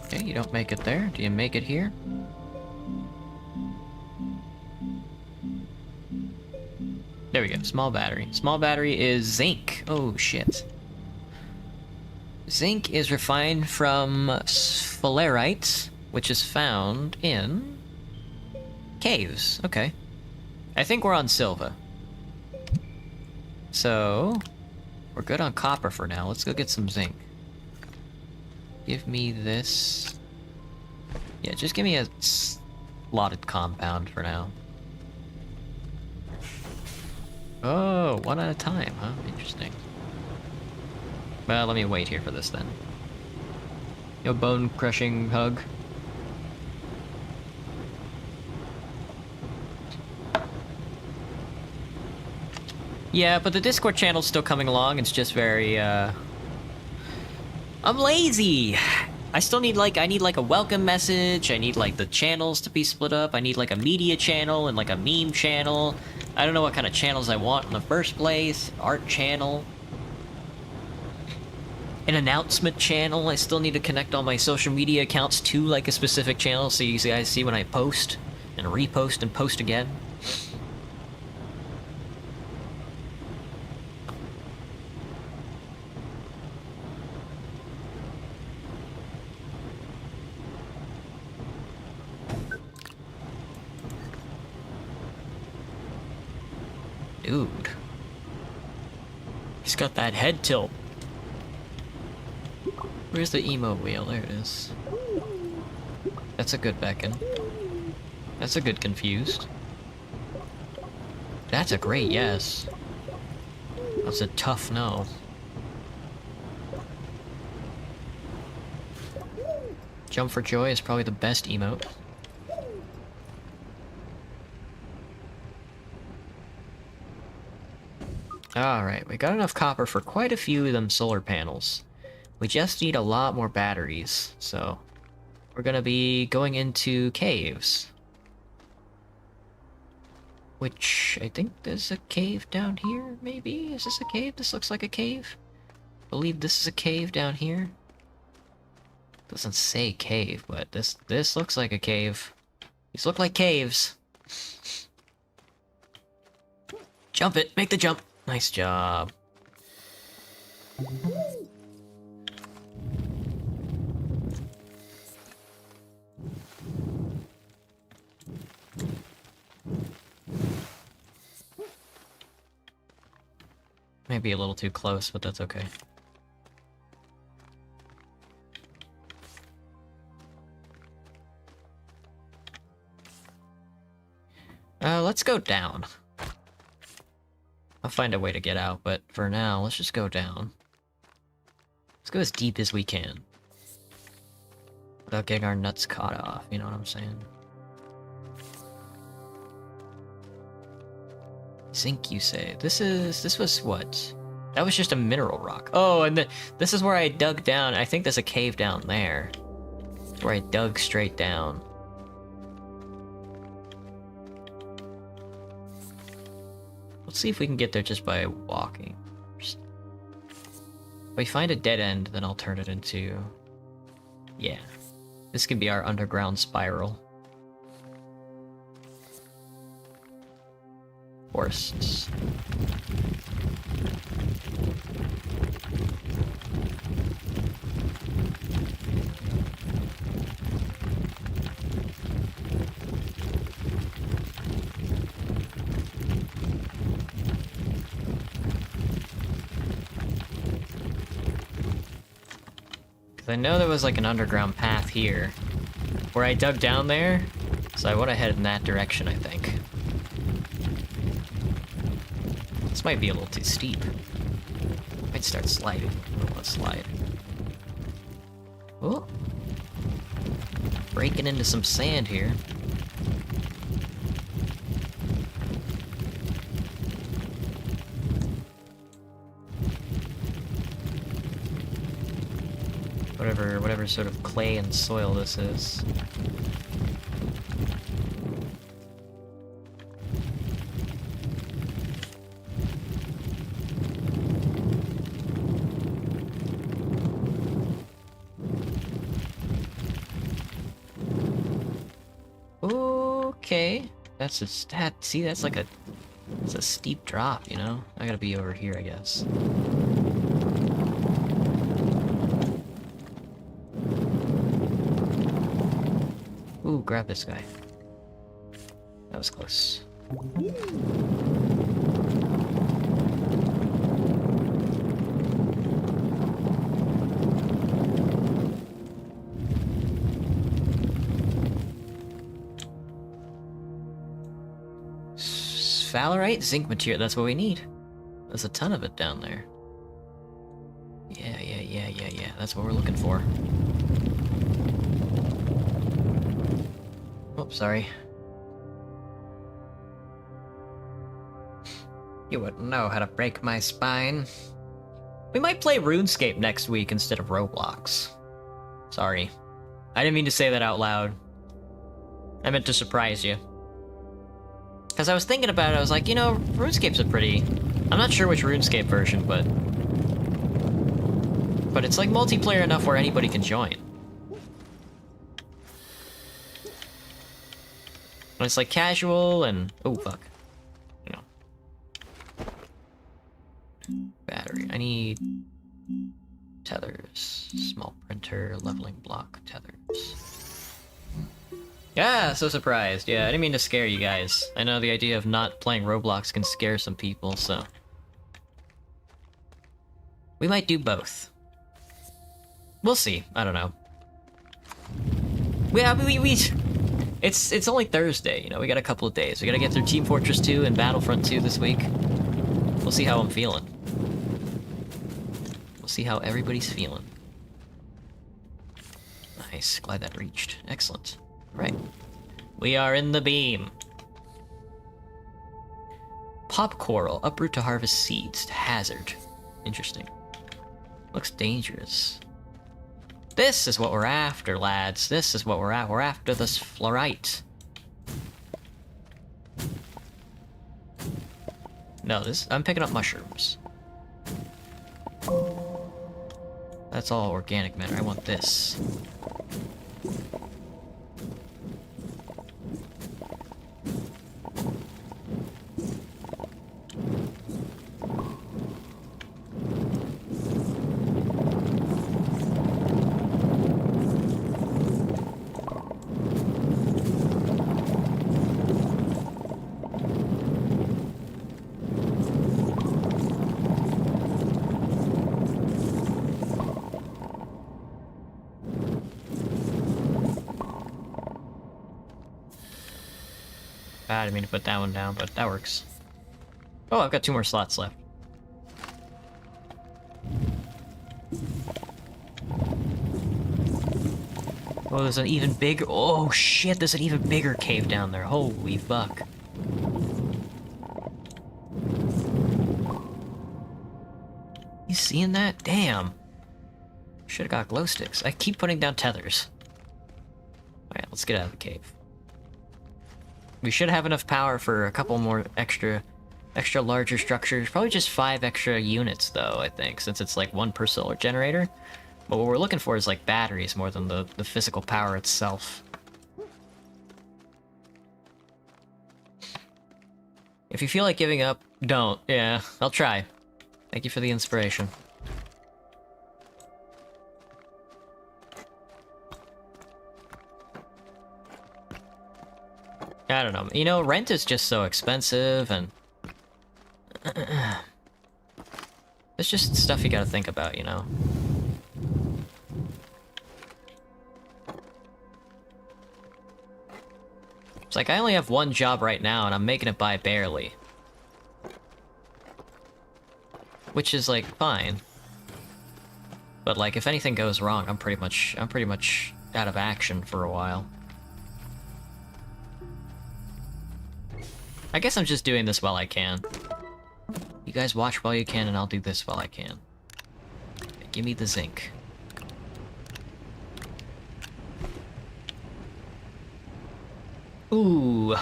Okay, you don't make it there. Do you make it here? There we go, small battery. Small battery is zinc. Oh, shit. Zinc is refined from sphalerite, which is found in caves. Okay. I think we're on Silva. So, we're good on copper for now. Let's go get some zinc. Give me this. Yeah, just give me a slotted compound for now. Oh, one at a time, huh? Interesting. Well, let me wait here for this then. Yo, bone-crushing hug. Yeah, but the Discord channel's still coming along. It's just very, I'm lazy! I still need, like, I need, like, a welcome message. I need, like, the channels to be split up. I need, like, a media channel and, like, a meme channel. I don't know what kind of channels I want in the first place. Art channel. An announcement channel. I still need to connect all my social media accounts to, like, a specific channel so you guys see when I post and repost and post again. Dude. He's got that head tilt. Where's the emo wheel? There it is. That's a good beckon. That's a good confused. That's a great yes. That's a tough no. Jump for joy is probably the best emote. Alright, we got enough copper for quite a few of them solar panels. We just need a lot more batteries, so we're gonna be going into caves. Which, I think there's a cave down here, maybe? Is this a cave? This looks like a cave. I believe this is a cave down here. Doesn't say cave, but this looks like a cave. These look like caves. Jump it! Make the jump! Nice job. Maybe a little too close, but that's okay. Let's go down. I'll find a way to get out, but for now, let's just go down. Let's go as deep as we can. Without getting our nuts caught off, you know what I'm saying? Zinc, you say? This was what? That was just a mineral rock. Oh, and this is where I dug down. I think there's a cave down there. Where I dug straight down. Let's see if we can get there just by walking. If we find a dead end, then I'll turn it into... Yeah. This could be our underground spiral. Forests. I know there was like an underground path here, where I dug down there, so I want to head in that direction, I think. This might be a little too steep. Might start sliding. I don't want to slide. Oh! Breaking into some sand here. Whatever sort of clay and soil this is. Okay, that's a stat. See, that's like it's a steep drop, you know? I gotta be over here, I guess. Ooh, grab this guy. That was close. Sphalerite, zinc material, that's what we need. There's a ton of it down there. Yeah, that's what we're looking for. Oh, sorry. You wouldn't know how to break my spine. We might play RuneScape next week instead of Roblox. Sorry. I didn't mean to say that out loud. I meant to surprise you. Because I was thinking about it, I was like, you know, RuneScape's a pretty... I'm not sure which RuneScape version, but it's like multiplayer enough where anybody can join. And it's like casual and... Oh, fuck. No. Battery. I need... tethers. Small printer, leveling block, tethers. Yeah, so surprised. Yeah, I didn't mean to scare you guys. I know the idea of not playing Roblox can scare some people, so... we might do both. We'll see. I don't know. It's only Thursday, you know, we got a couple of days. We gotta get through Team Fortress 2 and Battlefront 2 this week. We'll see how I'm feeling. We'll see how everybody's feeling. Nice, glad that reached. Excellent. Right. We are in the beam. Pop coral, uproot to harvest seeds. Hazard. Interesting. Looks dangerous. This is what we're after, lads. This is what we're at. We're after this fluorite. No, I'm picking up mushrooms. That's all organic matter. I want this. I didn't mean to put that one down, but that works. Oh, I've got 2 more slots left. Oh, there's an even bigger... Oh, shit, there's an even bigger cave down there. Holy fuck. You seeing that? Damn. Should've got glow sticks. I keep putting down tethers. Alright, let's get out of the cave. We should have enough power for a couple more extra larger structures. Probably just 5 extra units, though, I think, since it's like 1 per solar generator. But what we're looking for is like batteries more than the physical power itself. If you feel like giving up, don't. Yeah, I'll try. Thank you for the inspiration. I don't know. You know, rent is just so expensive, and... it's just stuff you gotta think about, you know? It's like, I only have 1 job right now, and I'm making it by barely. Which is, like, fine. But, like, if anything goes wrong, I'm pretty much out of action for a while. I guess I'm just doing this while I can. You guys watch while you can, and I'll do this while I can. Give me the zinc. Ooh.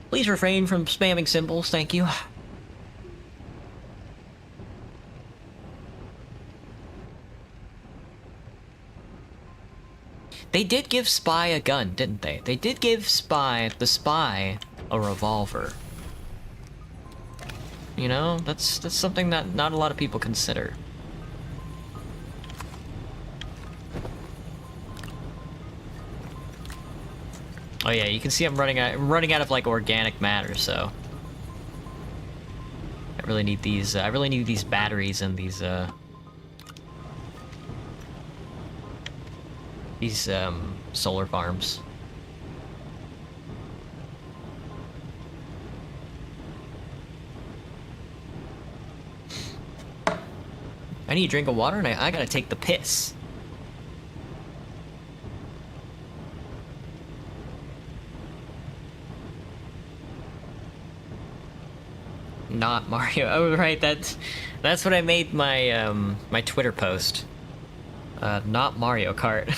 Please refrain from spamming symbols, thank you. They did give Spy a gun, didn't they? They did give the Spy, a revolver. You know, that's something that not a lot of people consider. Oh yeah, you can see I'm running out of like organic matter, so I really need these batteries and these solar farms. I need a drink of water and I gotta take the piss. Not Mario. Oh right, that's what I made my my Twitter post. Not Mario Kart.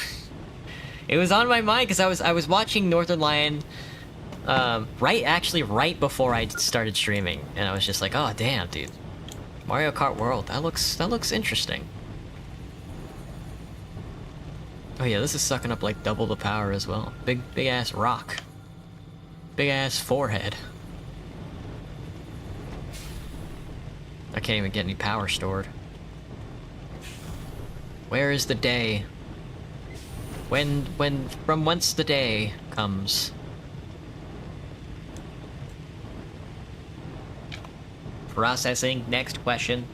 It was on my mind because I was watching Northern Lion right before I started streaming, and I was just like, oh damn, dude. Mario Kart World, that looks interesting. Oh yeah, this is sucking up like double the power as well. Big ass rock. Big ass forehead. I can't even get any power stored. Where is the day? From whence the day comes? Processing, next question.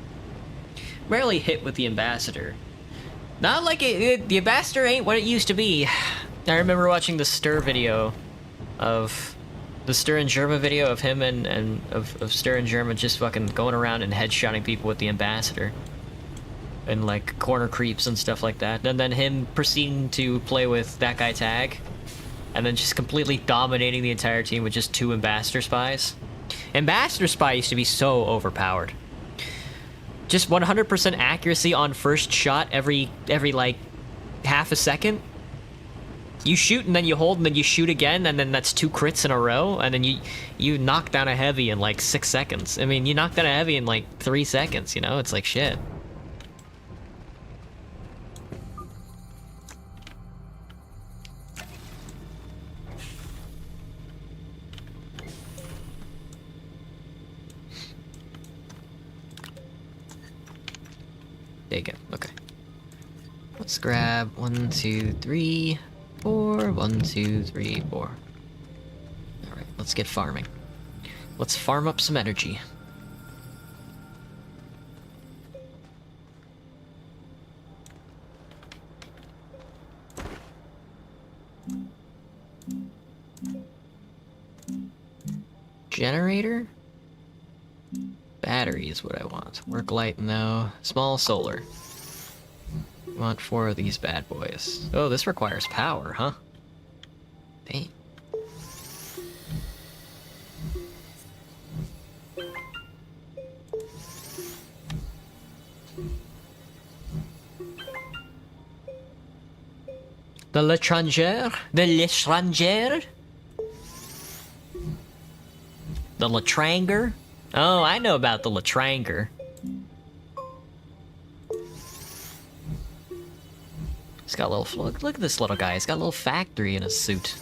Rarely hit with the ambassador. Not like the ambassador ain't what it used to be. I remember watching the Stir video of the Stir and Germa video of him and of Stir and Germa just fucking going around and headshotting people with the ambassador. And like corner creeps and stuff like that. And then him proceeding to play with that guy Tag. And then just completely dominating the entire team with just 2 ambassador spies. Ambassador Spy used to be so overpowered. Just 100% accuracy on first shot every like half a second. You shoot and then you hold and then you shoot again and then that's 2 crits in a row and then you knock down a heavy in like 6 seconds. I mean, you knock down a heavy in like 3 seconds, you know? It's like shit. There you go. Okay. Let's grab 1, 2, 3, 4. 1, 2, 3, 4. Alright, let's get farming. Let's farm up some energy. Generator? Battery is what I want. Work light, no. Small solar. I want 4 of these bad boys. Oh, this requires power, huh? Dang. The l'étranger? The l'étranger? The Latranger? Oh, I know about the Latranger. He's got a little... Look at this little guy. He's got a little factory in his suit.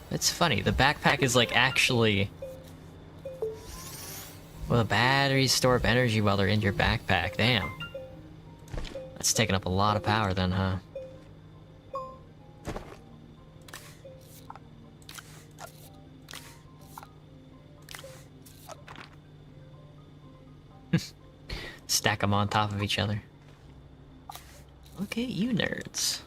It's funny. The backpack is like actually... Well, the batteries store up energy while they're in your backpack. Damn. That's taking up a lot of power then, huh? Stack them on top of each other. Look at you nerds.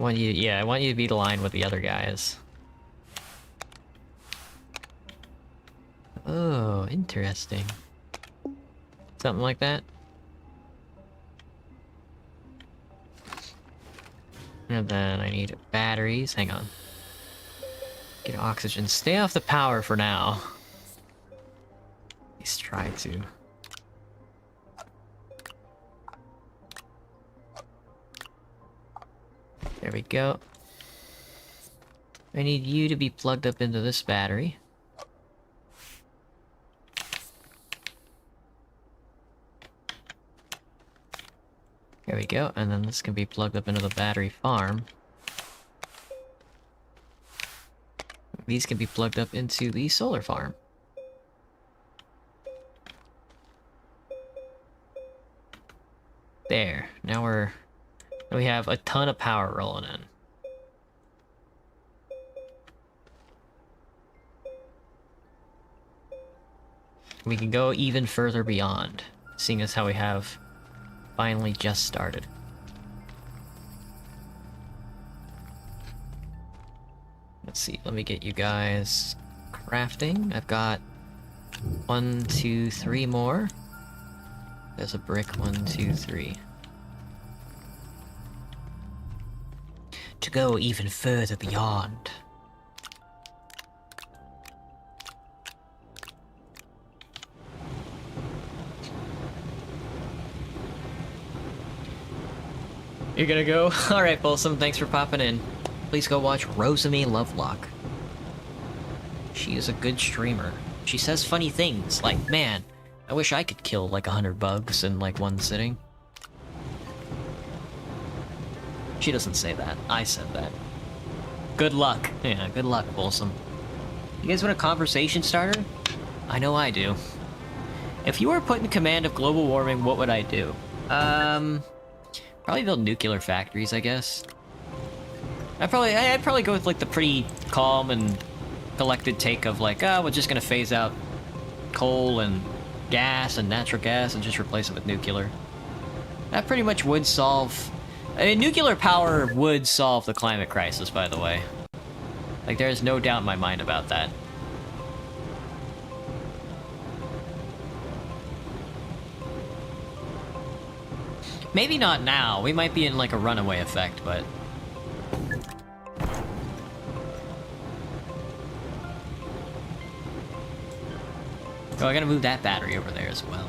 I want you to be aligned with the other guys. Oh, interesting. Something like that. And then I need batteries. Hang on. Get oxygen. Stay off the power for now. At least try to. There we go. I need you to be plugged up into this battery. There we go, and then this can be plugged up into the battery farm. These can be plugged up into the solar farm. There. Now we have a ton of power rolling in. We can go even further beyond, seeing as how we have finally just started. Let's see, let me get you guys crafting. I've got 1, 2, 3 more. There's a brick, 1, 2, 3. To go even further beyond. You're gonna go? Alright, Folsom, thanks for popping in. Please go watch Rosamy Lovelock. She is a good streamer. She says funny things, like, man, I wish I could kill like 100 bugs in like one sitting. She doesn't say that. I said that. Good luck. Yeah, good luck, Folsom. You guys want a conversation starter? I know I do. If you were put in command of global warming, what would I do? Probably build nuclear factories, I guess. I'd probably go with like the pretty calm and collected take of like, we're just gonna phase out coal and gas and natural gas and just replace it with nuclear. That pretty much would solve... I mean, nuclear power would solve the climate crisis, by the way. Like, there's no doubt in my mind about that. Maybe not now. We might be in like a runaway effect, but... Oh, I gotta move that battery over there as well.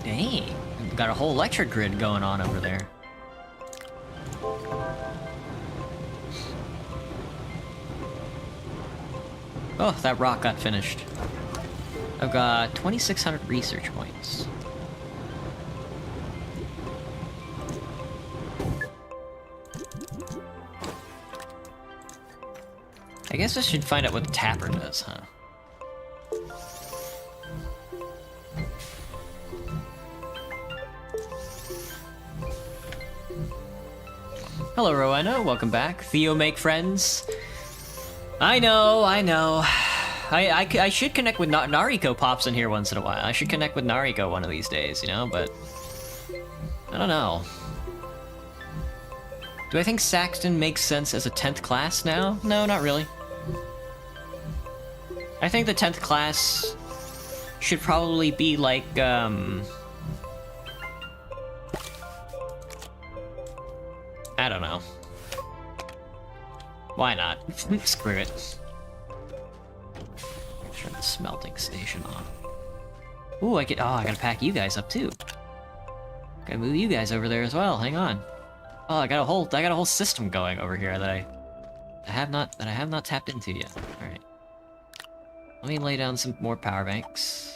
Dang, we've got a whole electric grid going on over there. Oh, that rock got finished. I've got 2,600 research points. I guess I should find out what the tapper does, huh? Hello, Rowena. Welcome back. Theo make friends. I know. I should connect with Nariko pops in here once in a while. I should connect with Nariko one of these days, you know, but I don't know. Do I think Saxton makes sense as a 10th class now? No, not really. I think the 10th class should probably be like, I don't know. Why not? Screw it. Turn the smelting station on. Ooh, I gotta pack you guys up too. Gotta move you guys over there as well. Hang on. Oh, I got a whole system going over here that I have not tapped into yet. All right. Let me lay down some more power banks.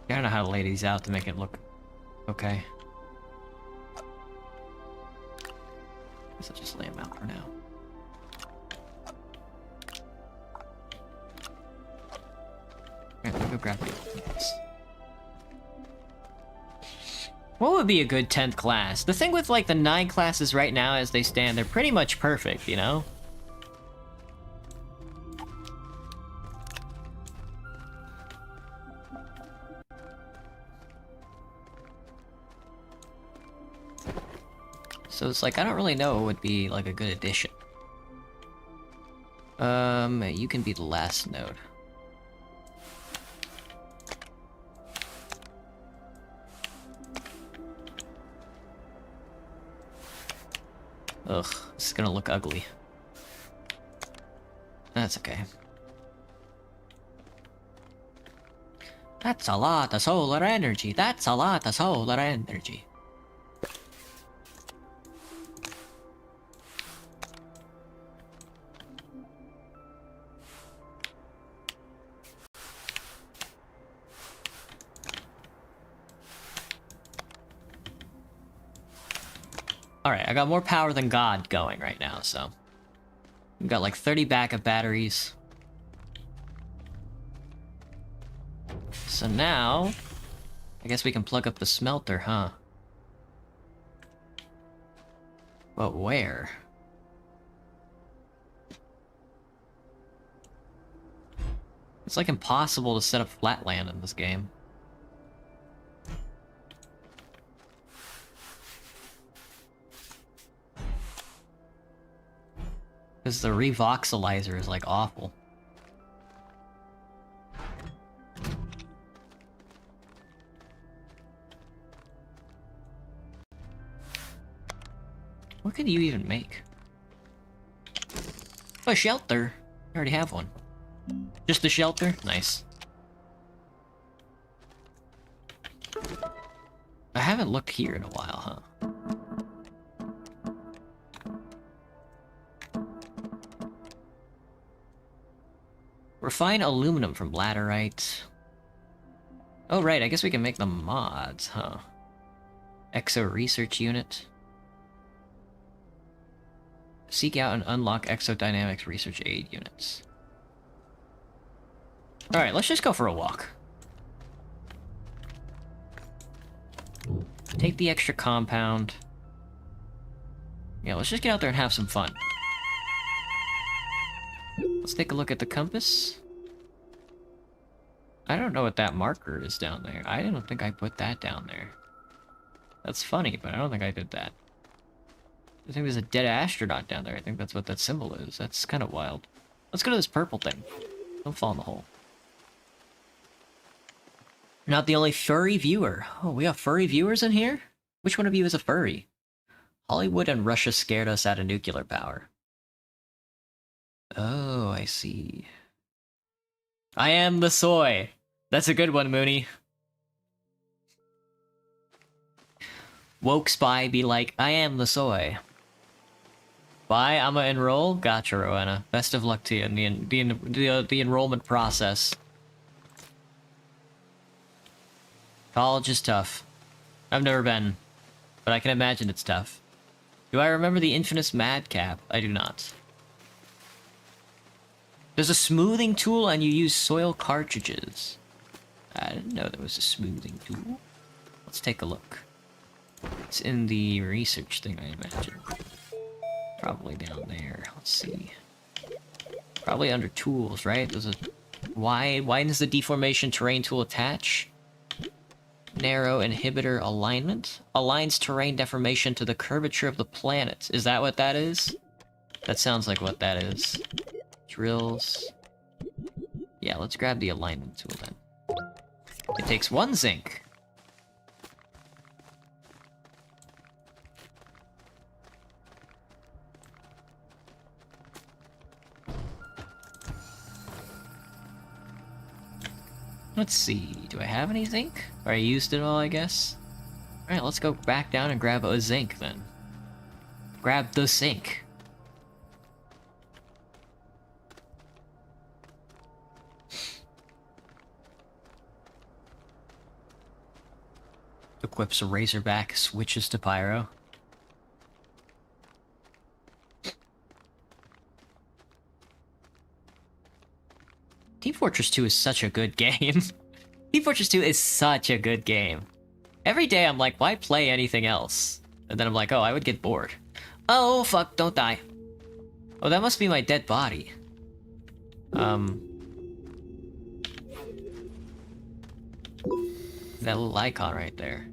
I don't know how to lay these out to make it look okay. Guess I'll just lay them out for now. Alright, let me go grab these. What would be a good 10th class? The thing with like the 9 classes right now as they stand, they're pretty much perfect, you know? So it's like, I don't really know what would be like a good addition. You can be the last node. Ugh, this is gonna look ugly. That's okay. That's a lot of solar energy. That's a lot of solar energy. Alright, I got more power than God going right now, so... We've got like 30 backup batteries. So now... I guess we can plug up the smelter, huh? But where? It's like impossible to set up flatland in this game. Because the revoxelizer is, like, awful. What could you even make? A shelter! I already have one. Just a shelter? Nice. I haven't looked here in a while, huh? Refine aluminum from laterite. Oh right, I guess we can make the mods, huh? Exo research unit. Seek out and unlock exodynamics research aid units. Alright, let's just go for a walk. Take the extra compound. Yeah, let's just get out there and have some fun. Let's take a look at the compass. I don't know what that marker is down there. I don't think I put that down there. That's funny, but I don't think I did that. I think there's a dead astronaut down there. I think that's what that symbol is. That's kind of wild. Let's go to this purple thing. Don't fall in the hole. Not the only furry viewer. Oh, we have furry viewers in here? Which one of you is a furry? Hollywood and Russia scared us out of nuclear power. Oh, I see. I am the soy. That's a good one, Mooney. Woke spy be like, I am the soy. Bye, I'ma enroll. Gotcha, Rowena. Best of luck to you in the enrollment process. College is tough. I've never been, but I can imagine it's tough. Do I remember the infamous madcap? I do not. There's a smoothing tool and you use soil cartridges. I didn't know there was a smoothing tool. Let's take a look. It's in the research thing, I imagine. Probably down there. Let's see. Probably under tools, right? There's a... Why does the deformation terrain tool attach? Narrow inhibitor alignment. Aligns terrain deformation to the curvature of the planet. Is that what that is? That sounds like what that is. Drills. Yeah, let's grab the alignment tool then. It takes 1 zinc. Let's see, do I have any zinc? Or I used it all, I guess? Alright, let's go back down and grab a zinc then. Grab the zinc. Equips a Razorback, switches to Pyro. Team Fortress 2 is such a good game. Team Fortress 2 is such a good game. Every day I'm like, why play anything else? And then I'm like, oh, I would get bored. Oh, fuck, don't die. Oh, that must be my dead body. That little icon right there.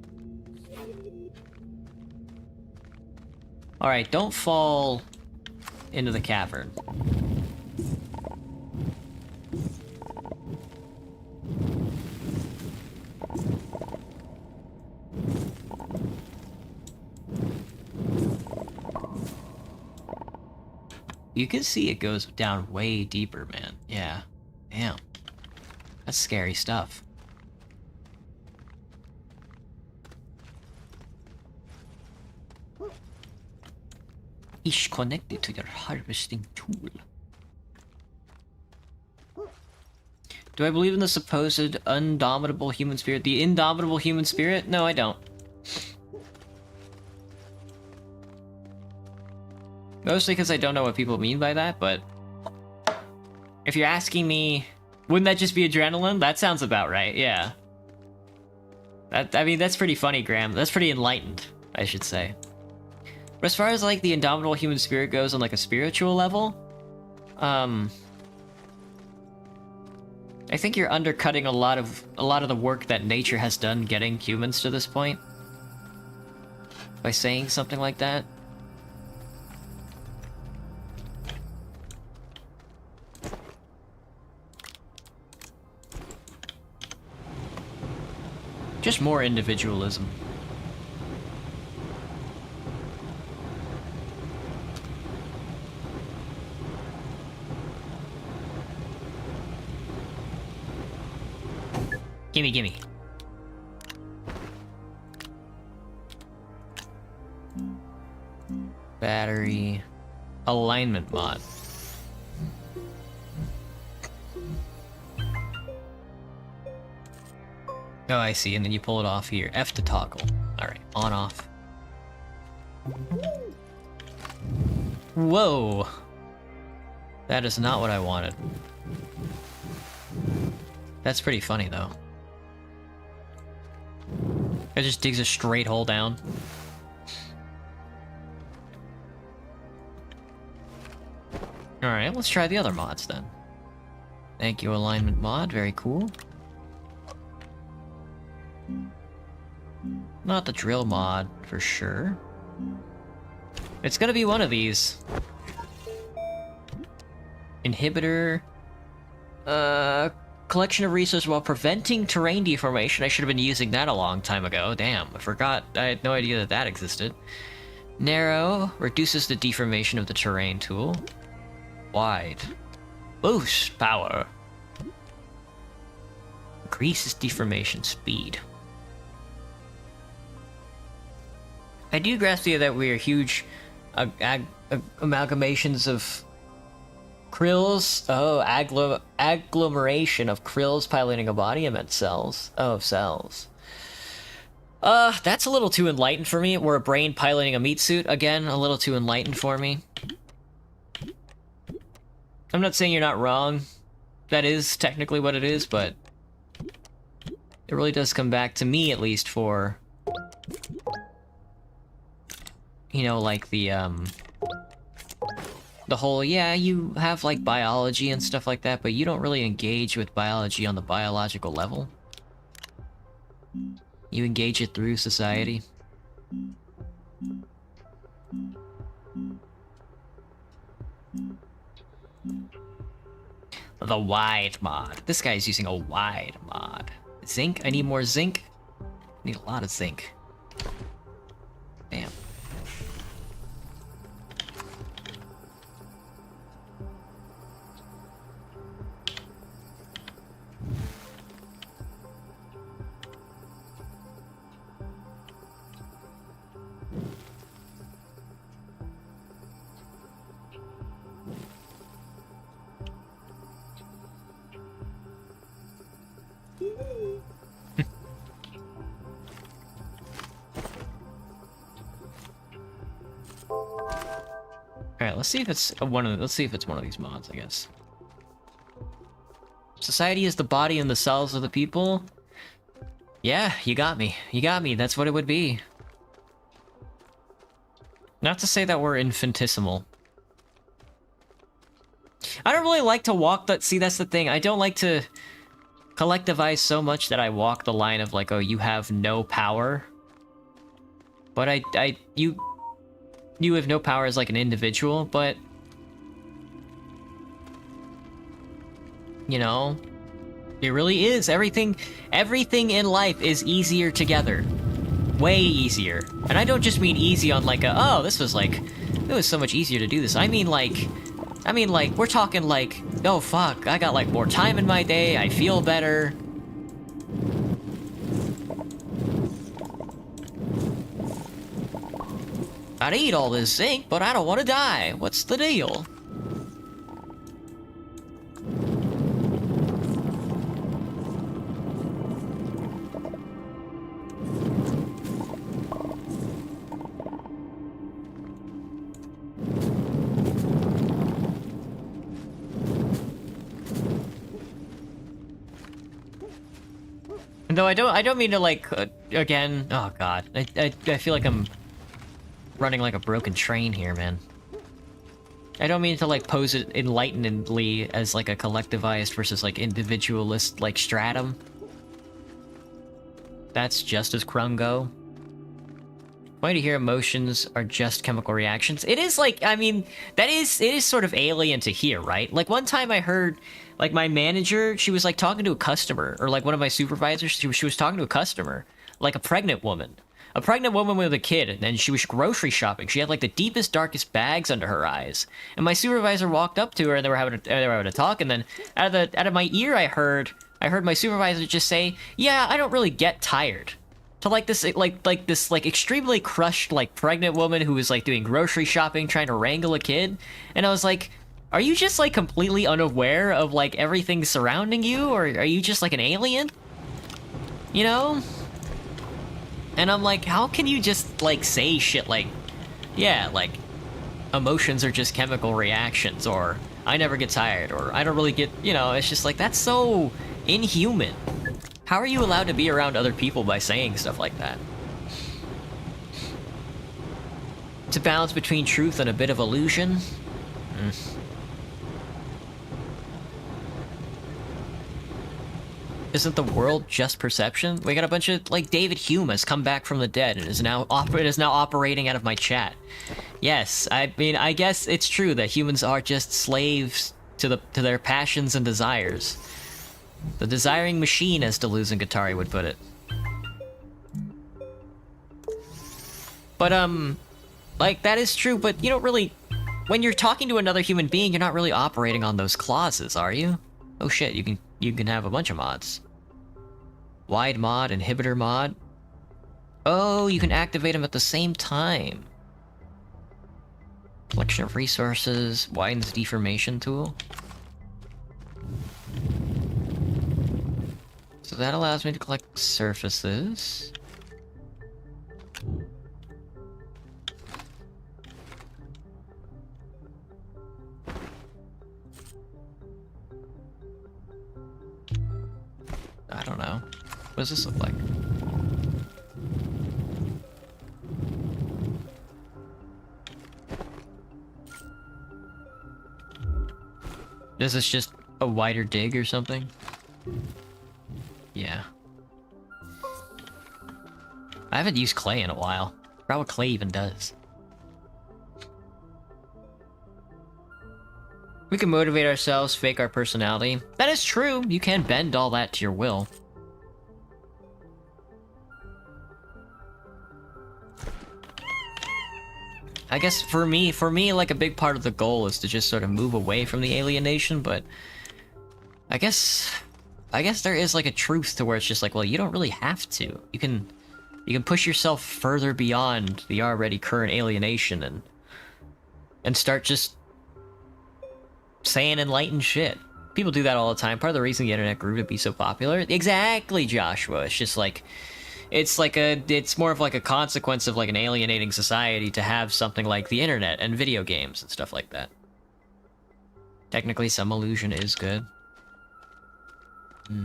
Alright, don't fall into the cavern. You can see it goes down way deeper, man. Yeah. Damn. That's scary stuff. Is connected to your harvesting tool. Do I believe in the supposed undomitable human spirit? The indomitable human spirit? No, I don't. Mostly because I don't know what people mean by that, but... if you're asking me, wouldn't that just be adrenaline? That sounds about right, yeah. I mean, that's pretty funny, Graham. That's pretty enlightened, I should say. But as far as, like, the indomitable human spirit goes on, like, a spiritual level, I think you're undercutting a lot of the work that nature has done getting humans to this point. By saying something like that. Just more individualism. Gimme, gimme. Battery. Alignment mod. Oh, I see, and then you pull it off here. F to toggle. Alright, on, off. Whoa! That is not what I wanted. That's pretty funny, though. It just digs a straight hole down. Alright, let's try the other mods then. Thank you, alignment mod. Very cool. Not the drill mod, for sure. It's gonna be one of these. Inhibitor. Collection of resources while preventing terrain deformation. I should have been using that a long time ago. Damn, I forgot. I had no idea that that existed. Narrow. Reduces the deformation of the terrain tool. Wide. Boost power. Increases deformation speed. I do grasp the idea that we are huge amalgamations of krills. Oh, agglomeration of krills piloting a body. I meant cells. Oh, cells. That's a little too enlightened for me. We're a brain piloting a meat suit. Again, a little too enlightened for me. I'm not saying you're not wrong. That is technically what it is, but... it really does come back, to me at least, for... you know, like the whole, yeah, you have, like, biology and stuff like that, but you don't really engage with biology on the biological level. You engage it through society. The wide mod. This guy's using a wide mod. Zinc? I need more zinc. I need a lot of zinc. Damn. Alright, let's see if it's one of these mods, I guess. Society is the body and the cells of the people. Yeah, you got me. You got me. That's what it would be. Not to say that we're infinitesimal. I don't really like to walk that. See, that's the thing. I don't like to collectivize so much that I walk the line of like, oh, you have no power. But you have no power as like an individual, but you know, it really is. Everything in life is easier together. Way easier. And I don't just mean easy on like a, oh, it was so much easier to do this. I mean like, we're talking like, oh fuck, I got like more time in my day, I feel better. I'd eat all this zinc, but I don't want to die. What's the deal? And though I don't mean to like, again, oh god, I feel like I'm running like a broken train here, man. I don't mean to like pose it enlightenedly as like a collectivized versus like individualist like stratum. That's just as Krungo. Funny to hear emotions are just chemical reactions. It is like, I mean, it is sort of alien to hear, right? Like one time I heard, like my manager, she was like talking to a customer, or like one of my supervisors, she was talking to a customer, like a pregnant woman. A pregnant woman with a kid, and she was grocery shopping. She had like the deepest, darkest bags under her eyes. And my supervisor walked up to her, and they were having a talk. And then out of my ear, I heard my supervisor just say, "Yeah, I don't really get tired." To like this extremely crushed like pregnant woman who was like doing grocery shopping, trying to wrangle a kid. And I was like, "Are you just like completely unaware of like everything surrounding you, or are you just like an alien?" You know? And I'm like, how can you just, like, say shit like, yeah, like, emotions are just chemical reactions, or I never get tired, or I don't really get, you know, it's just like, that's so inhuman. How are you allowed to be around other people by saying stuff like that? It's a balance between truth and a bit of illusion. Isn't the world just perception? We got a bunch of, like, David Hume has come back from the dead and is now operating out of my chat. Yes, I mean, I guess it's true that humans are just slaves to their passions and desires. The desiring machine, as Deleuze and Guattari would put it. But, like, that is true, but you don't really... When you're talking to another human being, you're not really operating on those clauses, are you? Oh shit, you can have a bunch of mods. Wide mod, inhibitor mod. Oh, you can activate them at the same time. Collection of resources, widens deformation tool. So that allows me to collect surfaces. I don't know. What does this look like? Is this just a wider dig or something? Yeah. I haven't used clay in a while. I forgot what clay even does. We can motivate ourselves, fake our personality. That is true. You can bend all that to your will. I guess for me, like a big part of the goal is to just sort of move away from the alienation, but I guess there is like a truth to where it's just like, well, you don't really have to. You can push yourself further beyond the already current alienation and start just saying enlightened shit. People do that all the time. Part of the reason the internet grew to be so popular. Exactly, Joshua. It's just like, it's more of like a consequence of like an alienating society to have something like the internet and video games and stuff like that. Technically, some illusion is good. I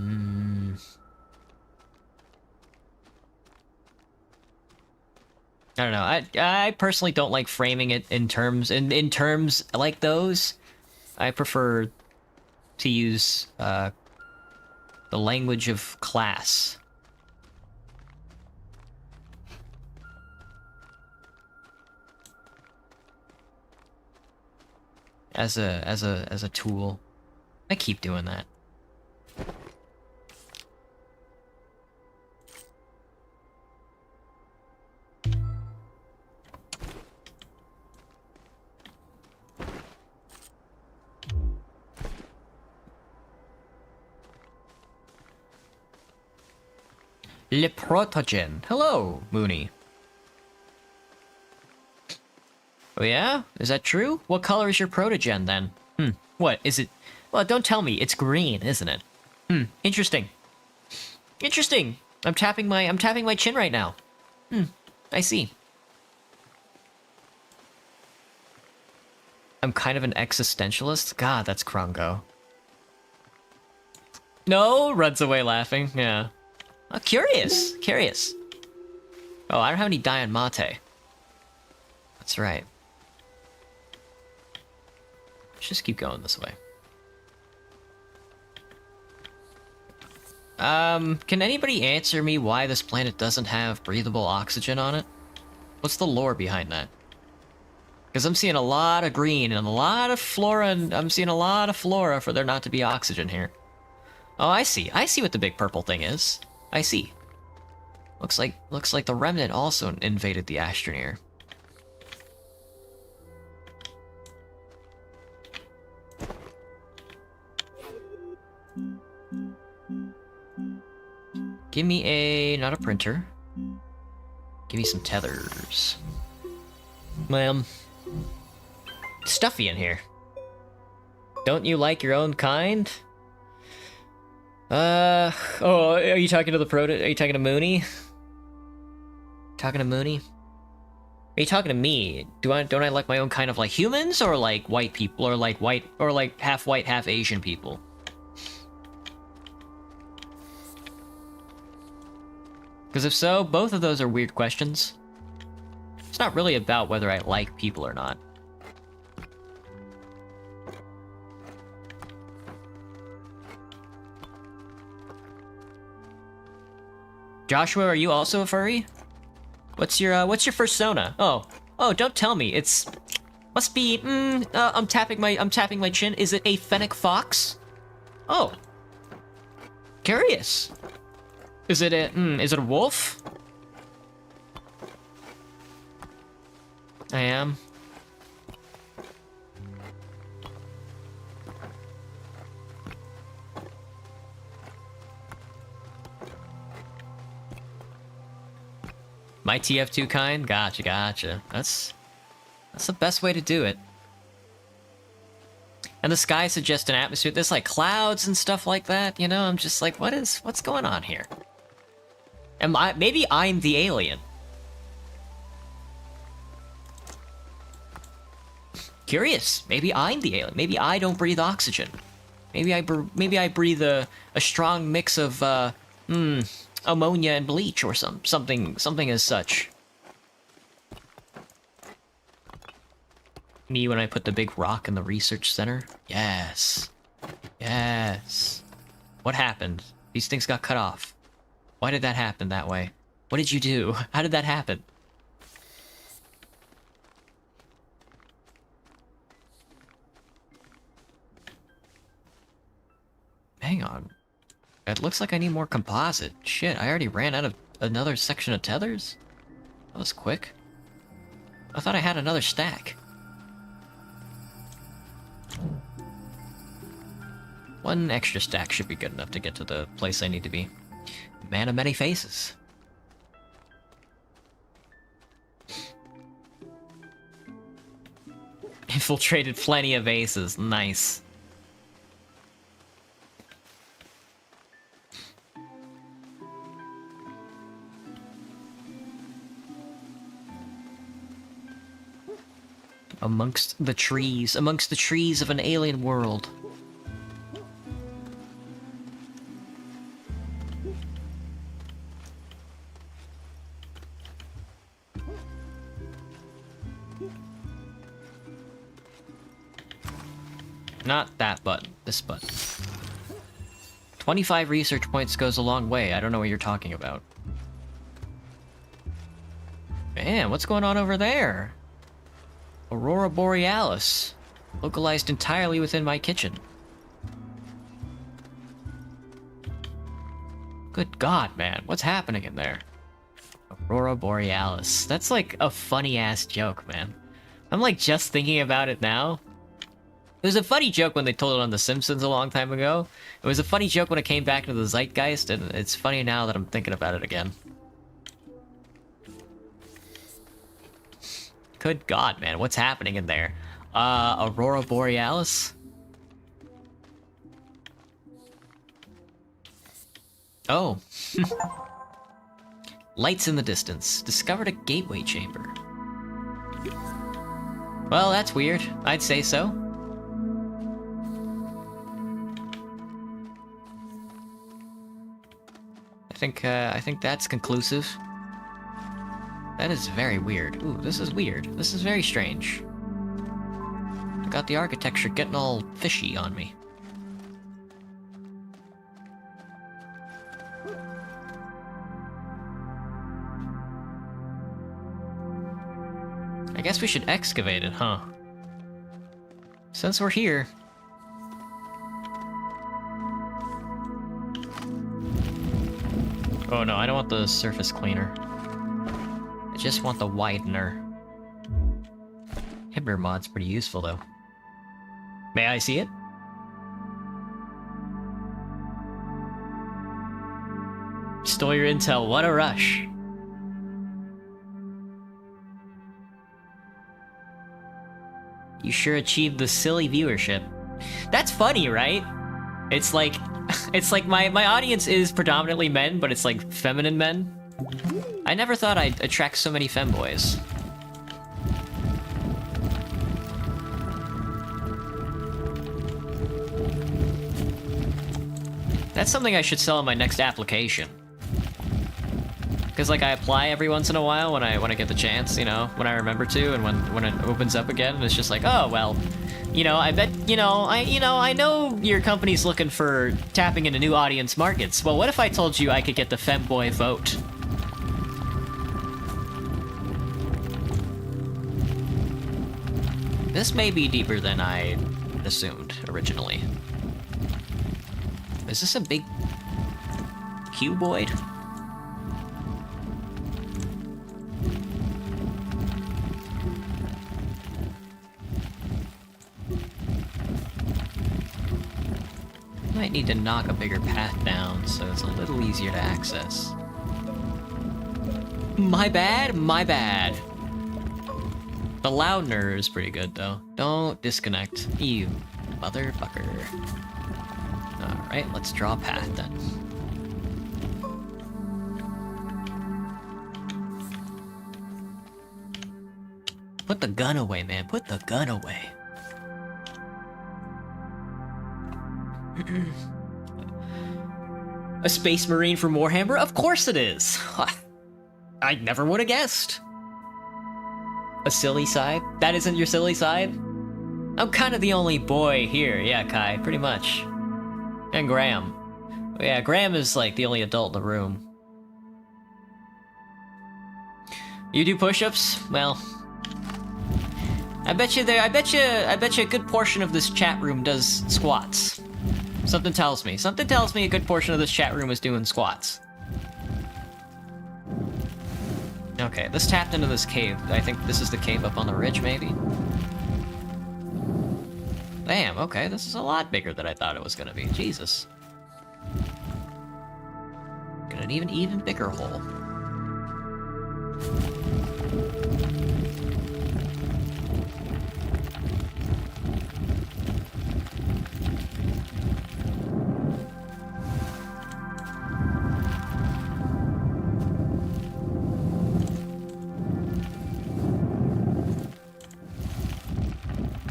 don't know. I personally don't like framing it in terms like those. I prefer to use the language of class. As a tool. I keep doing that. Le Protogen. Hello, Mooney. Oh yeah? Is that true? What color is your protogen then? What, is it? Well, don't tell me. It's green, isn't it? Interesting. Interesting. I'm tapping my chin right now. I see. I'm kind of an existentialist? God, that's Krongo. No, runs away laughing. Yeah. Oh, curious. Curious. Oh, I don't have any Dian Mate. That's right. Let's just keep going this way. Can anybody answer me why this planet doesn't have breathable oxygen on it? What's the lore behind that? Because I'm seeing a lot of green and a lot of flora, and I'm seeing a lot of flora for there not to be oxygen here. Oh, I see. I see what the big purple thing is. I see. Looks like the remnant also invaded the astroneer. Give me not a printer. Give me some tethers. Stuffy in here. Don't you like your own kind? Oh, are you talking to are you talking to Mooney? Talking to Mooney? Are you talking to me? Don't I like my own kind of like humans, or like white people, or like half white, half Asian people? Because if so, both of those are weird questions. It's not really about whether I like people or not. Joshua, are you also a furry? What's your fursona? Oh, don't tell me. Must be. I'm tapping my chin. Is it a fennec fox? Oh, curious. Is it a wolf? I am. My TF2 kind? Gotcha. That's the best way to do it. And the sky suggests an atmosphere. There's like clouds and stuff like that, you know? I'm just like, what's going on here? Maybe I'm the alien. Curious. Maybe I'm the alien. Maybe I don't breathe oxygen. Maybe I breathe a strong mix of Ammonia and bleach or something as such. Me when I put the big rock in the research center? Yes. Yes. What happened? These things got cut off. Why did that happen that way? What did you do? How did that happen? Hang on. It looks like I need more composite. Shit, I already ran out of another section of tethers? That was quick. I thought I had another stack. One extra stack should be good enough to get to the place I need to be. Man of many faces. Infiltrated plenty of aces. Nice. Amongst the trees of an alien world. Not that button, this button. 25 research points goes a long way. I don't know what you're talking about. Man, what's going on over there? Aurora Borealis. Localized entirely within my kitchen. Good God, man. What's happening in there? Aurora Borealis. That's like a funny-ass joke, man. I'm like just thinking about it now. It was a funny joke when they told it on The Simpsons a long time ago. It was a funny joke when it came back to the zeitgeist, and it's funny now that I'm thinking about it again. Good God, man, what's happening in there? Aurora Borealis? Oh. Lights in the distance. Discovered a gateway chamber. Well, that's weird. I'd say so. I think that's conclusive. That is very weird. Ooh, this is weird. This is very strange. I got the architecture getting all fishy on me. I guess we should excavate it, huh? Since we're here. Oh no, I don't want the surface cleaner. I just want the widener. Hibber mod's pretty useful though. May I see it? Stole your intel, what a rush. You sure achieved the silly viewership. That's funny, right? It's like my audience is predominantly men, but it's like feminine men. I never thought I'd attract so many femboys. That's something I should sell in my next application. Cause like I apply every once in a while when I get the chance, you know, when I remember to, and when it opens up again, and it's just like, oh well, you know, I bet, I know your company's looking for tapping into new audience markets. Well, what if I told you I could get the femboy vote? This may be deeper than I assumed originally. Is this a big cuboid? Might need to knock a bigger path down so it's a little easier to access. My bad, my bad. The Loudner is pretty good though. Don't disconnect. You motherfucker. Alright, let's draw a path then. Put the gun away, man. Put the gun away. A space marine from Warhammer? Of course it is! I never would have guessed. A silly side? That isn't your silly side? I'm kind of the only boy here, yeah, Kai, pretty much. And Graham. Yeah, Graham is like the only adult in the room. You do push-ups? Well, I bet you a good portion of this chat room does squats. Something tells me a good portion of this chat room is doing squats. Okay, this tapped into this cave. I think this is the cave up on the ridge, maybe? Damn, okay, this is a lot bigger than I thought it was gonna be. Jesus. Got an even bigger hole.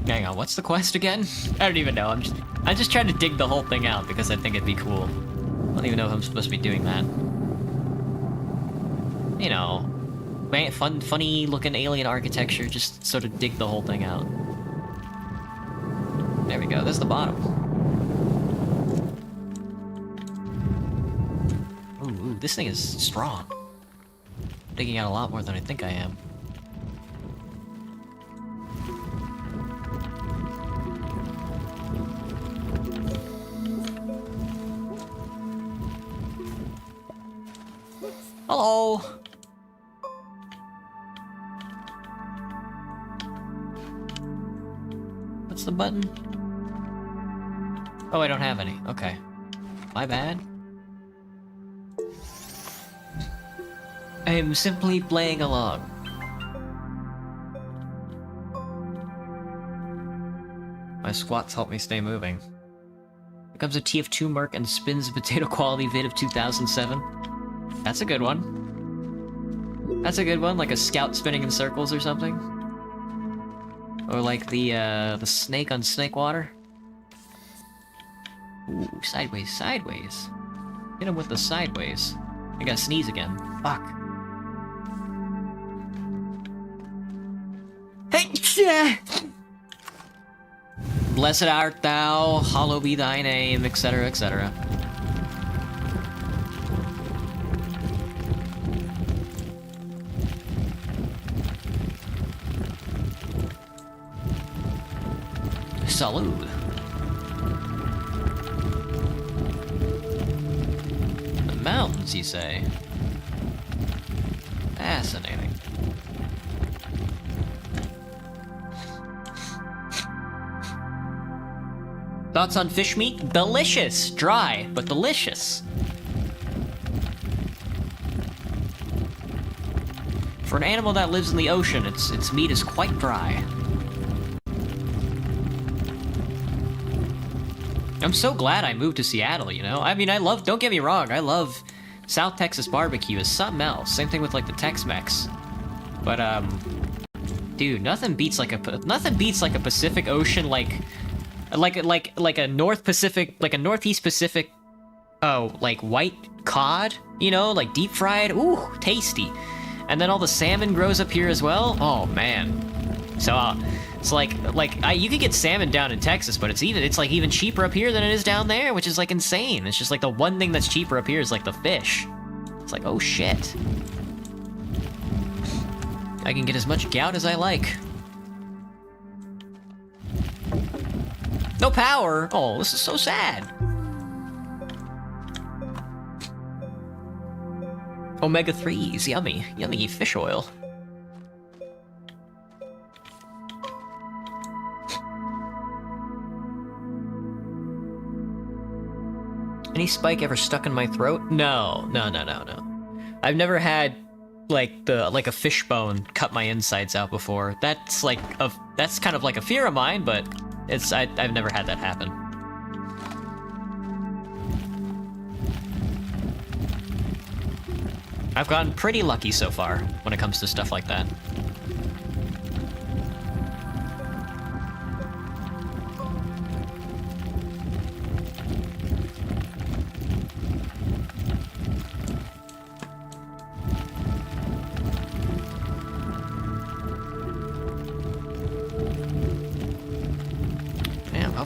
Hang on, what's the quest again? I don't even know. I'm just trying to dig the whole thing out because I think it'd be cool. I don't even know if I'm supposed to be doing that. You know, funny looking alien architecture, just sort of dig the whole thing out. There we go, there's the bottom. Ooh, this thing is strong. I'm digging out a lot more than I think I am. Hello! What's the button? Oh, I don't have any. Okay. My bad. I am simply playing along. My squats help me stay moving. Becomes a TF2 mark and spins a potato quality vid of 2007. That's a good one. That's a good one, like a scout spinning in circles or something. Or like the snake on snake water. Ooh, sideways, sideways. Hit him with the sideways. I gotta sneeze again. Fuck. Hey! Blessed art thou, hallowed be thy name, etc., etc. Salud. The mountains, you say? Fascinating. Thoughts on fish meat? Delicious! Dry, but delicious. For an animal that lives in the ocean, its meat is quite dry. I'm so glad I moved to Seattle, you know? I mean, don't get me wrong, I love South Texas barbecue is something else. Same thing with like the Tex-Mex. But dude, nothing beats like a Pacific Ocean like a North Pacific, like a Northeast Pacific like white cod, you know, like deep fried. Ooh, tasty. And then all the salmon grows up here as well. Oh man. So it's like you could get salmon down in Texas, but it's like even cheaper up here than it is down there, which is like insane. It's just like the one thing that's cheaper up here is like the fish. It's like, oh shit. I can get as much gout as I like. No power! Oh, this is so sad. Omega-3s, yummy. Yummy fish oil. Any spike ever stuck in my throat? No. I've never had like a fish bone cut my insides out before. That's kind of like a fear of mine, but I've never had that happen. I've gotten pretty lucky so far when it comes to stuff like that.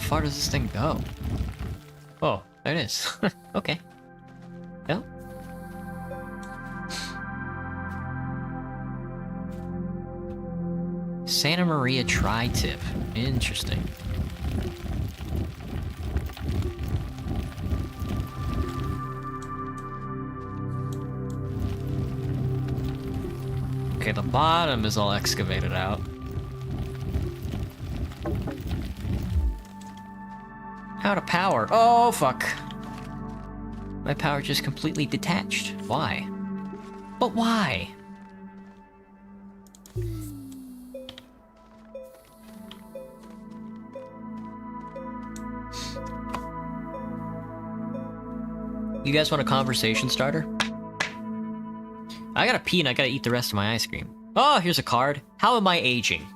far does this thing go? Oh, there it is. Okay. Yep. Santa Maria Tri-Tip. Interesting. Okay, the bottom is all excavated out. Out of power. Oh, fuck. My power just completely detached. Why? But why? You guys want a conversation starter? I gotta pee and I gotta eat the rest of my ice cream. Oh, here's a card. How am I aging?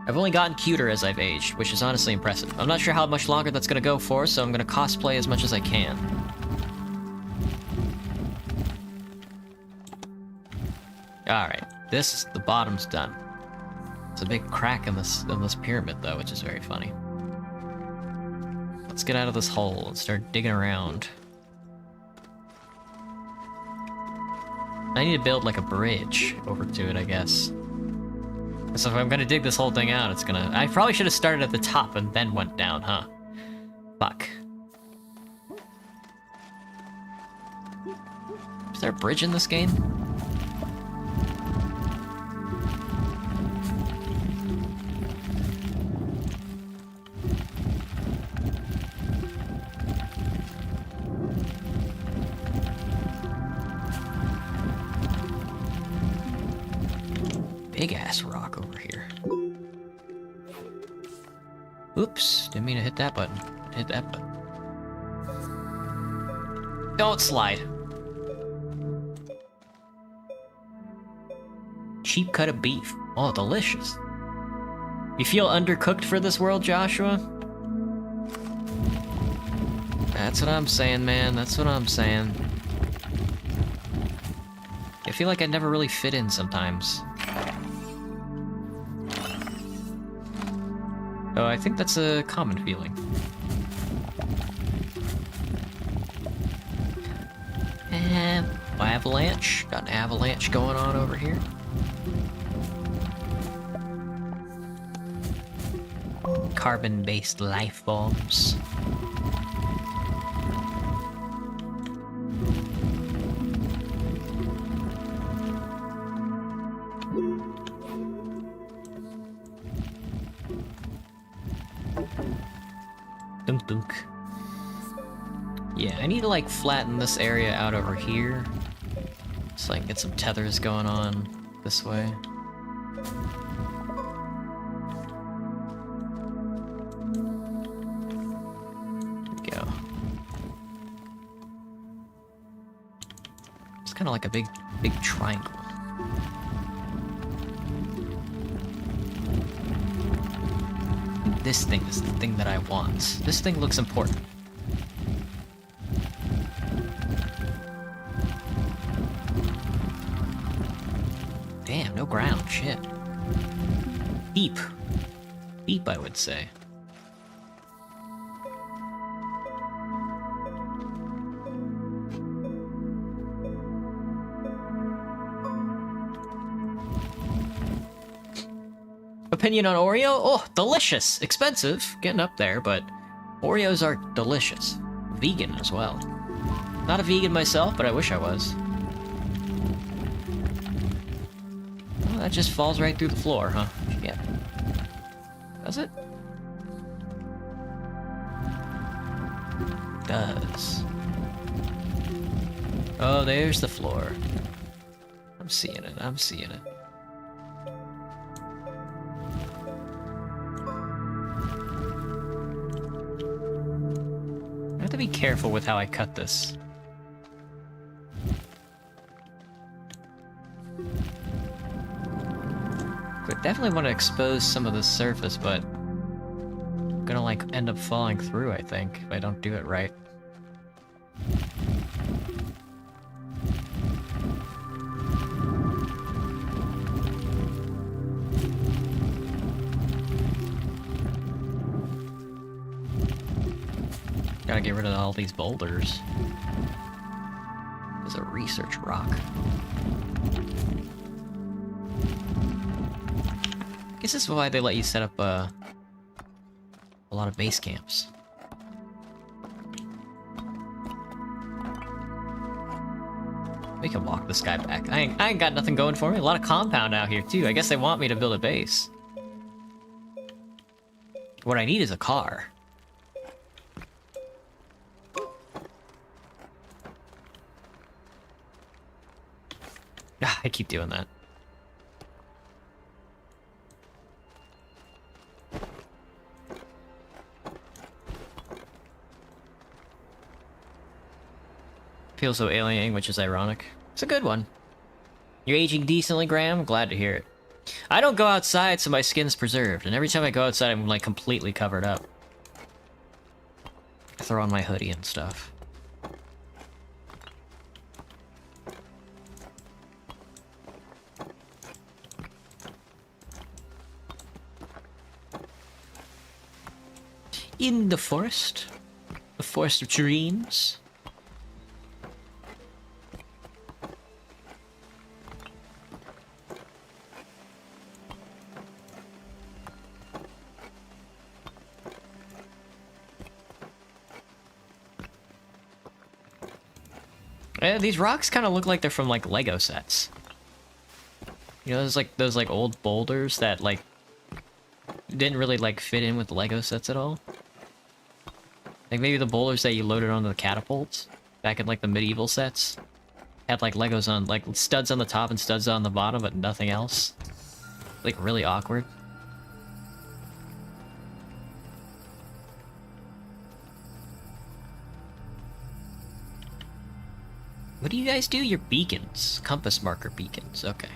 I've only gotten cuter as I've aged, which is honestly impressive. I'm not sure how much longer that's gonna go for, so I'm gonna cosplay as much as I can. Alright, the bottom's done. It's a big crack in this pyramid though, which is very funny. Let's get out of this hole and start digging around. I need to build like a bridge over to it, I guess. So if I'm gonna dig this whole thing out, it's gonna... I probably should have started at the top and then went down, huh? Fuck. Is there a bridge in this game? Big ass rock over here. Oops, didn't mean to hit that button. Hit that button. Don't slide. Cheap cut of beef. Oh, delicious. You feel undercooked for this world, Joshua? That's what I'm saying, man. That's what I'm saying. I feel like I never really fit in sometimes. Oh, I think that's a common feeling. And avalanche. Got an avalanche going on over here. Carbon-based life forms. Dunk dunk. Yeah, I need to like flatten this area out over here. So I can get some tethers going on this way. There we go. It's kind of like a big triangle. This thing is the thing that I want. This thing looks important. Damn, no ground, shit. Deep. Deep, I would say. Opinion on Oreo? Oh, delicious! Expensive, getting up there, but Oreos are delicious. Vegan as well. Not a vegan myself, but I wish I was. Oh, that just falls right through the floor, huh? Yeah. Does it? Does. Oh, there's the floor. I'm seeing it, I'm seeing it. I have to be careful with how I cut this. I definitely want to expose some of the surface, but I'm gonna like end up falling through, I think, if I don't do it right. get rid of all these boulders. There's a research rock. Guess this is why they let you set up a lot of base camps. We can walk this guy back. I ain't got nothing going for me. A lot of compound out here too. I guess they want me to build a base. What I need is a car. Ah, I keep doing that. Feels so alienating, which is ironic. It's a good one. You're aging decently, Graham? Glad to hear it. I don't go outside, so my skin's preserved, and every time I go outside, I'm like completely covered up. I throw on my hoodie and stuff. In the forest of dreams. These rocks kind of look like they're from like Lego sets. You know, there's like those like old boulders that like didn't really like fit in with Lego sets at all. Like maybe the boulders that you loaded onto the catapults back in like the medieval sets had like Legos on, like studs on the top and studs on the bottom, but nothing else. Like really awkward. What do you guys do? Your beacons. Compass marker beacons. Okay.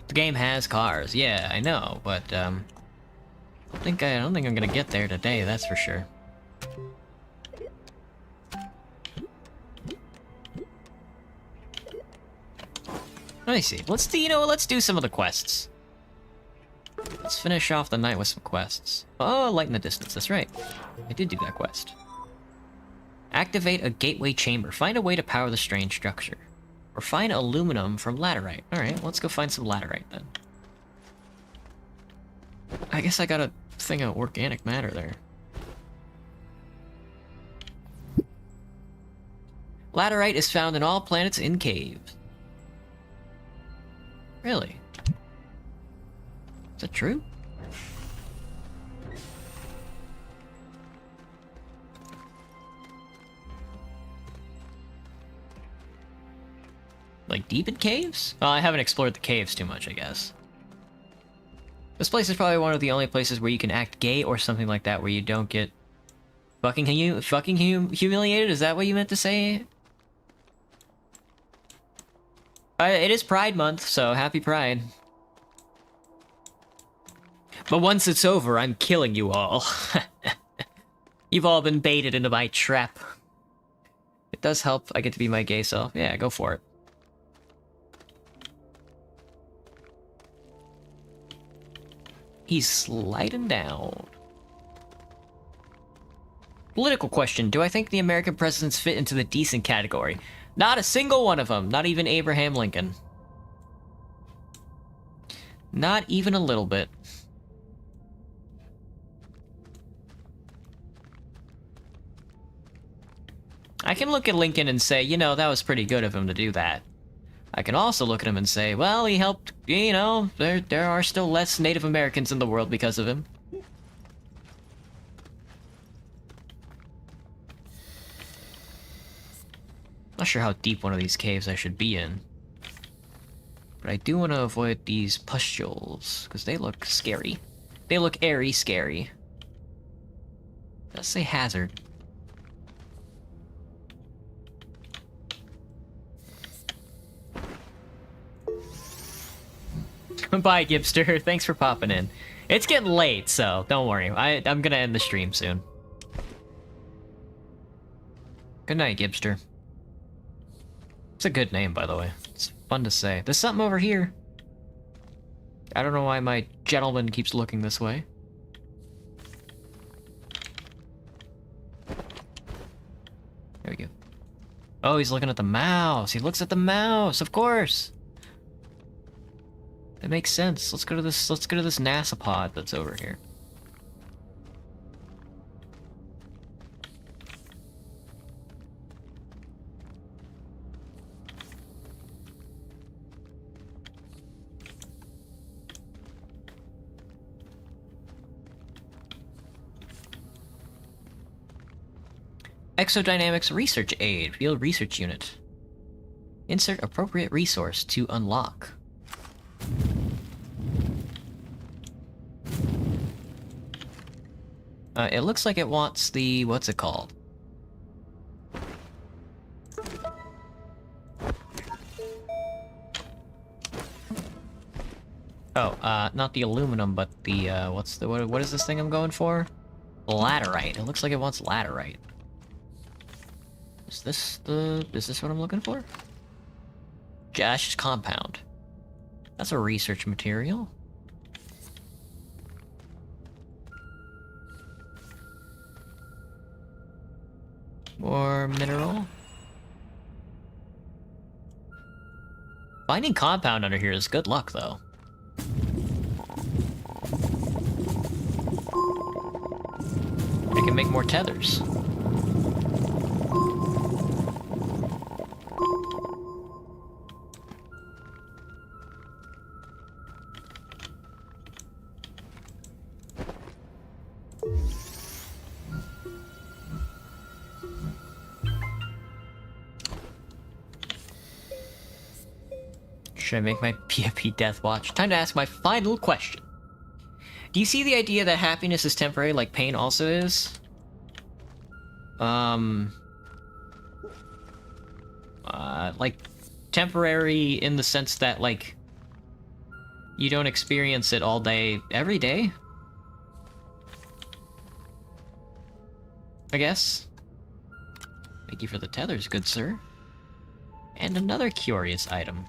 The game has cars. Yeah, I know, but I don't think I'm gonna get there today, that's for sure. Let me see. Let's do, let's do some of the quests. Let's finish off the night with some quests. Oh, light in the distance, that's right. I did do that quest. Activate a gateway chamber. Find a way to power the strange structure. Or find aluminum from laterite. Alright, let's go find some laterite then. I guess I got a thing of organic matter there. Laterite is found in all planets in caves. Really? Is that true? Like deep in caves? Well, I haven't explored the caves too much, I guess. This place is probably one of the only places where you can act gay or something like that, where you don't get fucking humiliated. Is that what you meant to say? It is Pride Month, so happy Pride. But once it's over, I'm killing you all. You've all been baited into my trap. It does help I get to be my gay self. Yeah, go for it. He's sliding down. Political question. Do I think the American presidents fit into the decent category? Not a single one of them. Not even Abraham Lincoln. Not even a little bit. I can look at Lincoln and say, you know, that was pretty good of him to do that. I can also look at him and say, well, he helped, you know, there are still less Native Americans in the world because of him. Not sure how deep one of these caves I should be in. But I do want to avoid these pustules, because they look scary. They look airy scary. Let's say hazard. Bye, Gibster. Thanks for popping in. It's getting late, so don't worry. I'm gonna end the stream soon. Good night, Gibster. It's a good name, by the way. It's fun to say. There's something over here. I don't know why my gentleman keeps looking this way. There we go. Oh, he's looking at the mouse. He looks at the mouse, of course. That makes sense. Let's go to this NASA pod that's over here. Exodynamics Research Aid, Field Research Unit. Insert appropriate resource to unlock. It looks like it wants the... what's it called? Oh, not the aluminum, but the, what is this thing I'm going for? Laterite. It looks like it wants laterite. Is this what I'm looking for? Gaseous compound. That's a research material. More mineral. Finding compound under here is good luck, though. I can make more tethers. Should I make my PFP death watch? Time to ask my final question. Do you see the idea that happiness is temporary like pain also is? Like, temporary in the sense that, like, you don't experience it all day, every day? I guess. Thank you for the tethers, good sir. And another curious item.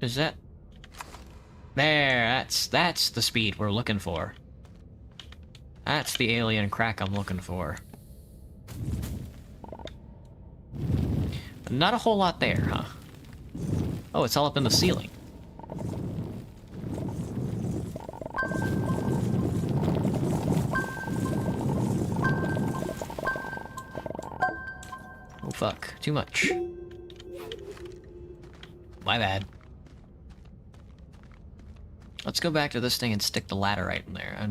Is that... There, that's the speed we're looking for. That's the alien crack I'm looking for. Not a whole lot there, huh? Oh, it's all up in the ceiling. Oh fuck, too much. My bad. Let's go back to this thing and stick the laterite in there. I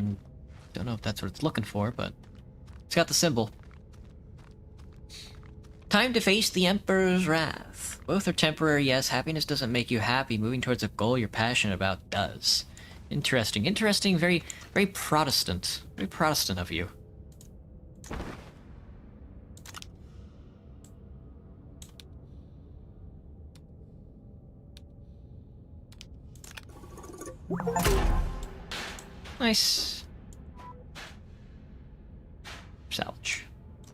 don't know if that's what it's looking for, but it's got the symbol. Time to face the Emperor's wrath. Both are temporary, yes. Happiness doesn't make you happy. Moving towards a goal you're passionate about does. Interesting. Interesting. Very, very Protestant. Very Protestant of you. Nice. Salvage.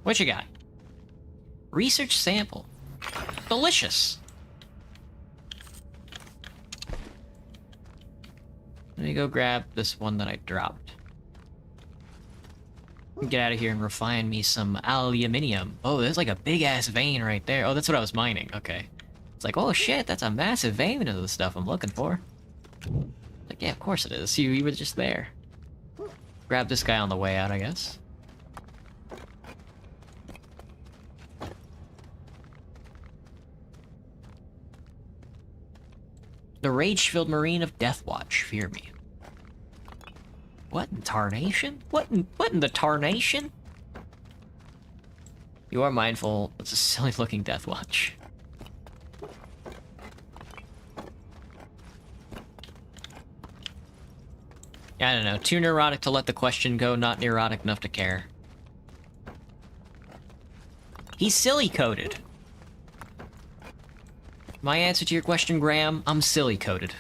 What you got? Research sample. Delicious. Let me go grab this one that I dropped. Get out of here and refine me some aluminium. Oh, there's like a big-ass vein right there. Oh, that's what I was mining. Okay. It's like, oh shit, that's a massive vein of the stuff I'm looking for. Like, yeah, of course it is. You were just there. Grab this guy on the way out, I guess. The rage-filled marine of Deathwatch, fear me. What in tarnation? What in the tarnation? You are mindful. It's a silly-looking Deathwatch. I don't know. Too neurotic to let the question go, not neurotic enough to care. He's silly-coded. My answer to your question, Graham, I'm silly-coded.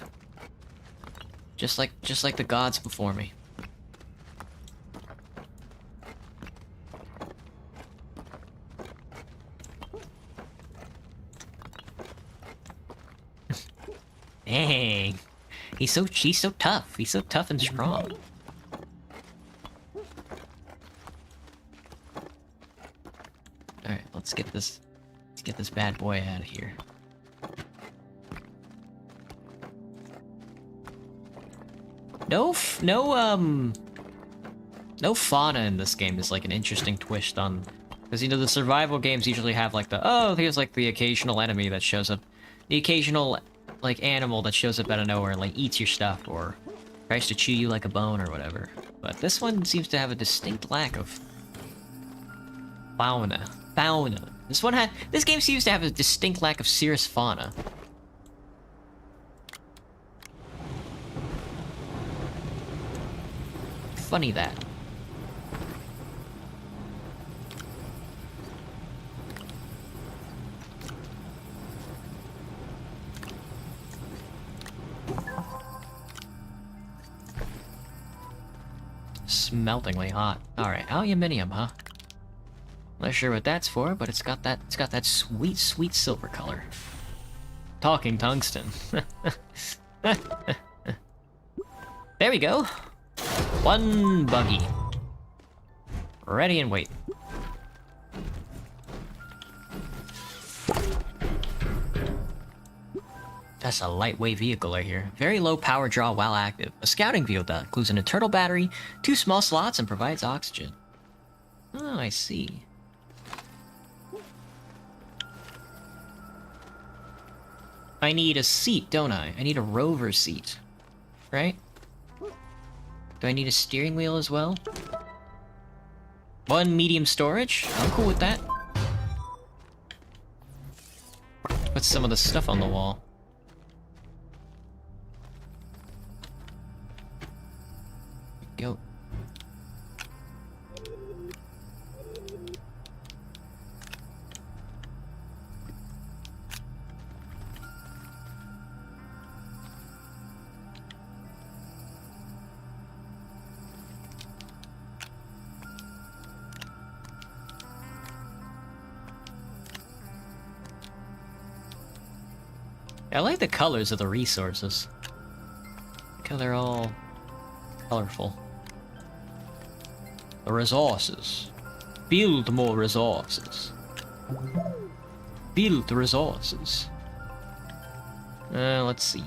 Just like the gods before me. Dang. He's so tough. He's so tough and strong. Alright, let's get this bad boy out of here. No fauna in this game is like an interesting twist on, because you know the survival games usually have like here's like the occasional enemy that shows up, the occasional like animal that shows up out of nowhere and like eats your stuff or tries to chew you like a bone or whatever. But this one seems to have a distinct lack of fauna. This game seems to have a distinct lack of serious fauna. Funny that. Smeltingly hot. Alright, aluminium, huh? Not sure what that's for, but it's got that sweet, sweet silver color. Talking tungsten. There we go. One buggy. Ready and wait. That's a lightweight vehicle right here. Very low power draw while active. A scouting vehicle that includes an internal battery, 2 small slots, and provides oxygen. Oh, I see. I need a seat, don't I? I need a rover seat. Right? Do I need a steering wheel as well? 1 medium storage? I'm cool with that. What's some of the stuff on the wall? Go. I like the colors of the resources. Look how they're all colorful. The resources. Build more resources. Build the resources. Let's see.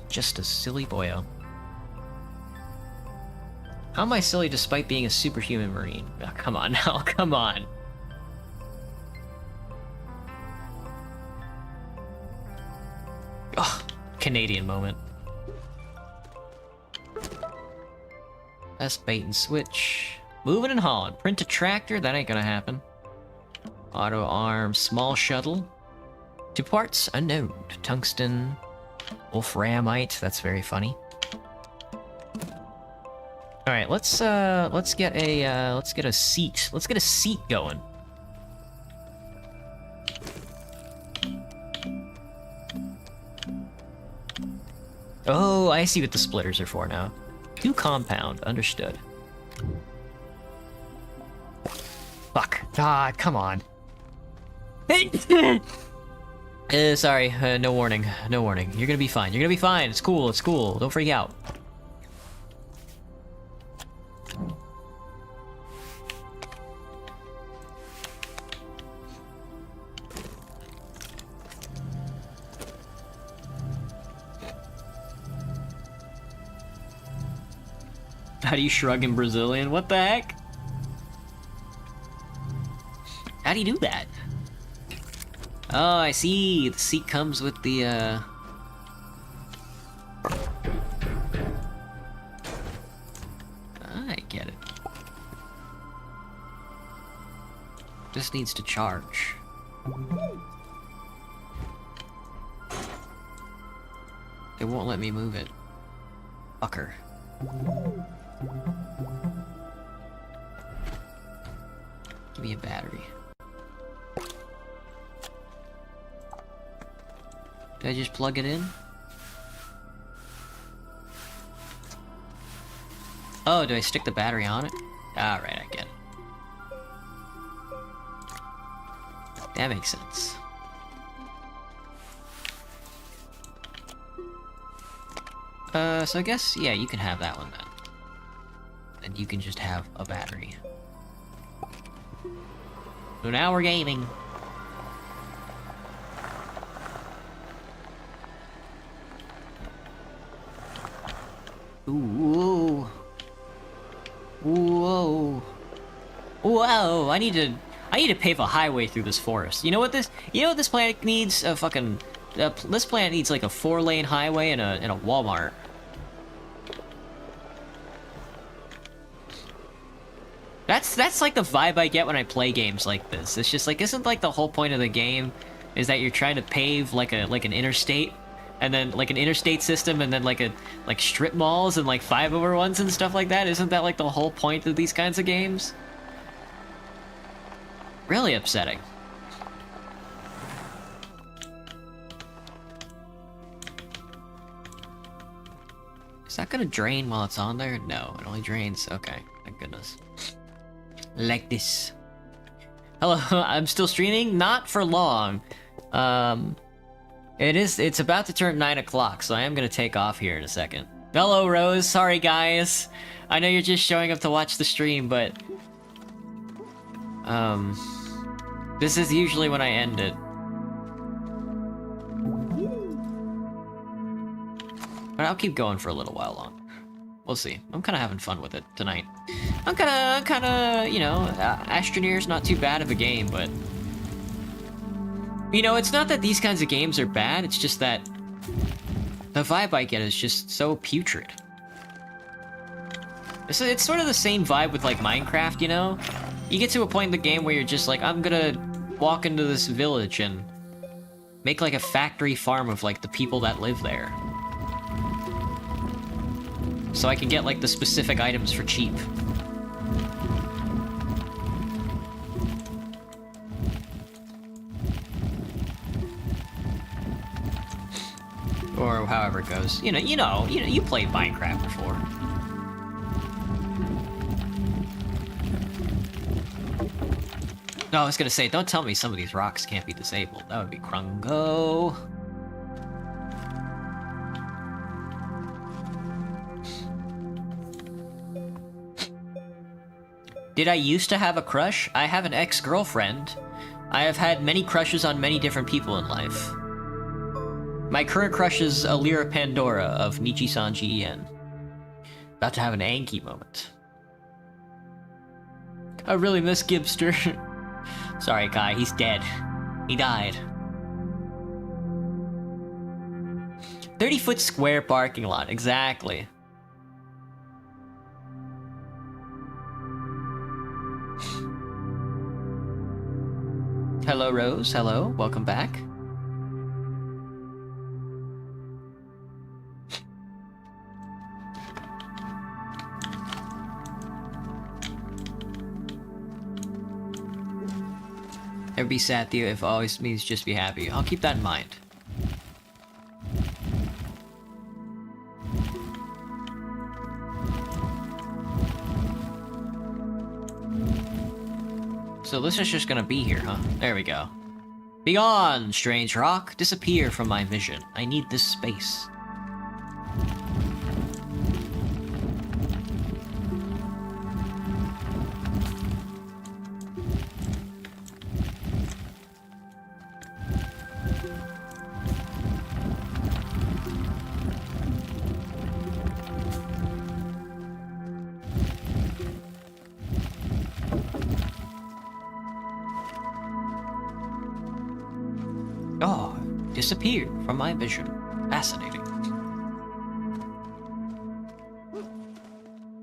Just a silly boyo. How am I silly despite being a superhuman marine? Oh, come on now, come on. Ugh, Canadian moment. That's bait and switch. Moving and hauling. Print a tractor? That ain't gonna happen. Auto arm, small shuttle. 2 parts unknown. Tungsten. Wolframite. That's very funny. All right, let's get a seat. Let's get a seat going. Oh, I see what the splitters are for now. 2 compound, understood. Fuck. Ah, come on. Sorry, no warning, no warning. You're gonna be fine, you're gonna be fine. It's cool, don't freak out. How do you shrug in Brazilian? What the heck? How do you do that? Oh, I see. The seat comes with the, I get it. This needs to charge. It won't let me move it. Fucker. Give me a battery. Did I just plug it in? Oh, do I stick the battery on it? Alright, I get it. That makes sense. So I guess, yeah, you can have that one then. And you can just have a battery. So now we're gaming. Ooh. Whoa. Whoa, I need to pave a highway through this forest. You know what this planet needs? A fucking this planet needs like a 4-lane highway and a Walmart. That's like the vibe I get when I play games like this. It's just like, isn't like the whole point of the game is that you're trying to pave like an interstate, and then like an interstate system, and then like strip malls and like 5-over-1s and stuff like that? Isn't that like the whole point of these kinds of games? Really upsetting. Is that gonna drain while it's on there? No, it only drains. Okay, thank goodness. Like this. Hello, I'm still streaming? Not for long. It's about to turn 9 o'clock, so I am gonna take off here in a second. Hello, Rose. Sorry, guys. I know you're just showing up to watch the stream, but... this is usually when I end it. But I'll keep going for a little while longer. We'll see. I'm kind of having fun with it tonight. I'm kind of, you know, Astroneer's not too bad of a game, but... You know, it's not that these kinds of games are bad, it's just that... The vibe I get is just so putrid. It's sort of the same vibe with, like, Minecraft, you know? You get to a point in the game where you're just like, I'm gonna walk into this village and make, like, a factory farm of, like, the people that live there. So I can get, like, the specific items for cheap. Or however it goes. You played Minecraft before. No, I was gonna say, don't tell me some of these rocks can't be disabled. That would be crungo. Did I used to have a crush? I have an ex-girlfriend. I have had many crushes on many different people in life. My current crush is Alira Pandora of Nichi-san Gen. About to have an Anki moment. I really miss Gibster. Sorry, Kai, he's dead. He died. 30-foot square parking lot, exactly. Hello, Rose. Hello. Welcome back. Never be sad, Theo, if always means just be happy. I'll keep that in mind. So this is just gonna be here, huh? There we go. Begone, strange rock! Disappear from my vision. I need this space. Oh, disappeared from my vision. Fascinating.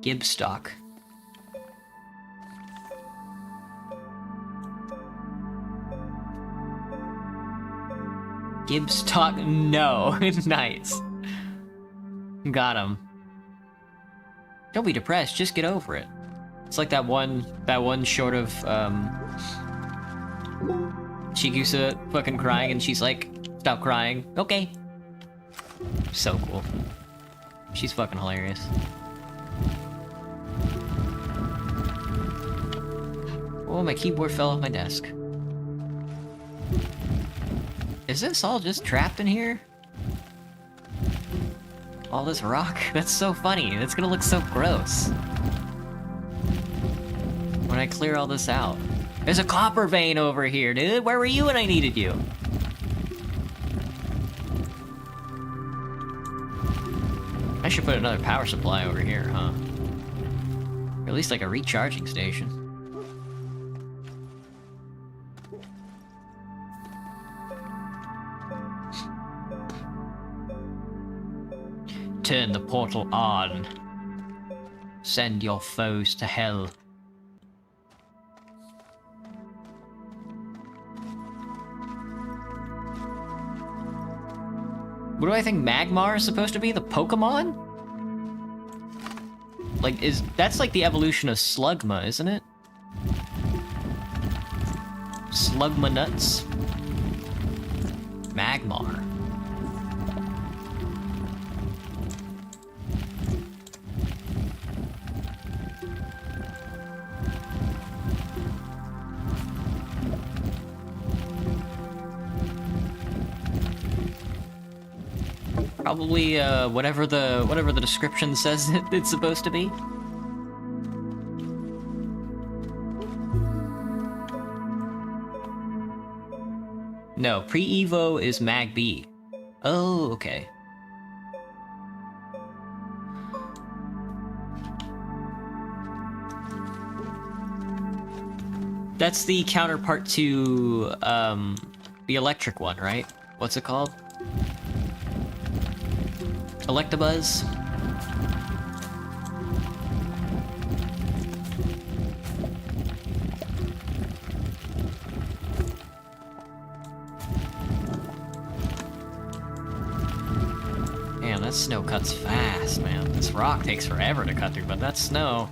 Gibstock. Gibstock, no. Nice. Got him. Don't be depressed, just get over it. It's like that one short of, Chigusa fucking crying, and she's like, stop crying. Okay. So cool. She's fucking hilarious. Oh, my keyboard fell off my desk. Is this all just trapped in here? All this rock? That's so funny. That's gonna look so gross. When I clear all this out. There's a copper vein over here, dude! Where were you when I needed you? I should put another power supply over here, huh? Or at least like a recharging station. Turn the portal on. Send your foes to hell. What do I think Magmar is supposed to be? The Pokemon? Like, that's like the evolution of Slugma, isn't it? Slugma nuts? Magmar. Probably, whatever the description says it's supposed to be. No, pre-Evo is Mag B. Oh, okay. That's the counterpart to, the electric one, right? What's it called? Electabuzz? Damn, that snow cuts fast, man. This rock takes forever to cut through, but that snow,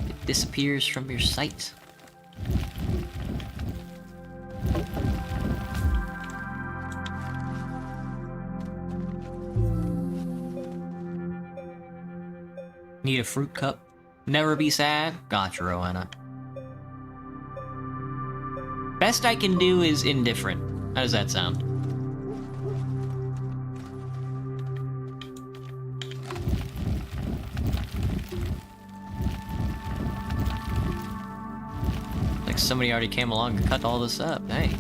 it disappears from your sight. Need a fruit cup? Never be sad? Gotcha, Roanna. Best I can do is indifferent. How does that sound? Like somebody already came along and cut all this up. Hey.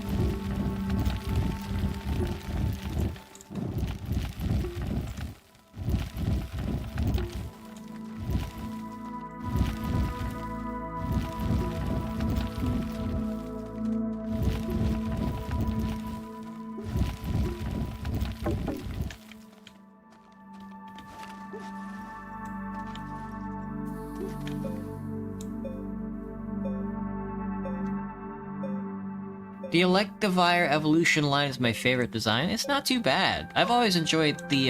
The Electivire evolution line is my favorite design. It's not too bad. I've always enjoyed the,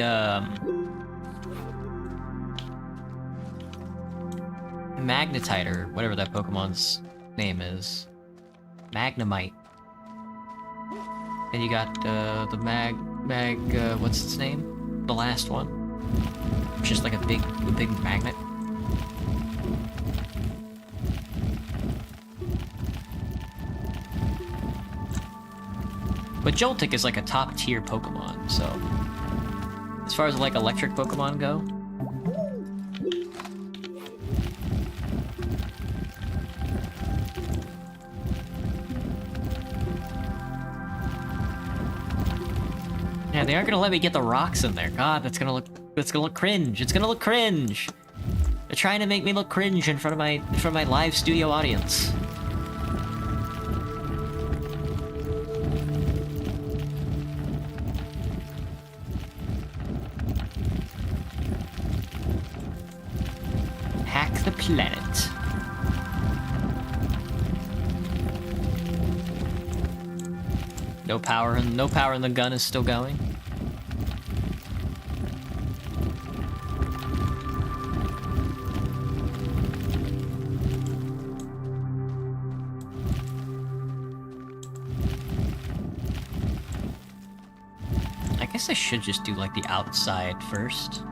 Magnetite, or whatever that Pokemon's name is. Magnemite. And you got, the what's its name? The last one. It's just like a big magnet. But Joltik is like a top tier Pokemon, so as far as like electric Pokemon go. Yeah, they aren't gonna let me get the rocks in there. God, that's gonna look cringe. It's gonna look cringe. They're trying to make me look cringe in front of my live studio audience. The planet. No power and the gun is still going. I guess I should just do like the outside first.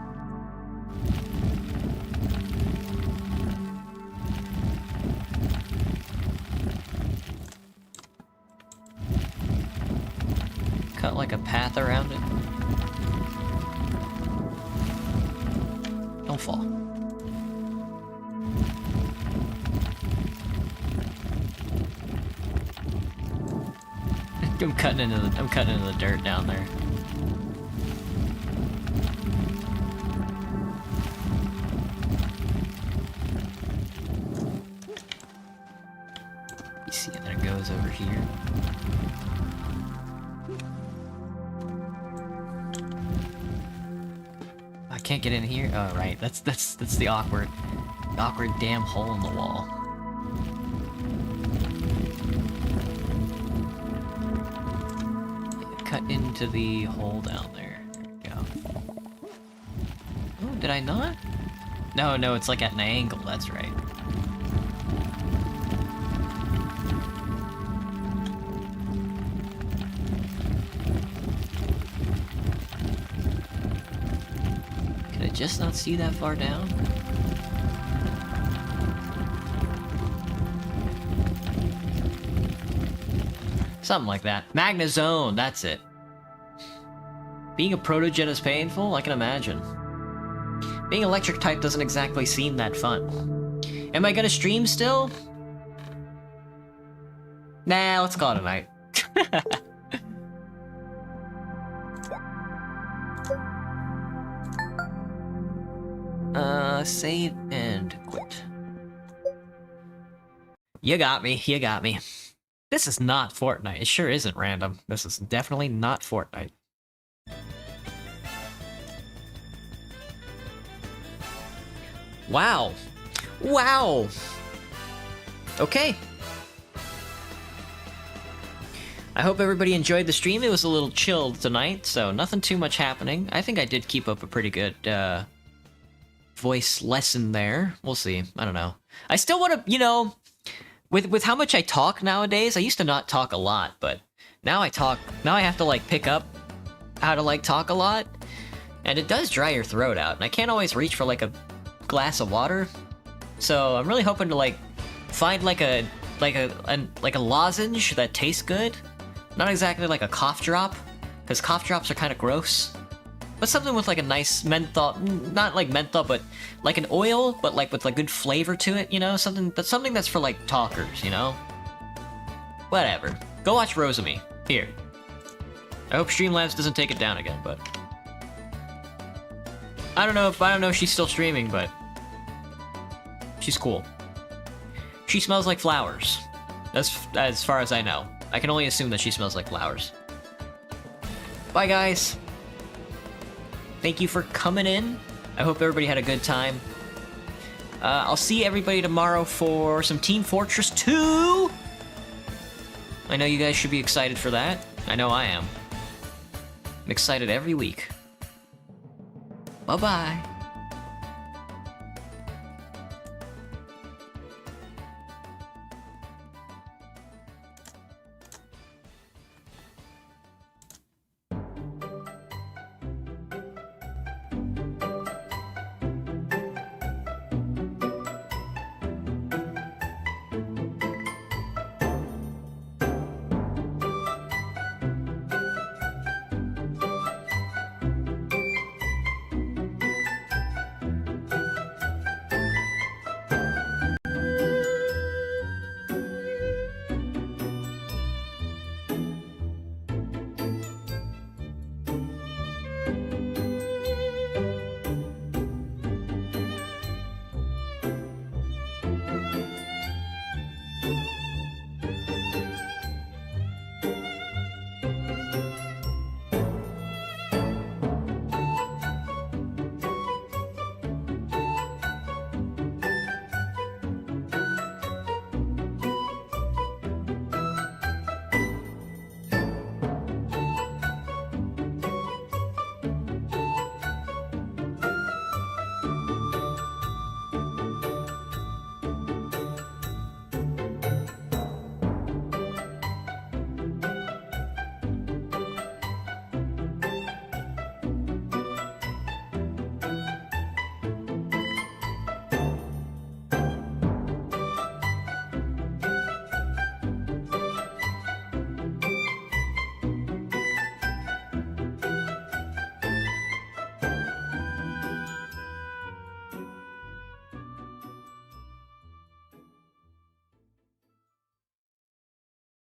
Cut like a path around it. fall. I'm cutting into the dirt down there. You see, and then it goes over here. I can't get in here. Oh right, that's the awkward damn hole in the wall. Cut into the hole down there. There we go. Oh, did I not? No, it's like at an angle, that's right. Could I just not see that far down? Something like that. Magnezone, that's it. Being a protojet is painful? I can imagine. Being electric type doesn't exactly seem that fun. Am I gonna stream still? Nah, let's call it a night. Save and quit. You got me, you got me. This is not Fortnite. It sure isn't random. This is definitely not Fortnite. Wow. Wow. Okay. I hope everybody enjoyed the stream. It was a little chilled tonight, so nothing too much happening. I think I did keep up a pretty good voice lesson there. We'll see. I don't know. I still want to, you know... With how much I talk nowadays, I used to not talk a lot, but now I talk. Now I have to like pick up how to like talk a lot, and it does dry your throat out. And I can't always reach for like a glass of water, so I'm really hoping to like find like a lozenge that tastes good, not exactly like a cough drop, because cough drops are kind of gross. But something with like a nice menthol, not like menthol, but like an oil, but like with like good flavor to it, you know? Something that's for like talkers, you know? Whatever. Go watch Rosemi. Here. I hope Streamlabs doesn't take it down again, but... I don't know if she's still streaming, but... She's cool. She smells like flowers. That's as far as I know. I can only assume that she smells like flowers. Bye, guys. Thank you for coming in. I hope everybody had a good time. I'll see everybody tomorrow for some Team Fortress 2! I know you guys should be excited for that. I know I am. I'm excited every week. Bye-bye.